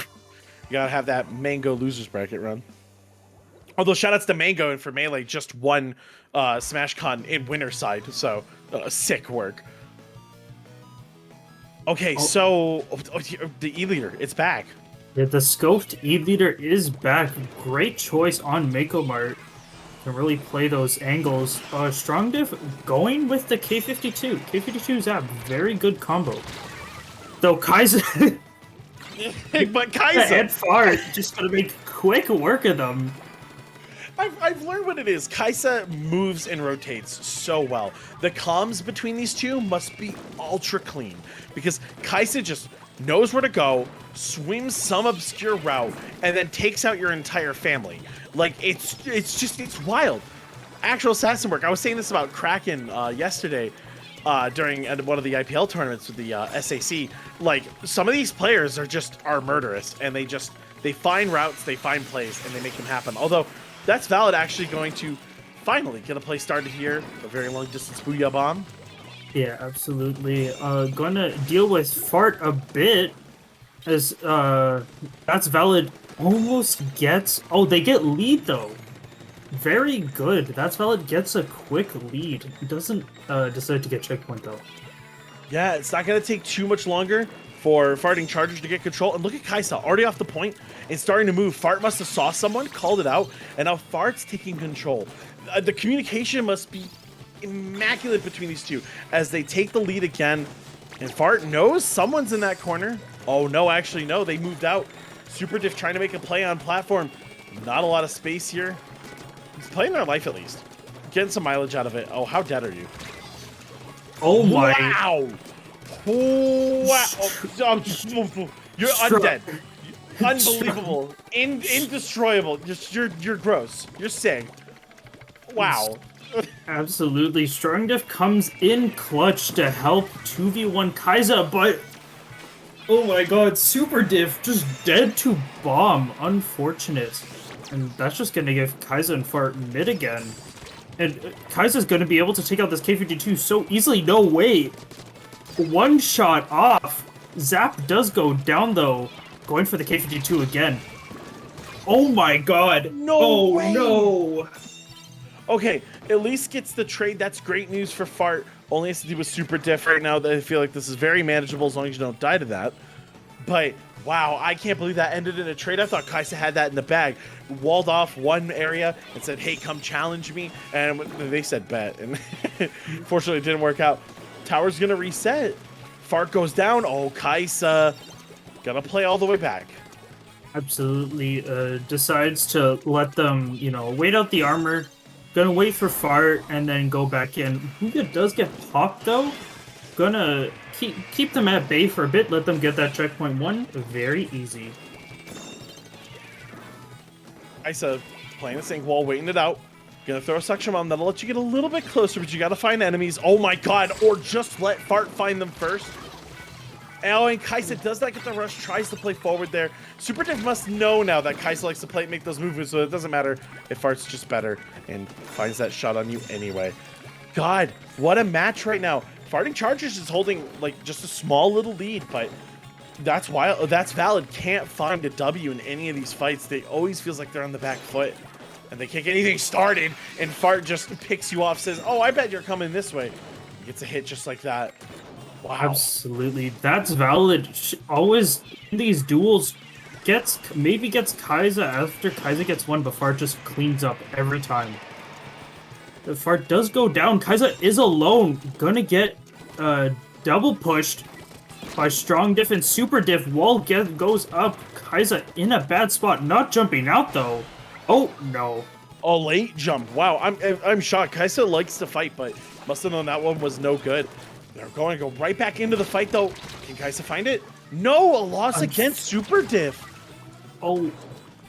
You gotta have that Mango losers bracket run. Although shoutouts to Mango and for Melee just won SmashCon in winner side, so sick work. Okay, so the E-Leader, it's back. Yeah, the scoped E-Leader is back. Great choice on Mako Mart. Can really play those angles. Strong Diff going with the K52. K52's a very good combo. Though Kaiser But Kaisa and Fart just gonna make quick work of them. I've learned what it is. Kaisa moves and rotates so well. The comms between these two must be ultra clean because Kaisa just knows where to go, swims some obscure route, and then takes out your entire family. Like it's wild. Actual assassin work. I was saying this about Kraken yesterday during one of the IPL tournaments with the SAC. Like some of these players are murderous, and they find routes, they find plays, and they make them happen. Although That's Valid actually going to finally get a play started here. A very long distance Booyah Bomb. Yeah, absolutely. Going to deal with Fart a bit as That's Valid almost gets... Oh, they get lead though. Very good. That's Valid gets a quick lead. He doesn't decide to get checkpoint though. Yeah, it's not going to take too much longer for Farting Chargers to get control. And look at Kaisa, already off the point and starting to move. Fart must have saw someone, called it out, and now Fart's taking control. The communication must be immaculate between these two as they take the lead again. And Fart knows someone's in that corner. Oh, no, actually, no, they moved out. Super Diff trying to make a play on platform. Not a lot of space here. He's playing their life at least. Getting some mileage out of it. Oh, how dead are you? Oh my... Wow! Wow! You're undead. Unbelievable. Indestroyable. You're gross. You're sick. Wow. Absolutely. Strong Diff comes in clutch to help 2v1 Kaisa, but... Oh my god, Super Diff just dead to bomb. Unfortunate. And that's just gonna give Kaisa and Fart mid again. And Kaisa's gonna be able to take out this K52 so easily. No way. One shot off. Zap does go down though. Going for the K52 again. Oh my god. No way. No. Okay, at least gets the trade. That's great news for Fart. Only has to do with Super Diff right now. I feel like this is very manageable as long as you don't die to that. But Wow, I can't believe that ended in a trade. I thought Kaisa had that in the bag. Walled off one area and said, hey, come challenge me. And they said bet. And fortunately, it didn't work out. Tower's going to reset. Fart goes down. Oh, Kaisa. Gonna play all the way back. Absolutely. Decides to let them, wait out the armor. Gonna wait for Fart and then go back in. Huga does get popped though. Gonna keep them at bay for a bit. Let them get that checkpoint 1. Very easy. Kaisa playing the sink wall, waiting it out. Gonna throw a suction bomb that'll let you get a little bit closer, but you gotta find enemies. Oh my god, or just let Fart find them first. Oh, and Kaisa does not get the rush, tries to play forward there. Super Diff must know now that Kaisa likes to make those movements, so it doesn't matter if Fart's just better and finds that shot on you anyway. God, what a match right now. Farting Chargers is holding like just a small little lead, but that's valid. Can't find a W in any of these fights. They always feels like they're on the back foot and they can't get anything started, and Fart just picks you off, says, oh, I bet you're coming this way. Gets a hit just like that. Wow. Absolutely. That's valid. Always in these duels gets Kaisa after Kaisa gets one, but Fart just cleans up every time. The Fart does go down. Kaisa is alone. Gonna get double pushed by Strong Diff and Super Diff. Wall goes up. Kaisa in a bad spot. Not jumping out though. Oh no. A late jump. Wow, I'm shocked. Kaisa likes to fight, but must have known that one was no good. They're going to go right back into the fight, though. Can Kaisa find it? No, a loss against Super Diff. Oh,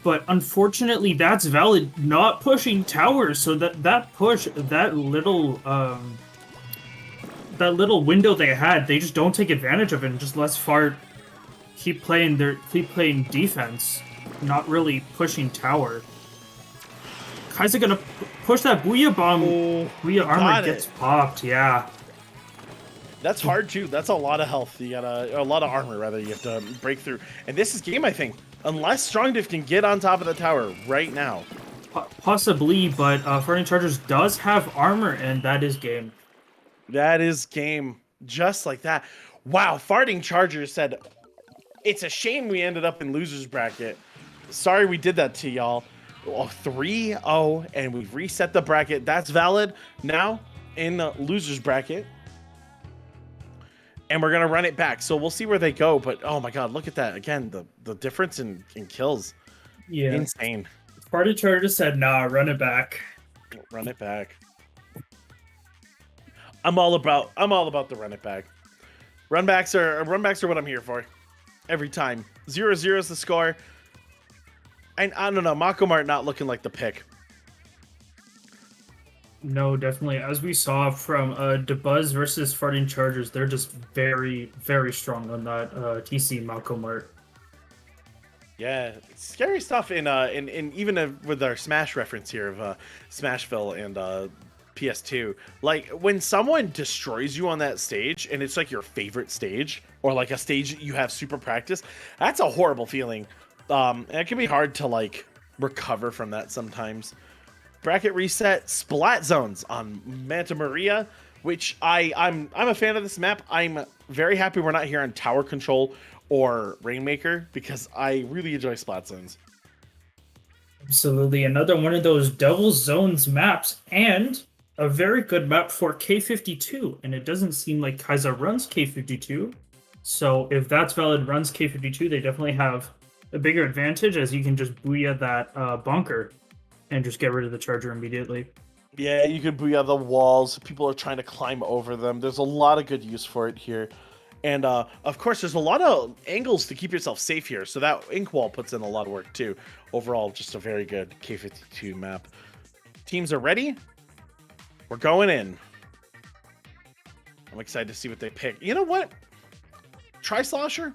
but unfortunately, that's valid. Not pushing towers, so that push, that little window they had, they just don't take advantage of it and just let Fart keep playing defense, not really pushing tower. Kaisa gonna push that Booyah Bomb. Oh, Booyah Armor gets popped, yeah. That's hard too. That's a lot of health. You got a lot of armor rather. You have to break through. And this is game, I think. Unless Strong Diff can get on top of the tower right now. Possibly, but Farting Chargers does have armor, and that is game. That is game. Just like that. Wow, Farting Chargers said, it's a shame we ended up in loser's bracket. Sorry we did that to y'all. 3-0, and we've reset the bracket. That's valid now in the loser's bracket. And we're going to run it back. So we'll see where they go. But, oh, my God, look at that. Again, the difference in kills. Yeah. Insane. Farting Chargers said, nah, run it back. Run it back. I'm all about the run it back. Run backs are what I'm here for. Every time. 0-0 is the score. And I don't know, Mako Mart not looking like the pick. No, definitely. As we saw from DeBuzz versus Farting Chargers, they're just very, very strong on that TC Mako Mart. Yeah, scary stuff in even with our Smash reference here of Smashville and PS2. Like when someone destroys you on that stage and it's like your favorite stage or like a stage that you have super practice, that's a horrible feeling. And it can be hard to like recover from that sometimes. Bracket reset, Splat Zones on Manta Maria, which I'm a fan of this map. I'm very happy we're not here on Tower Control or Rainmaker because I really enjoy Splat Zones. Absolutely, another one of those double zones maps and a very good map for K52. And it doesn't seem like Kaisa runs K52. So if that's valid, runs K52, they definitely have a bigger advantage as you can just booyah that bunker and just get rid of the charger immediately. Yeah, you can booyah the walls. People are trying to climb over them. There's a lot of good use for it here. And of course, there's a lot of angles to keep yourself safe here. So that ink wall puts in a lot of work too. Overall, just a very good K52 map. Teams are ready. We're going in. I'm excited to see what they pick. You know what? Tri-Slosher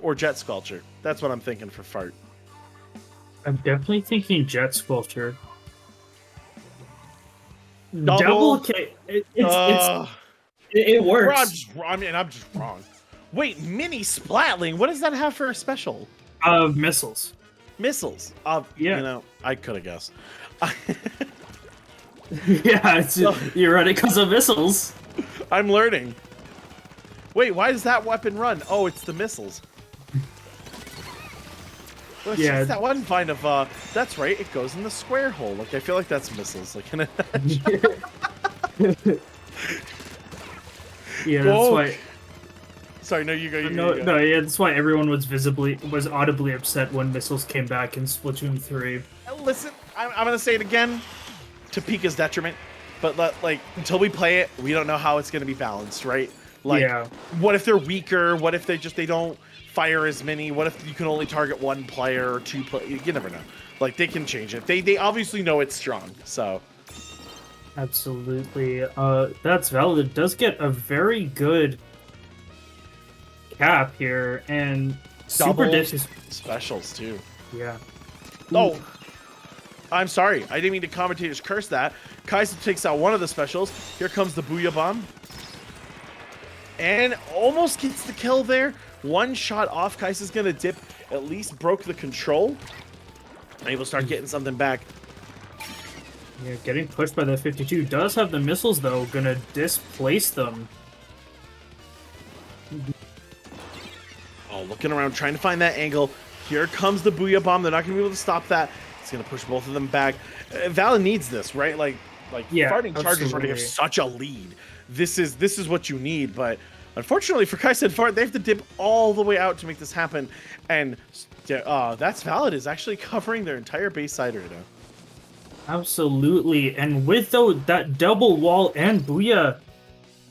or Jet Sculpture? That's what I'm thinking for Fart. I'm definitely thinking Jet Sculpture. Double K. It works. I'm just wrong. Wait, Mini Splatling. What does that have for a special? Missiles. Missiles. Yeah. You know, I could have guessed. Yeah, you're right because of missiles. I'm learning. Wait, why does that weapon run? Oh, it's the missiles. It's Yeah. just that one find of that's right, it goes in the square hole. Like I feel like that's missiles. Like in a Yeah, that's Whoa. why. Sorry, no, you go. No, go. no, yeah, that's why everyone was audibly upset when missiles came back in Splatoon 3. Listen, I'm gonna say it again, to Pika's detriment, but like until we play it, we don't know how it's gonna be balanced, right? Like, Yeah. what if they're weaker? What if they don't fire as many? What if you can only target one player or two You never know. Like they can change it. They obviously know it's strong, so. Absolutely. That's valid. It does get a very good cap here, and Super Double Dish is specials too. yeah. Oh, I'm sorry. I didn't mean to commentators curse that. Kai'Sa takes out one of the specials. Here comes the Booyah Bomb. And almost gets the kill there. One shot off. Kai'Sa's going to dip. At least broke the control. Able to start getting something back. Yeah, getting pushed by the 52 does have the missiles though, gonna displace them. Oh, looking around, trying to find that angle. Here comes the Booyah Bomb. They're not going to be able to stop that. It's going to push both of them back. Valid needs this, right? Like Yeah, Farting Chargers already have absolutely. such a lead. This is what you need, but unfortunately for Kai'Sa and Fart, they have to dip all the way out to make this happen. And that's Valid is actually covering their entire base side right now. Absolutely, and with that double wall and Booyah,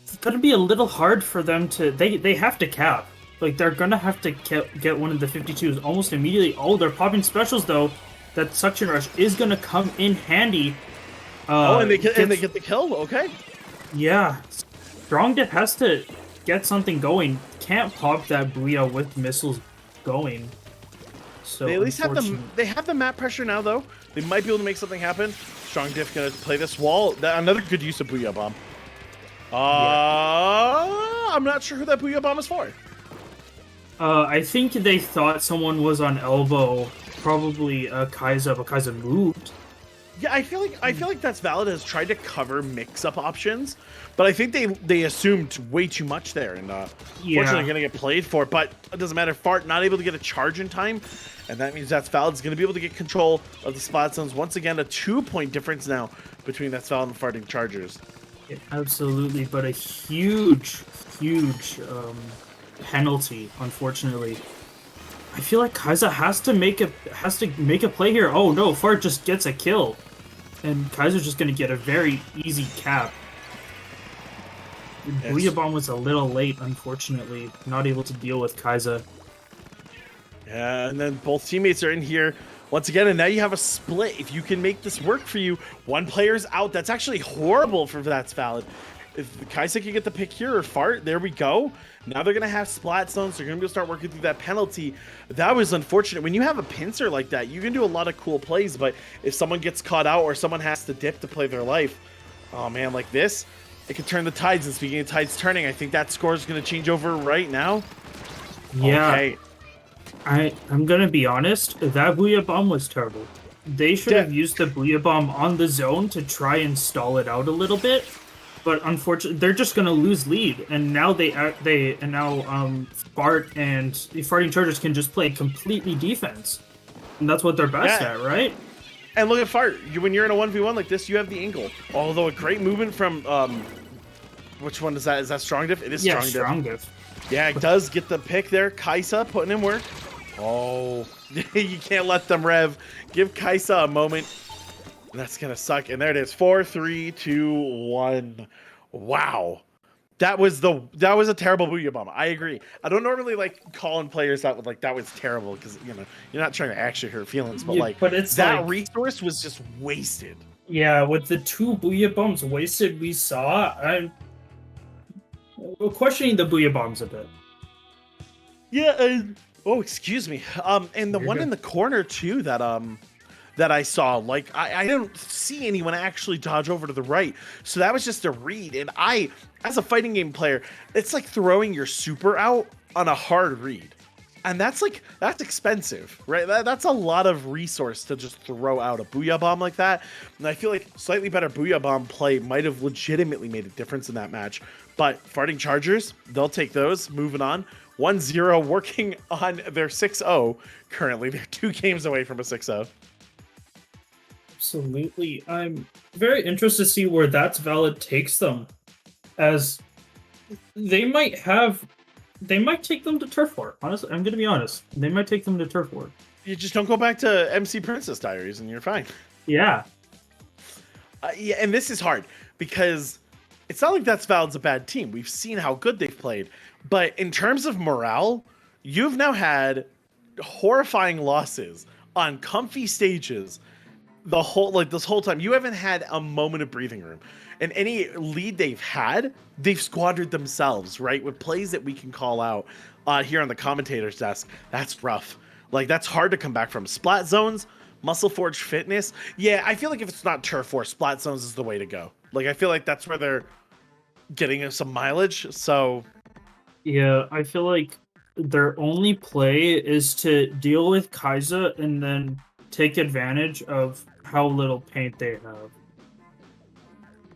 it's gonna be a little hard for them to. They have to cap. Like they're gonna have to get one of the 52s almost immediately. Oh, they're popping specials though. That suction rush is gonna come in handy. And they get the kill. Okay. Yeah, Strong Dip has to get something going. Can't pop that Booyah with missiles going. So They at least have unfortunate- they have the map pressure now though. They might be able to make something happen. Strong Diff gonna play this wall. Another good use of Booyah Bomb. I'm not sure who that Booyah Bomb is for. I think they thought someone was on elbow, probably Kai'Sa, but Kai'Sa moved. Yeah, I feel like that's Valid has tried to cover mix-up options, but I think they assumed way too much there, and fortunately gonna get played for. But it doesn't matter. Fart not able to get a charge in time, and that means that's Valid's gonna be able to get control of the spot zones once again. A 2-point difference now between that's Valid and Farting Chargers. Yeah, absolutely, but a huge penalty, unfortunately. I feel like Kai'Sa has to make a play here. Oh no, Fart just gets a kill. And Kai'Sa's just gonna get a very easy cap. Yes. Booyah Bomb was a little late, unfortunately. Not able to deal with Kai'Sa. Yeah, and then both teammates are in here once again, and now you have a split. If you can make this work for you, one player's out. That's actually horrible for That's Valid. If Kai'Sa can get the pick here or Fart, there we go. Now they're going to have splat zones. They're going to be able to start working through that penalty. That was unfortunate. When you have a pincer like that, you can do a lot of cool plays, but if someone gets caught out or someone has to dip to play their life, oh man, like this, it can turn the tides. And speaking of tides turning, I think that score is going to change over right now. Yeah. Okay. I'm gonna be honest, that Booyah Bomb was terrible. They should have used the Booyah Bomb on the zone to try and stall it out a little bit, but unfortunately, they're just gonna lose lead. And now Fart and the Farting Chargers can just play completely defense, and that's what they're best Yeah. at, right? And look at Fart. When you're in a 1v1 like this, you have the angle. Although a great movement from which one is that? Is that Strong Diff? It is Yeah, Strong Diff. Strong Diff. Yeah, it does get the pick there. Kai'Sa putting in work. Oh, you can't let them rev. Give Kai'Sa a moment. That's gonna suck. And there it is. 4, 3, 2, 1. Wow. That was a terrible Booyah Bomb. I agree. I don't normally like calling players out with like that was terrible because you're not trying to actually hurt feelings, but Yeah, but it's that like- resource was just wasted. Yeah, with the 2 Booyah Bombs wasted we saw, I'm questioning the Booyah Bombs a bit. Yeah. Oh, excuse me. And the You're one good. in the corner too that I saw, like I didn't see anyone actually dodge over to the right, so that was just a read. And as a fighting game player, it's like throwing your super out on a hard read. And that's expensive, right? That's a lot of resource to just throw out a Booyah Bomb like that. And I feel like slightly better Booyah Bomb play might have legitimately made a difference in that match. But Farting Chargers, they'll take those. Moving on. 1-0, working on their 6-0 currently. They're 2 games away from a 6-0. Absolutely. I'm very interested to see where That's Valid takes them, as they might take them to Turf War. Honestly, I'm going to be honest. They might take them to Turf War. You just don't go back to MC Princess Diaries and you're fine. Yeah. Yeah, and this is hard because it's not like That's Valid's a bad team. We've seen how good they've played. But in terms of morale, you've now had horrifying losses on comfy stages this whole time. You haven't had a moment of breathing room. And any lead they've had, they've squandered themselves, right? With plays that we can call out here on the commentator's desk. That's rough. Like, that's hard to come back from. Splat zones, Muscle Forge Fitness. Yeah, I feel like if it's not Turf War, Splat zones is the way to go. Like, I feel like that's where they're getting some mileage. So, Yeah, I feel like their only play is to deal with Kai'Sa and then take advantage of how little paint they have.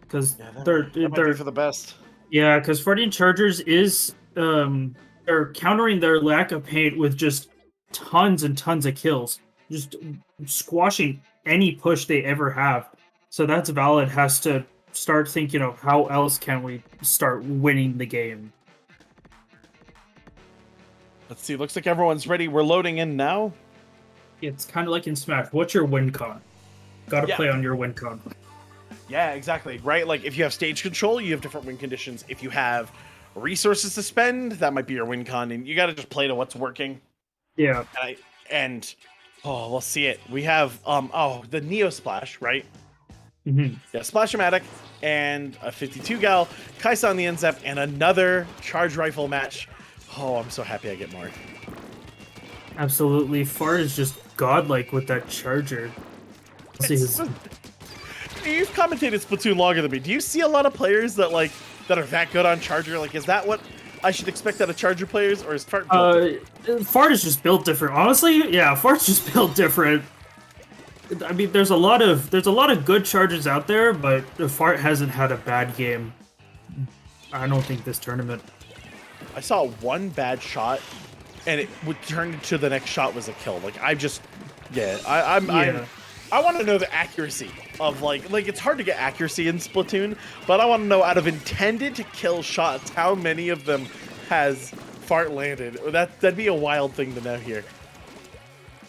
Because that might be for the best. Yeah, because Farting Chargers is they're countering their lack of paint with just tons and tons of kills, just squashing any push they ever have. So That's Valid has to start thinking of how else can we start winning the game. Let's see. Looks like everyone's ready. We're loading in now. It's kind of like in Smash. What's your win con? Got to play on your win con. Yeah, exactly. Right? Like, if you have stage control, you have different win conditions. If you have resources to spend, that might be your win con. And you got to just play to what's working. Yeah. We'll see it. We have, the Neo Splash, right? Mm-hmm. Yeah, Splash-O-Matic and a 52 gal, Kai'Sa on the NZEP, and another charge rifle match. Oh, I'm so happy I get Mark. Absolutely. Fart is just godlike with that charger. You've commentated Splatoon longer than me. Do you see a lot of players that are that good on charger? Like, is that what I should expect out of charger players, or is Fart built different? Fart is just built different. Honestly, yeah, Fart's just built different. I mean, there's a lot of good chargers out there, but Fart hasn't had a bad game. I don't think this tournament. I saw one bad shot, and it would turn into the next shot was a kill. Like, I want to know the accuracy of like it's hard to get accuracy in Splatoon, but I want to know out of intended to kill shots, how many of them has Fart landed? That'd be a wild thing to know here.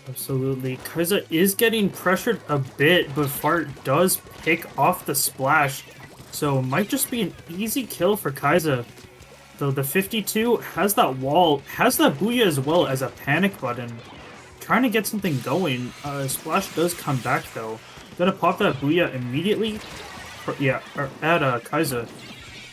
Absolutely. Kai'Sa is getting pressured a bit, but Fart does pick off the splash, so it might just be an easy kill for Kai'Sa. Though the 52 has that wall, has that Booyah as well as a panic button. Trying to get something going. Splash does come back though. Gonna pop that Booyah immediately. At Kai'Sa.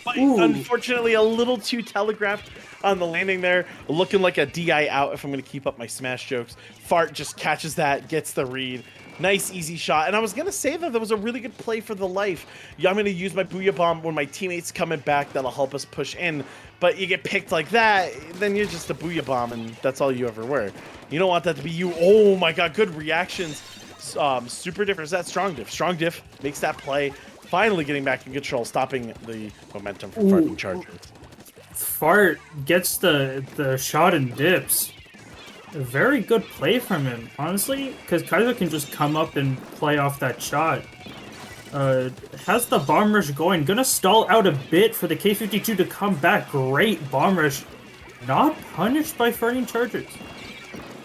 But unfortunately, a little too telegraphed on the landing there. Looking like a DI out if I'm going to keep up my Smash jokes. Fart just catches that, gets the read. Nice, easy shot. And I was going to say that was a really good play for the life. Yeah, I'm going to use my Booyah Bomb when my teammate's coming back. That'll help us push in. But you get picked like that, then you're just a Booyah Bomb, and that's all you ever were. You don't want that to be you. Oh my god, good reactions. Super Diff, or is that Strong Diff? Strong Diff makes that play. Finally getting back in control, stopping the momentum from Farting Chargers. Fart gets the shot and dips. A very good play from him, honestly, because Kai'Sa can just come up and play off that shot. Has the bomb rush going. Gonna stall out a bit for the K52 to come back. Great bomb rush. Not punished by Farting Chargers.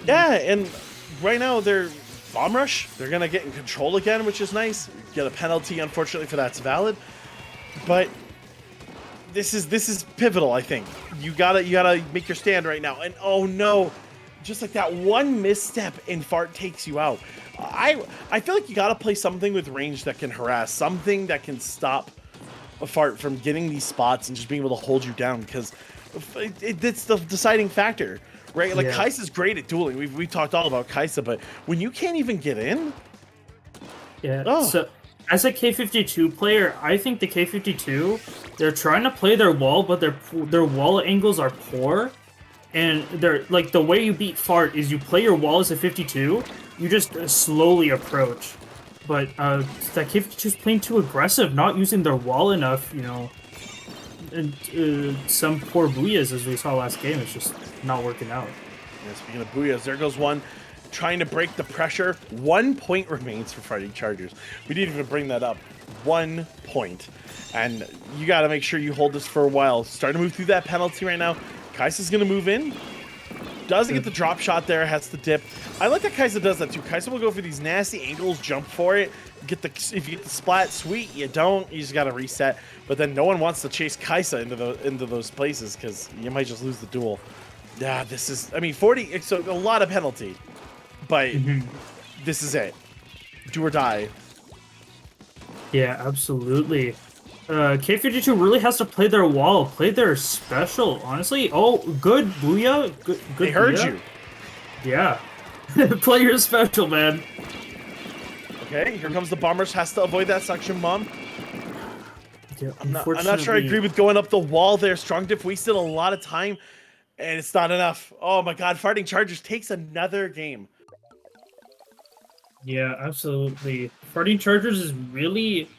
Yeah, and right now they're bomb rush. They're gonna get in control again, which is nice. Get a penalty, unfortunately, for That's Valid. But this is pivotal, I think. You gotta make your stand right now. And oh no, just like that one misstep and Fart takes you out. I feel like you gotta play something with range that can harass, something that can stop a Fart from getting these spots and just being able to hold you down, because it's the deciding factor, right? Like, Kai'Sa's great at dueling. We've talked all about Kai'Sa, but when you can't even get in, So as a K52 player, I think the K52, they're trying to play their wall, but their wall angles are poor. and they're like the way you beat Fart is you play your wall as a 52, you just slowly approach. But that K52 is playing too aggressive, not using their wall enough, you know. And some poor Booyahs, as we saw last game, it's just not working out. Yeah, speaking of Booyahs, there goes one trying to break the pressure. 1 point remains for Fighting Chargers. We didn't even bring that up. 1 point. And you got to make sure you hold this for a while. Starting to move through that penalty right now. Kaisa's going to move in. Doesn't get the drop shot there, has to dip. I like that Kaisa does that too. Kaisa will go for these nasty angles, jump for it. If you get the splat, sweet. You don't, you just gotta reset. But then no one wants to chase Kaisa into those places because you might just lose the duel. Yeah, this is, I mean, 40. It's a lot of penalty, but this is it. Do or die. Yeah, absolutely. K52 really has to play their wall, play their special, honestly. Oh, good Booyah. Good They heard Booyah. you. Yeah. Play your special, man. Okay, here comes the Bombers. Has to avoid that suction bomb. Yeah, I'm not sure I agree with going up the wall there. Strong Diff wasted a lot of time, and it's not enough. Oh my god, Fighting Chargers takes another game. Yeah, absolutely. Farting Chargers is really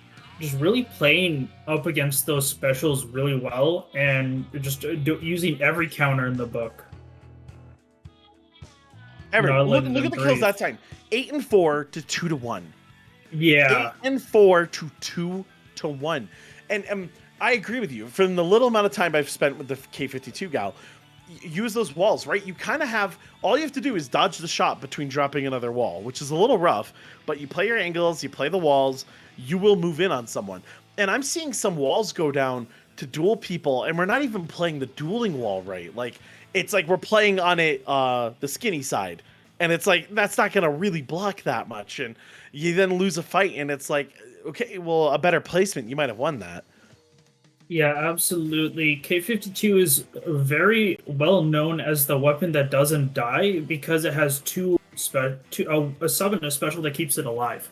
playing up against those specials really well and just using every counter in the book. Not Look letting at them the kills breathe. that time. 8 and 4 to 2 to 1. Yeah. 8 and 4 to 2 to 1. And I agree with you. From the little amount of time I've spent with the K52 gal, use those walls, right? You kind of have, all you have to do is dodge the shot between dropping another wall, which is a little rough, but you play your angles, you play the walls, you will move in on someone. And I'm seeing some walls go down to duel people, and we're not even playing the dueling wall right. Like, it's like we're playing on it, the skinny side. And it's like, that's not going to really block that much. And you then lose a fight, and it's like, okay, well, a better placement, you might have won that. Yeah, absolutely. K52 is very well known as the weapon that doesn't die because it has a sub and a special that keeps it alive.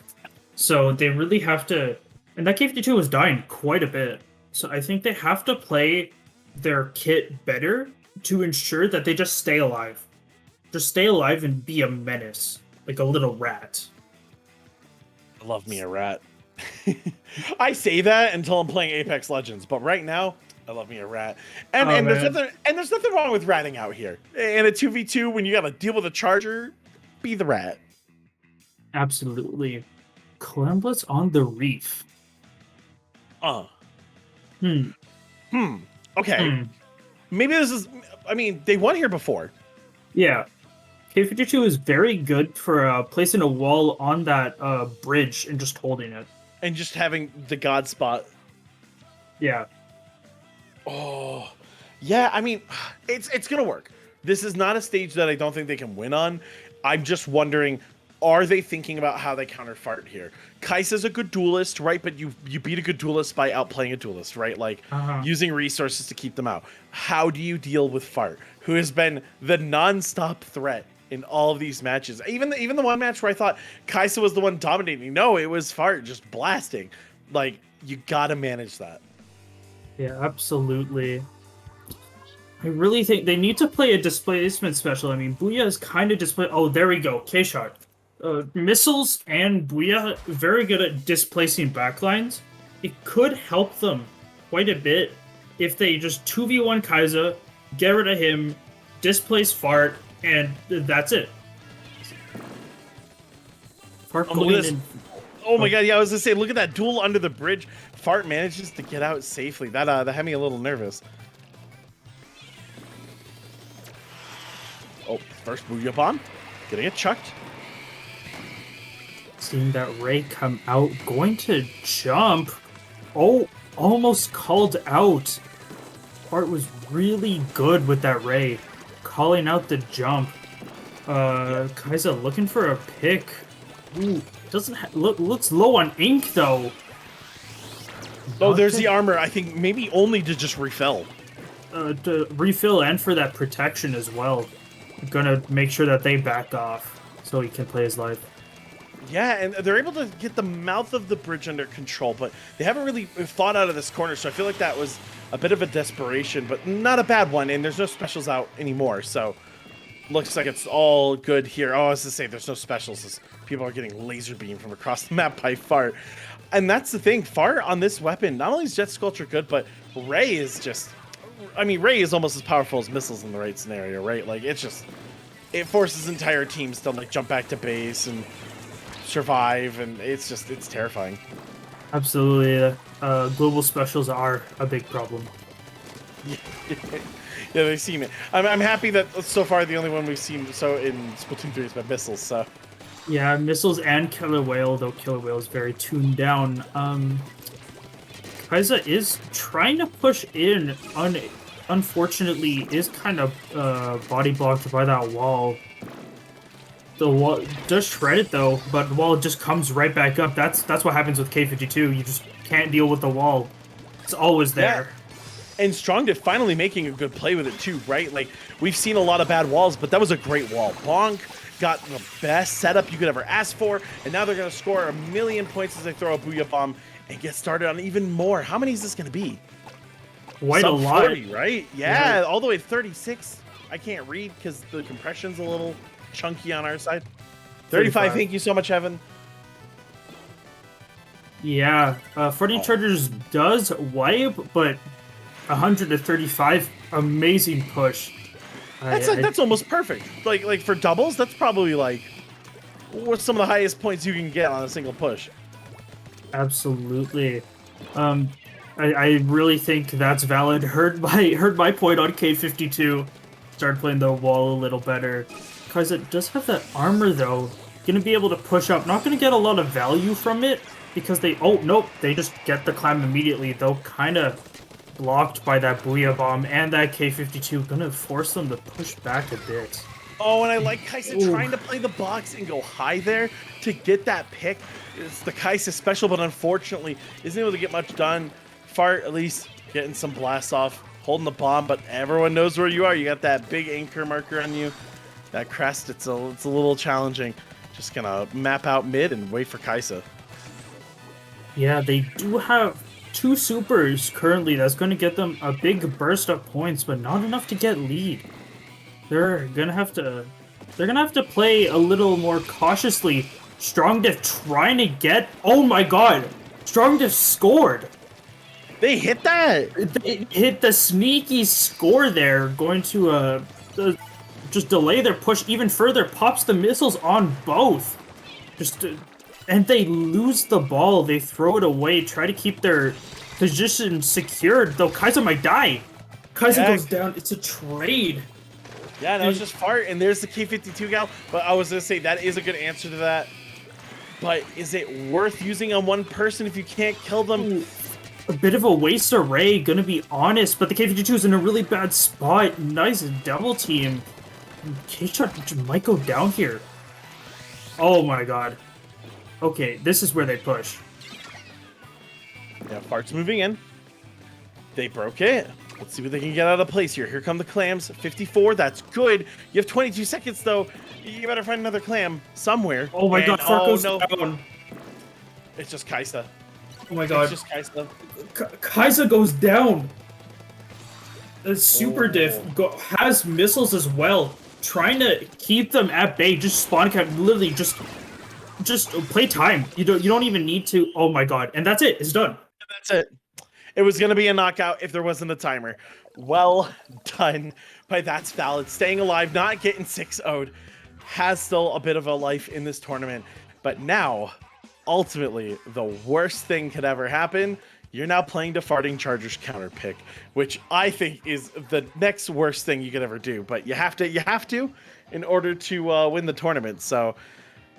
So they really have to, and that K52 was dying quite a bit. So I think they have to play their kit better to ensure that they just stay alive. Just stay alive and be a menace, like a little rat. I love me a rat. I say that until I'm playing Apex Legends, but right now, I love me a rat. And there's nothing wrong with ratting out here. In a 2v2, when you gotta deal with a charger, be the rat. Absolutely. Clemblitz on the reef. Okay. Maybe this is, I mean, they won here before. Yeah. K52 is very good for placing a wall on that bridge and just holding it. And just having the god spot. Yeah. Oh, yeah. I mean, it's gonna work. This is not a stage that I don't think they can win on. I'm just wondering, are they thinking about how they counter Fart here? Kaisa's a good duelist, right? But you beat a good duelist by outplaying a duelist, right? Like using resources to keep them out. How do you deal with Fart, who has been the non-stop threat in all of these matches? Even the one match where I thought Kaisa was the one dominating. No, it was Fart just blasting. Like, you gotta manage that. Yeah, absolutely. I really think they need to play a displacement special. I mean, Booyah is kind of display. Oh, there we go. K-Shot. Missiles and Booyah very good at displacing backlines. It could help them quite a bit if they just 2v1 Kaisa, get rid of him, displace Fart, and that's it. Fart going in. Oh my god, yeah, I was gonna say, look at that duel under the bridge. Fart manages to get out safely. That had me a little nervous. Oh, first Booyah bomb. Getting it chucked. Seeing that Ray come out, going to jump. Oh, almost called out. Fart was really good with that Ray. Calling out the jump. Kaisa looking for a pick. Ooh, looks low on ink though. Oh, there's the armor. I think maybe only to just refill. To refill and for that protection as well. I'm gonna make sure that they back off so he can play his life. Yeah, and they're able to get the mouth of the bridge under control, but they haven't really thought out of this corner, so I feel like that was a bit of a desperation, but not a bad one. And there's no specials out anymore, so looks like it's all good here. Oh, I was to say there's no specials. As people are getting laser beam from across the map by Fart. And that's the thing, Fart on this weapon, not only is Jet Sculpture good, but Ray is just, I mean, Ray is almost as powerful as missiles in the right scenario, right? Like, it's just, it forces entire teams to like jump back to base and survive, and it's just, it's terrifying. Absolutely. Global specials are a big problem. Yeah, they've seen it. I'm happy that so far the only one we've seen so in Splatoon 3 is by missiles, so. Yeah, missiles and Killer Whale, though Killer Whale is very tuned down. Kaiza is trying to push in, unfortunately is kind of body blocked by that wall. The wall does shred it though, but the wall just comes right back up. That's what happens with K52. You just can't deal with the wall. It's always there. Yeah. And Strongdiff finally making a good play with it too, right? Like, we've seen a lot of bad walls, but that was a great wall. Bonk got the best setup you could ever ask for, and now they're going to score a million points as they throw a Booyah Bomb and get started on even more. How many is this going to be? Quite a Sub lot. 40, right? Yeah, all the way to 36. I can't read because the compression's a little chunky on our side. 35. Thank you so much, Evan. Yeah, 40 Chargers does wipe, but 100 to 35, amazing push. That's almost perfect. Like for doubles, that's probably like what's some of the highest points you can get on a single push. Absolutely. I really think that's valid. Heard my point on K52. Started playing the wall a little better. Because it does have that armor though. Gonna be able to push up. Not gonna get a lot of value from it because they they just get the climb immediately though, kinda blocked by that Booyah Bomb and that K52. Gonna force them to push back a bit. Oh, and I like Kai'Sa trying to play the box and go high there to get that pick. It's the Kai'Sa special, but unfortunately isn't able to get much done. Fart at least getting some blasts off, holding the bomb, but everyone knows where you are. You got that big anchor marker on you. That crest, it's a little challenging. Just gonna map out mid and wait for Kai'Sa. Yeah, they do have 2 supers currently. That's going to get them a big burst of points, but not enough to get lead. They're gonna have to play a little more cautiously. Strongdiff trying to get. Oh my god! Strongdiff scored. They hit that. They hit the sneaky score there, going to just delay their push even further. Pops the missiles on both. And they lose the ball. They throw it away. Try to keep their position secured. Though Kai'Sa might die. Kai'Sa goes down. It's a trade. Yeah, that was just Fart, and there's the K52 gal. But I was gonna say that is a good answer to that. But is it worth using on one person if you can't kill them? A bit of a waste array, gonna be honest. But the K52 is in a really bad spot. Nice double team. K-Shot might go down here. Oh my god. Okay, this is where they push. Yeah, Fart's moving in. They broke it. Let's see what they can get out of place here. Here come the clams. 54, that's good. You have 22 seconds, though. You better find another clam somewhere. Oh my god, Fart goes down. It's just Kai'Sa. Oh my god. It's just Kai'Sa. Kai'Sa goes down. The Super Diff has missiles as well. Trying to keep them at bay. Just spawn cap. Literally just play time. You don't even need to. Oh my god. And that's it. It's done. That's it. It was going to be a knockout if there wasn't a timer. Well done. But that's valid. Staying alive, not getting 6-0'd, has still a bit of a life in this tournament. But now, ultimately, the worst thing could ever happen. You're now playing to Farting Chargers counter pick, which I think is the next worst thing you could ever do. But you have to in order to win the tournament. So,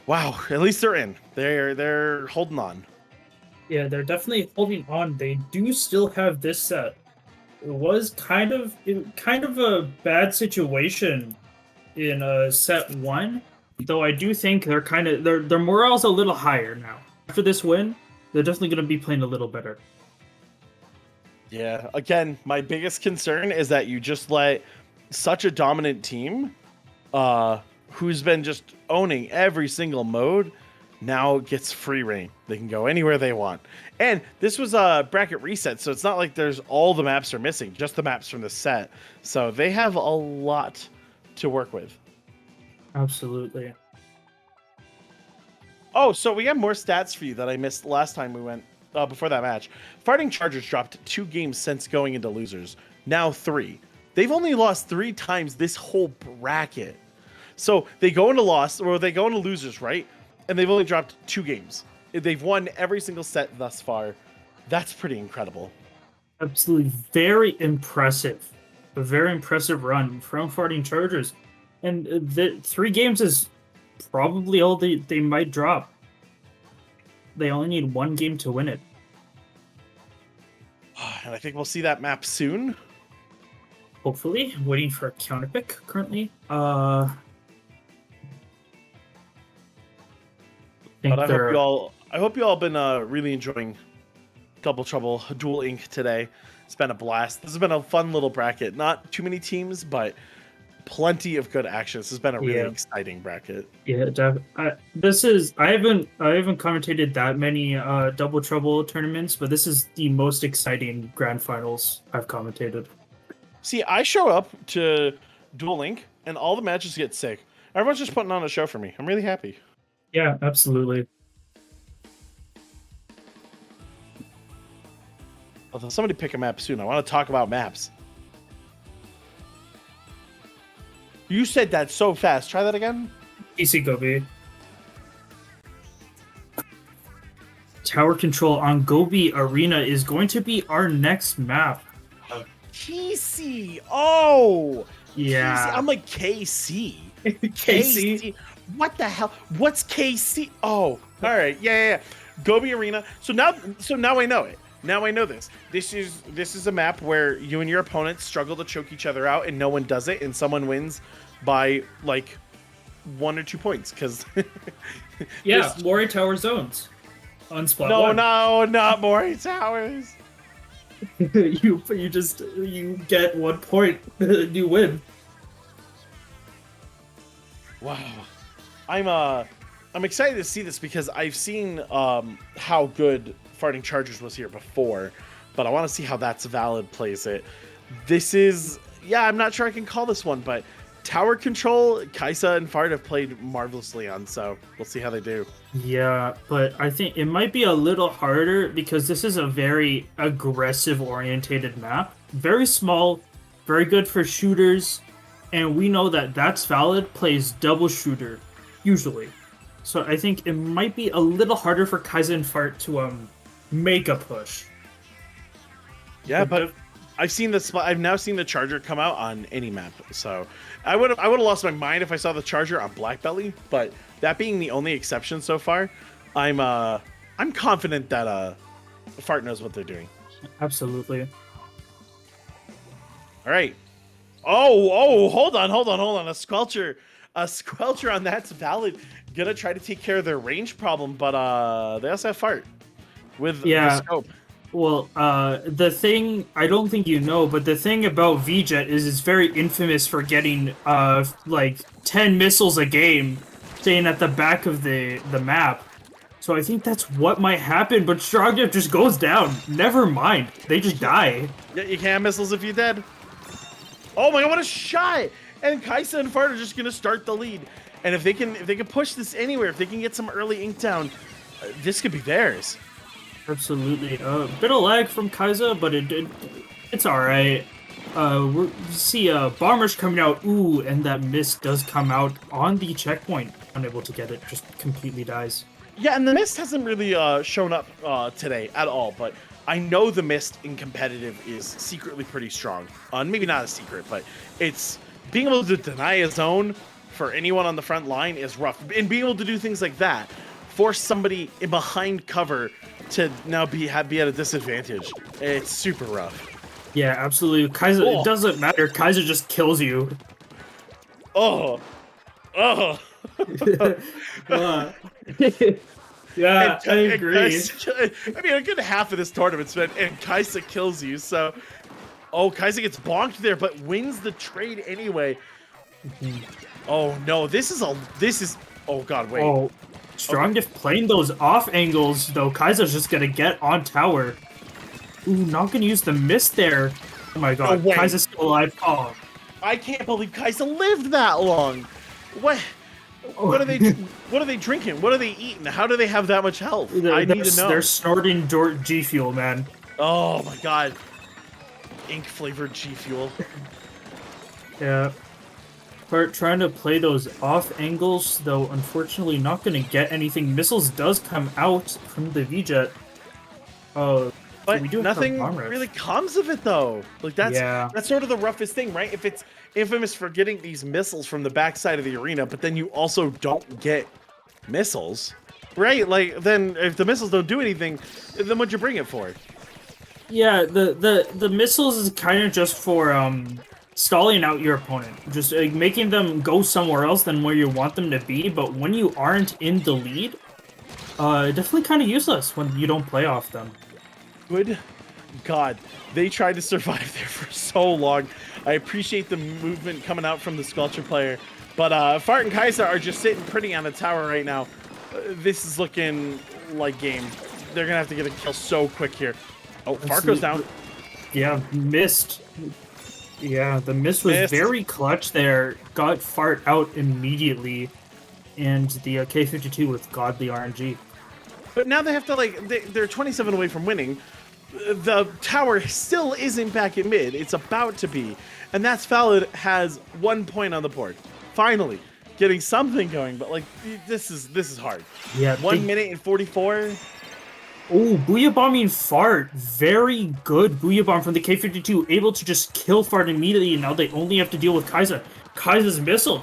wow, at least they're in. They're holding on. Yeah, they're definitely holding on. They do still have this set. It was kind of a bad situation in set 1, though I do think their morale's a little higher now. After this win, they're definitely going to be playing a little better. Yeah, again, my biggest concern is that you just let such a dominant team, who's been just owning every single mode, now gets free reign. They can go anywhere they want. And this was a bracket reset, so it's not like there's all the maps are missing, just the maps from the set. So they have a lot to work with. Absolutely. Oh, so we have more stats for you that I missed last time we went before that match. Fighting Chargers dropped 2 games since going into losers. Now 3. They've only lost 3 times this whole bracket. So they go into loss, or they go into losers, right? And they've only dropped 2 games. They've won every single set thus far. That's pretty incredible. Absolutely. Very impressive. A very impressive run from Fighting Chargers. And the 3 games is probably all they might drop. They only need 1 game to win it. And I think we'll see that map soon. Hopefully. Waiting for a counter pick currently. But I hope you all been really enjoying Double Trouble Duel Inc. today. It's been a blast. This has been a fun little bracket. Not too many teams, but plenty of good action. This has been a really exciting bracket. Yeah, I haven't commentated that many Double Trouble tournaments, but this is the most exciting grand finals I've commentated. See, I show up to Duel Link and all the matches get sick. Everyone's just putting on a show for me. I'm really happy. Yeah, absolutely. Although somebody pick a map soon. I want to talk about maps. You said that so fast. Try that again. PC Gobi. Tower control on Gobi Arena is going to be our next map. KC. Oh. Yeah. KC. I'm like KC. KC. What the hell? What's KC? Oh. All right. Yeah. Gobi Arena. So now I know it. Now I know this. This is a map where you and your opponents struggle to choke each other out, and no one does it, and someone wins by like 1 or 2 points. Because yeah, Mori Tower zones on spot. No, not Mori Towers. you get 1 point, you win. Wow, I'm excited to see this because I've seen how good Fighting Chargers was here before, but I want to see how That's Valid plays it. This is, I'm not sure I can call this one, but Tower Control, Kaisa and Fart have played marvelously on, so we'll see how they do. Yeah, but I think it might be a little harder because this is a very aggressive orientated map. Very small, very good for shooters, and we know that That's Valid plays double shooter, usually. So I think it might be a little harder for Kaisa and Fart to make a push. Yeah, but I've now seen the Charger come out on any map, so I would have lost my mind if I saw the Charger on Black Belly. But that being the only exception so far, I'm confident that Fart knows what they're doing. Absolutely. All right. Oh, hold on. A Squelcher on That's Valid. Gonna try to take care of their range problem, but they also have Fart with the scope. Well, the thing, I don't think you know, but the thing about VJet is it's very infamous for getting, like, 10 missiles a game staying at the back of the map. So I think that's what might happen, but Strogdip just goes down. Never mind. They just die. Yeah, you can't have missiles if you're dead. Oh my god, what a shot! And Kaisa and Fart are just gonna start the lead. And if they can push this anywhere, if they can get some early ink down, this could be theirs. Absolutely. A bit of lag from Kaisa, but it's alright. We see Bombers coming out. Ooh, and that mist does come out on the checkpoint. Unable to get it, just completely dies. Yeah, and the mist hasn't really shown up today at all, but I know the mist in competitive is secretly pretty strong. Maybe not a secret, but it's being able to deny a zone for anyone on the front line is rough. And being able to do things like that, force somebody in behind cover to now be at a disadvantage. It's super rough. Yeah, absolutely. Kaisa, It doesn't matter. Kaisa just kills you. Oh. Yeah, I agree. I mean, a good half of this tournament's been, and Kaisa kills you, so... Oh, Kaisa gets bonked there, but wins the trade anyway. Oh, no, this is... Oh, God, wait. Oh, Strong Diff playing those off angles, though. Kaiser's just gonna get on tower. Ooh, not gonna use the mist there. Oh my god, way. Kaiser's still alive. Oh. I can't believe Kaisa lived that long. What? What are they? What are they drinking? What are they eating? How do they have that much health? I need to know. They're snorting G Fuel, man. Oh my god. Ink flavored G Fuel. Yeah. Part trying to play those off angles, though unfortunately not gonna get anything. Missiles does come out from the V-Jet. Oh, But we do have nothing bomb rift. really comes of it though. Like that's sort of the roughest thing, right? If it's infamous for getting these missiles from the backside of the arena, but then you also don't get missiles, right? Like then if the missiles don't do anything, then what'd you bring it for? Yeah, the missiles is kind of just for stalling out your opponent, just making them go somewhere else than where you want them to be. But when you aren't in the lead, definitely kind of useless when you don't play off them. Good God, they tried to survive there for so long. I appreciate the movement coming out from the Sculpture player, but Fart and Kaisa are just sitting pretty on the tower right now. This is looking like game. They're gonna have to get a kill so quick here. Oh, Fart goes down. Yeah, missed. Yeah, the mist was very clutch there. Got Fart out immediately, and the K-52 with godly RNG. But now they have to they're 27 away from winning. The tower still isn't back in mid. It's about to be, and that's valid. Has 1 point on the board. Finally, getting something going. But like this is hard. Yeah, 1 minute and 44. Oh, Booyah Bombing Fart. Very good Booyah Bomb from the K-52. Able to just kill Fart immediately, and now they only have to deal with Kaisa. Kaisa's missile.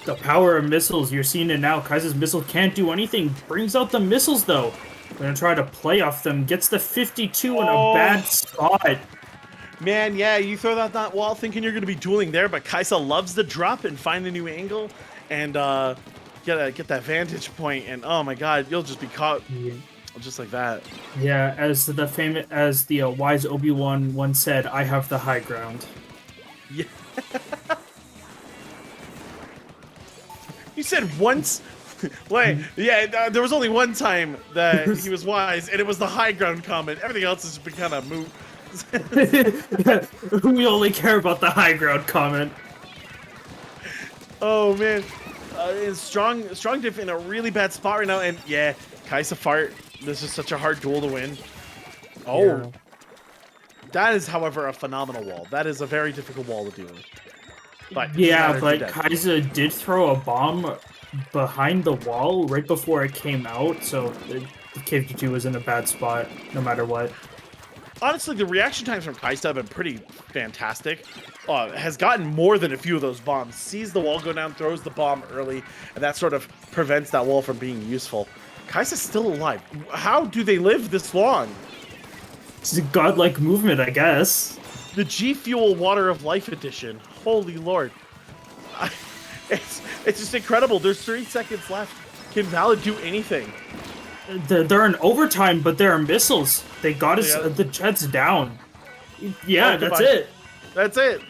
The power of missiles. You're seeing it now. Kaisa's missile can't do anything. Brings out the missiles, though. Gonna try to play off them. Gets the 52 in a bad spot. Man, yeah, you throw that wall thinking you're going to be dueling there, but Kaisa loves the drop and find a new angle and get that vantage point, and oh my god, you'll just be caught. Yeah. Just like that. Yeah, as the wise Obi-Wan once said, I have the high ground. Yeah. You said once. Wait, yeah, there was only one time that he was wise, and it was the high ground comment. Everything else has been kind of moot. We only care about the high ground comment. Oh man, strong diff in a really bad spot right now, and yeah, Kaisa Fart. This is such a hard duel to win. Oh, yeah. That is, however, a phenomenal wall. That is a very difficult wall to deal with. But yeah, but Kaisa did throw a bomb behind the wall right before it came out, so the K-52 was in a bad spot no matter what. Honestly, the reaction times from Kaisa have been pretty fantastic. Has gotten more than a few of those bombs. Sees the wall go down, throws the bomb early, and that sort of prevents that wall from being useful. Kaisa's still alive. How do they live this long? It's a godlike movement, I guess. The G Fuel Water of Life edition. Holy Lord. It's just incredible. There's 3 seconds left. Can Valid do anything? They're in overtime, but there are missiles. They got the jets down. Yeah, that's it. That's it.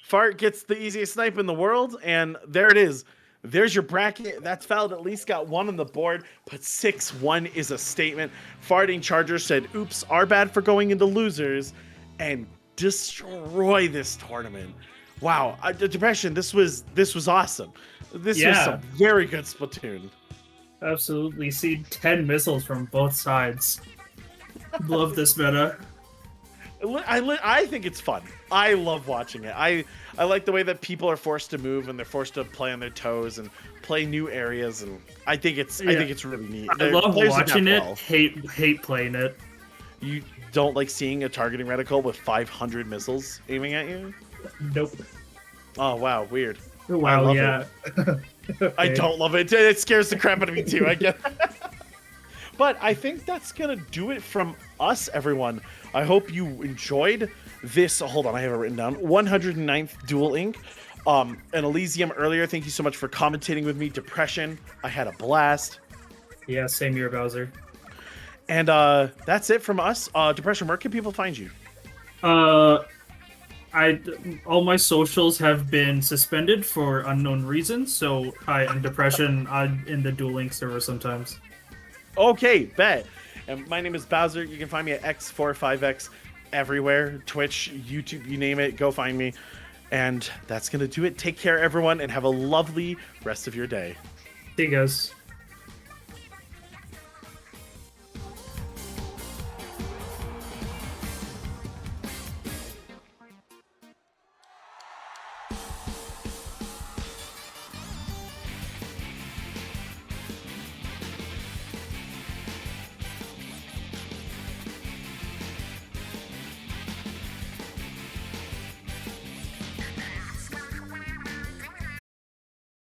Fart gets the easiest snipe in the world, and there it is. There's your bracket. That's Valid at least got 1 on the board, but 6-1 is a statement. Farting Charger said, oops, our bad for going into losers, and destroy this tournament. Wow, Depression, this was awesome. This was some very good Splatoon. Absolutely. See 10 missiles from both sides. Love this meta. I think it's fun. I love watching it. I like the way that people are forced to move and they're forced to play on their toes and play new areas, and I think it's really neat. I love watching it. Hate playing it. You don't like seeing a targeting reticle with 500 missiles aiming at you? Nope. Oh wow, weird. Wow, yeah. Okay. I don't love it. It scares the crap out of me too. I get. But I think that's gonna do it from us, everyone. I hope you enjoyed this. Hold on, I have it written down. 109th Duel Ink. And Elysium earlier, thank you so much for commentating with me. Depression, I had a blast. Yeah, same here, Bowser. And that's it from us. Depression, where can people find you? all my socials have been suspended for unknown reasons. So I'm Depression. I'm in the Duel Link server sometimes. Okay, bet. And my name is Bowser. You can find me at X45X everywhere. Twitch, YouTube, you name it, go find me. And that's going to do it. Take care, everyone, and have a lovely rest of your day. See you guys.